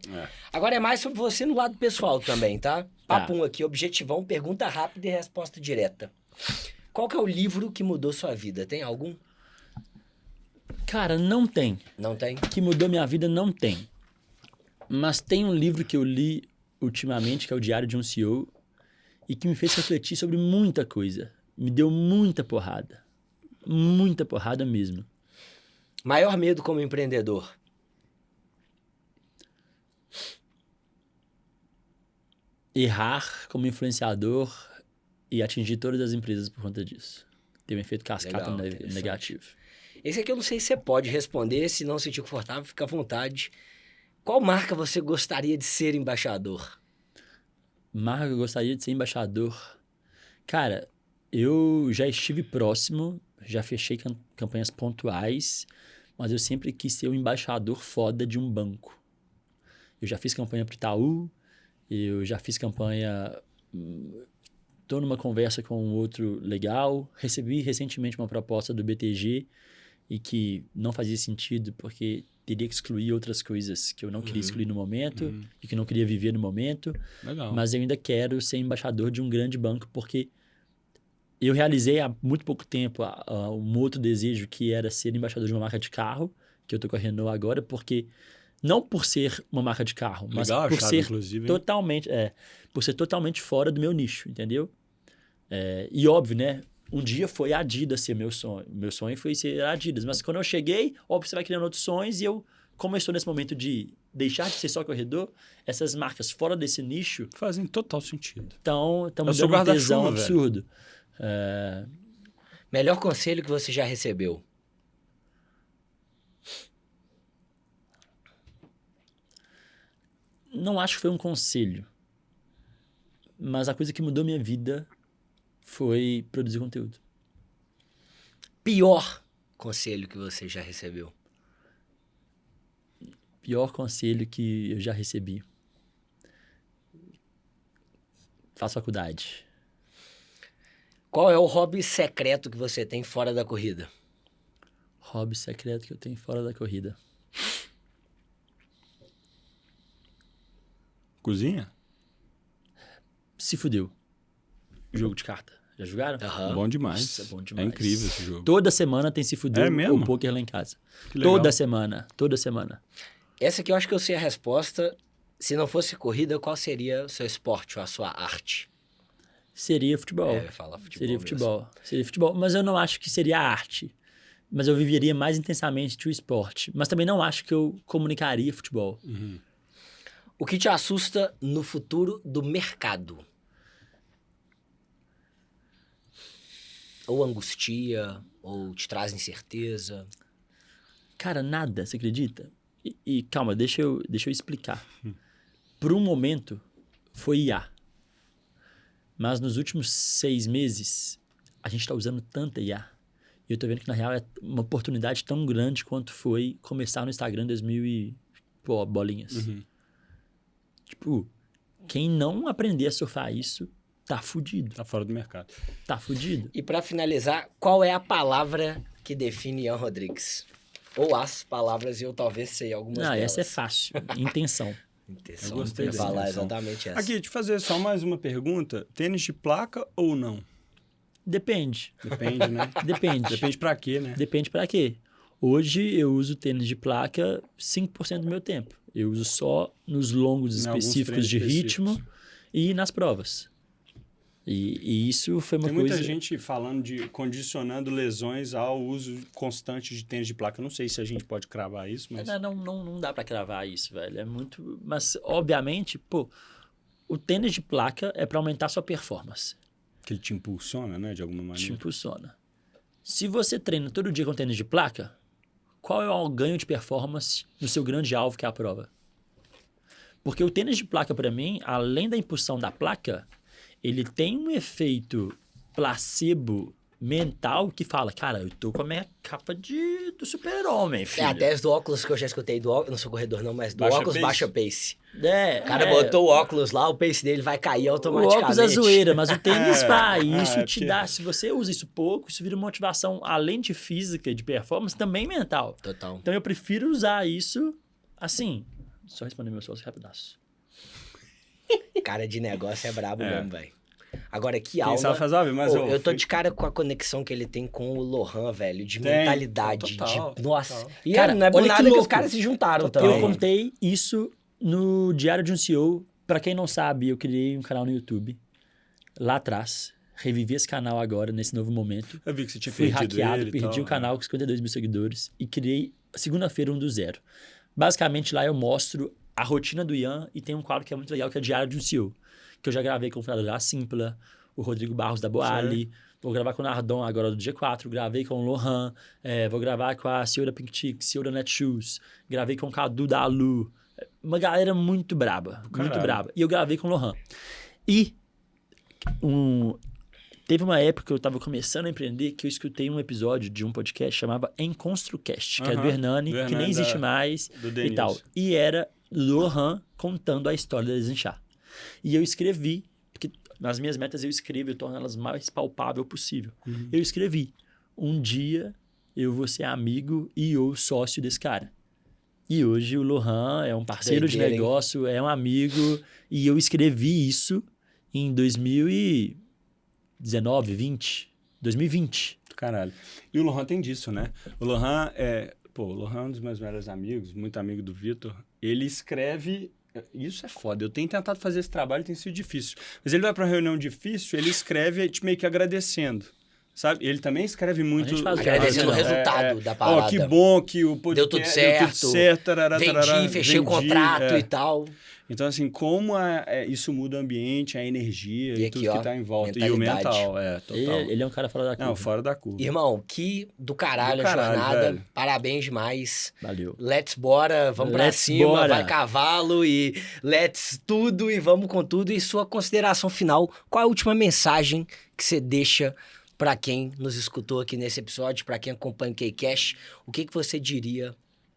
Agora é mais sobre você no lado pessoal também, tá? Papum aqui, objetivão, pergunta rápida e resposta direta. Qual que é o livro que mudou sua vida? Tem algum? Cara, não tem. Não tem? Que mudou minha vida, não tem. Mas tem um livro que eu li ultimamente, que é o Diário de um CEO, e que me fez refletir sobre muita coisa. Me deu muita porrada. Muita porrada mesmo. Maior medo como empreendedor? Errar como influenciador e atingir todas as empresas por conta disso. Tem um efeito cascata negativo. Esse aqui eu não sei se você pode responder, se não sentir confortável, fica à vontade. Qual marca você gostaria de ser embaixador? Marca que eu gostaria de ser embaixador? Cara, eu já estive próximo, já fechei campanhas pontuais, mas eu sempre quis ser o embaixador foda de um banco. Eu já fiz campanha pro Itaú, eu já fiz campanha... Estou numa conversa com um outro legal. Recebi recentemente uma proposta do BTG e que não fazia sentido porque teria que excluir outras coisas que eu não queria excluir no momento e que não queria viver no momento. Legal. Mas eu ainda quero ser embaixador de um grande banco porque eu realizei há muito pouco tempo um outro desejo que era ser embaixador de uma marca de carro, que eu estou com a Renault agora, porque... Não por ser uma marca de carro, mas Legal, por chave, ser totalmente, por ser totalmente fora do meu nicho, entendeu? E óbvio, né? Um dia foi a Adidas ser meu sonho. Meu sonho foi ser a Adidas. Mas quando eu cheguei, óbvio, você vai criando outros sonhos. E eu, como eu estou nesse momento de deixar de ser só corredor, essas marcas fora desse nicho... Fazem total sentido. Estão me dando um tesão absurdo. Melhor conselho que você já recebeu? Não acho que foi um conselho. Mas a coisa que mudou minha vida foi produzir conteúdo. Pior conselho que você já recebeu? Pior conselho que eu já recebi. Faço faculdade. Qual é o hobby secreto que você tem fora da corrida? Hobby secreto que eu tenho fora da corrida. Cozinha? Se fudeu. Jogo de carta. Já jogaram? Bom demais. Nossa, bom demais. É incrível esse jogo. Toda semana tem Se Fudeu mesmo? ou poker lá em casa. Que legal. Toda semana. Essa aqui eu acho que eu sei a resposta. Se não fosse corrida, qual seria o seu esporte ou a sua arte? Seria futebol. Eu ia falar futebol Seria mesmo. futebol. Seria futebol. Mas eu não acho que seria arte. Mas eu viveria mais intensamente o esporte. Mas também não acho que eu comunicaria futebol. O que te assusta no futuro do mercado? Ou angustia, ou te traz incerteza? Cara, nada, você acredita? E calma, deixa eu explicar. Por um momento, foi IA. Mas nos últimos 6 meses, a gente está usando tanta IA. E eu tô vendo que, na real, é uma oportunidade tão grande quanto foi começar no Instagram em 2000 e... Pô, bolinhas. Tipo, quem não aprender a surfar isso, tá fudido. Tá fora do mercado. Tá fudido. E pra finalizar, qual é a palavra que define Ian Rodrigues? Ou as palavras, e eu talvez sei algumas Não, delas. essa é fácil. Intenção. Intenção. Eu gostei Eu ia dessa falar intenção. exatamente essa. Aqui, te fazer só mais uma pergunta. Tênis de placa ou não? Depende. Depende, né? Depende. Depende pra quê, né? Depende pra quê. Hoje eu uso tênis de placa 5% do meu tempo. Eu uso só nos longos Em alguns específicos de treinos ritmo e nas provas. E isso foi uma Tem coisa... muita gente falando de condicionando lesões ao uso constante de tênis de placa. Eu não sei se a gente pode cravar isso, mas... Não dá pra cravar isso, velho. É muito... Mas, obviamente, pô, o tênis de placa é pra aumentar sua performance. Que ele te impulsiona, né? De alguma maneira. Te impulsiona. Se você treina todo dia com tênis de placa, qual é o ganho de performance no seu grande alvo, que é a prova? Porque o tênis de placa, pra mim, além da impulsão da placa, ele tem um efeito placebo mental que fala, cara, eu tô com a minha capa do super-homem, filho. É a tese do óculos que eu já escutei, do óculos, não sou corredor não, mas do Baixa óculos pace. baixa pace. É, O cara botou o óculos lá, o pace dele vai cair o automaticamente. óculos é zoeira, mas o tênis vai. Ah, Isso é te porque- dá. Se você usa isso pouco, isso vira motivação, além de física e de performance, também mental. Total. Então eu prefiro usar isso assim. Só responder meu sócio rapidaço. Cara de negócio é brabo É. mesmo, velho. Agora, que Quem aula... sabe faz óbvio, mas... Pô, eu tô de cara com a conexão que ele tem com o Lohan, velho, de mentalidade, total, de... Nossa. total. E Cara, não é por olha que nada que, os louco. caras se juntaram Total. também. Eu contei isso no Diário de um CEO. Pra quem não sabe, eu criei um canal no YouTube lá atrás. Revivi esse canal agora, nesse novo momento. Eu vi que você tinha Fui perdido hackeado, ele e perdi tal, o canal com 52 mil seguidores e criei segunda-feira do zero. Basicamente, lá eu mostro a rotina do Ian e tem um quadro que é muito legal, que é Diário de um CEO. Que eu já gravei com o Fernando da Simpla, o Rodrigo Barros da Boali, vou gravar com o Nardon agora do G4, gravei com o Lohan, vou gravar com a CEO da Pink Chick, CEO da Netshoes, gravei com o Cadu da Alu. Uma galera muito braba, muito Caralho. braba. E eu gravei com o Lohan. E Teve uma época que eu estava começando a empreender que eu escutei um episódio de um podcast chamava EnConstruCast, que é do Hernani, que nem existe mais e tal. E era Lohan contando a história da Desenchar. E eu escrevi, porque nas minhas metas eu escrevo, eu torno elas mais palpável possível. Eu escrevi, um dia eu vou ser amigo e ou sócio desse cara. E hoje o Lohan é um parceiro de negócio, é um amigo, e eu escrevi isso em 2019, 2020. Caralho. E o Lohan tem disso, né? O Lohan o Lohan é um dos meus melhores amigos, muito amigo do Vitor. Ele escreve... Isso é foda. Eu tenho tentado fazer esse trabalho, tem sido difícil. Mas ele vai para uma reunião difícil, ele escreve meio que agradecendo. Sabe? Ele também escreve muito... Agradecendo o resultado da parada. Que bom que o podcast... Deu tudo certo. Vendi, fechei o contrato e tal. Então, assim, como isso muda o ambiente, a energia e tudo que está em volta. E o mental, total. Ele é um cara fora da curva. Não, fora da curva. Irmão, que do caralho a jornada. Velho. Parabéns demais. Valeu. Let's bora, vamos pra cima, vai cavalo e let's tudo e vamos com tudo. E sua consideração final, qual é a última mensagem que você deixa para quem nos escutou aqui nesse episódio, para quem acompanha o K-Cash? O que você diria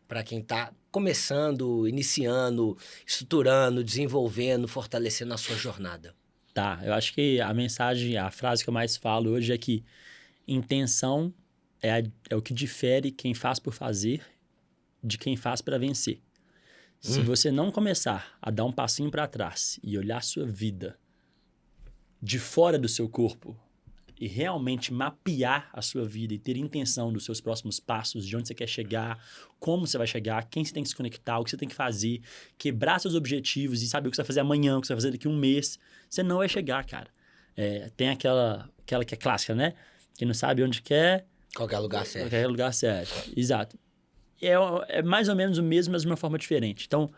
para quem está começando, iniciando, estruturando, desenvolvendo, fortalecendo a sua jornada? Tá, eu acho que a mensagem, a frase que eu mais falo hoje é que intenção é o que difere quem faz por fazer de quem faz para vencer. Se você não começar a dar um passinho para trás e olhar a sua vida de fora do seu corpo e realmente mapear a sua vida e ter intenção dos seus próximos passos, de onde você quer chegar, como você vai chegar, quem você tem que se conectar, o que você tem que fazer, quebrar seus objetivos e saber o que você vai fazer amanhã, o que você vai fazer daqui a um mês, você não vai chegar, cara. Tem aquela que é clássica, né? Quem não sabe onde quer... Qualquer lugar certo. Qualquer lugar certo, exato. É mais ou menos o mesmo, mas de uma forma diferente. Então,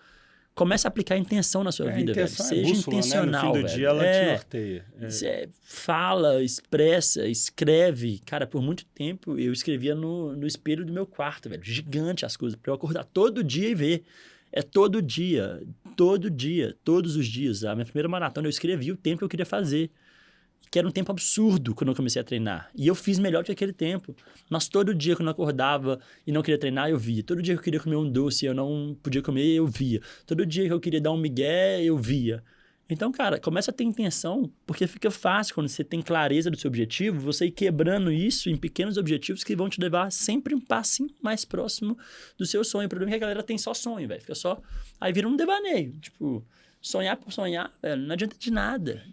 comece a aplicar intenção na sua vida, velho. Seja bússola, intencional, né? No fim do dia, ela te norteia. Você fala, expressa, escreve. Cara, por muito tempo, eu escrevia no espelho do meu quarto, velho. Gigante as coisas. Pra eu acordar todo dia e ver. É todo dia, todos os dias. A minha primeira maratona, eu escrevi o tempo que eu queria fazer. Que era um tempo absurdo quando eu comecei a treinar. E eu fiz melhor que aquele tempo. Mas todo dia quando eu acordava e não queria treinar, eu via. Todo dia que eu queria comer um doce e eu não podia comer, eu via. Todo dia que eu queria dar um migué, eu via. Então, cara, começa a ter intenção, porque fica fácil quando você tem clareza do seu objetivo, você ir quebrando isso em pequenos objetivos que vão te levar sempre um passinho mais próximo do seu sonho. O problema é que a galera tem só sonho, velho. Fica só... Aí vira um devaneio. Tipo... Sonhar por sonhar, velho, não adianta de nada.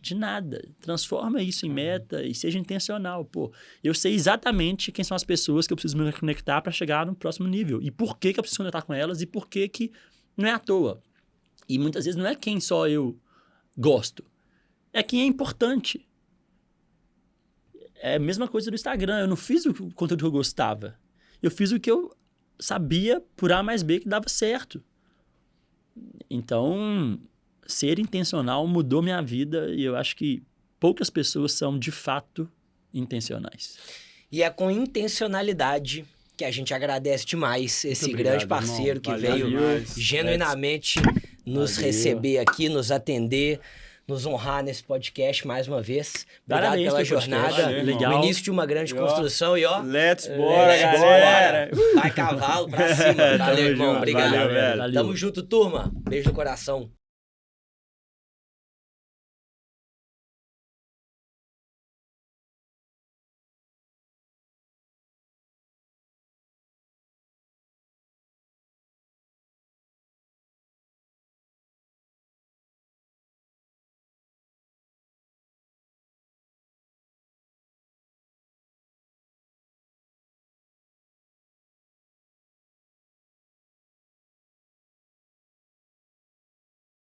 Transforma isso em meta e seja intencional. Pô, eu sei exatamente quem são as pessoas que eu preciso me conectar para chegar no próximo nível. E por que eu preciso conectar com elas e por que não é à toa. E muitas vezes não é quem só eu gosto. É quem é importante. É a mesma coisa do Instagram. Eu não fiz o conteúdo que eu gostava. Eu fiz o que eu sabia por A mais B que dava certo. Então... Ser intencional mudou minha vida e eu acho que poucas pessoas são, de fato, intencionais. E é com intencionalidade que a gente agradece demais esse grande parceiro que veio genuinamente nos receber aqui, nos atender, nos honrar nesse podcast mais uma vez. Obrigado pela jornada. Legal. O início de uma grande construção e ó... Let's bora, galera! Vai cavalo pra cima. Valeu, irmão. Obrigado. Valeu. Tamo junto, turma. Beijo no coração.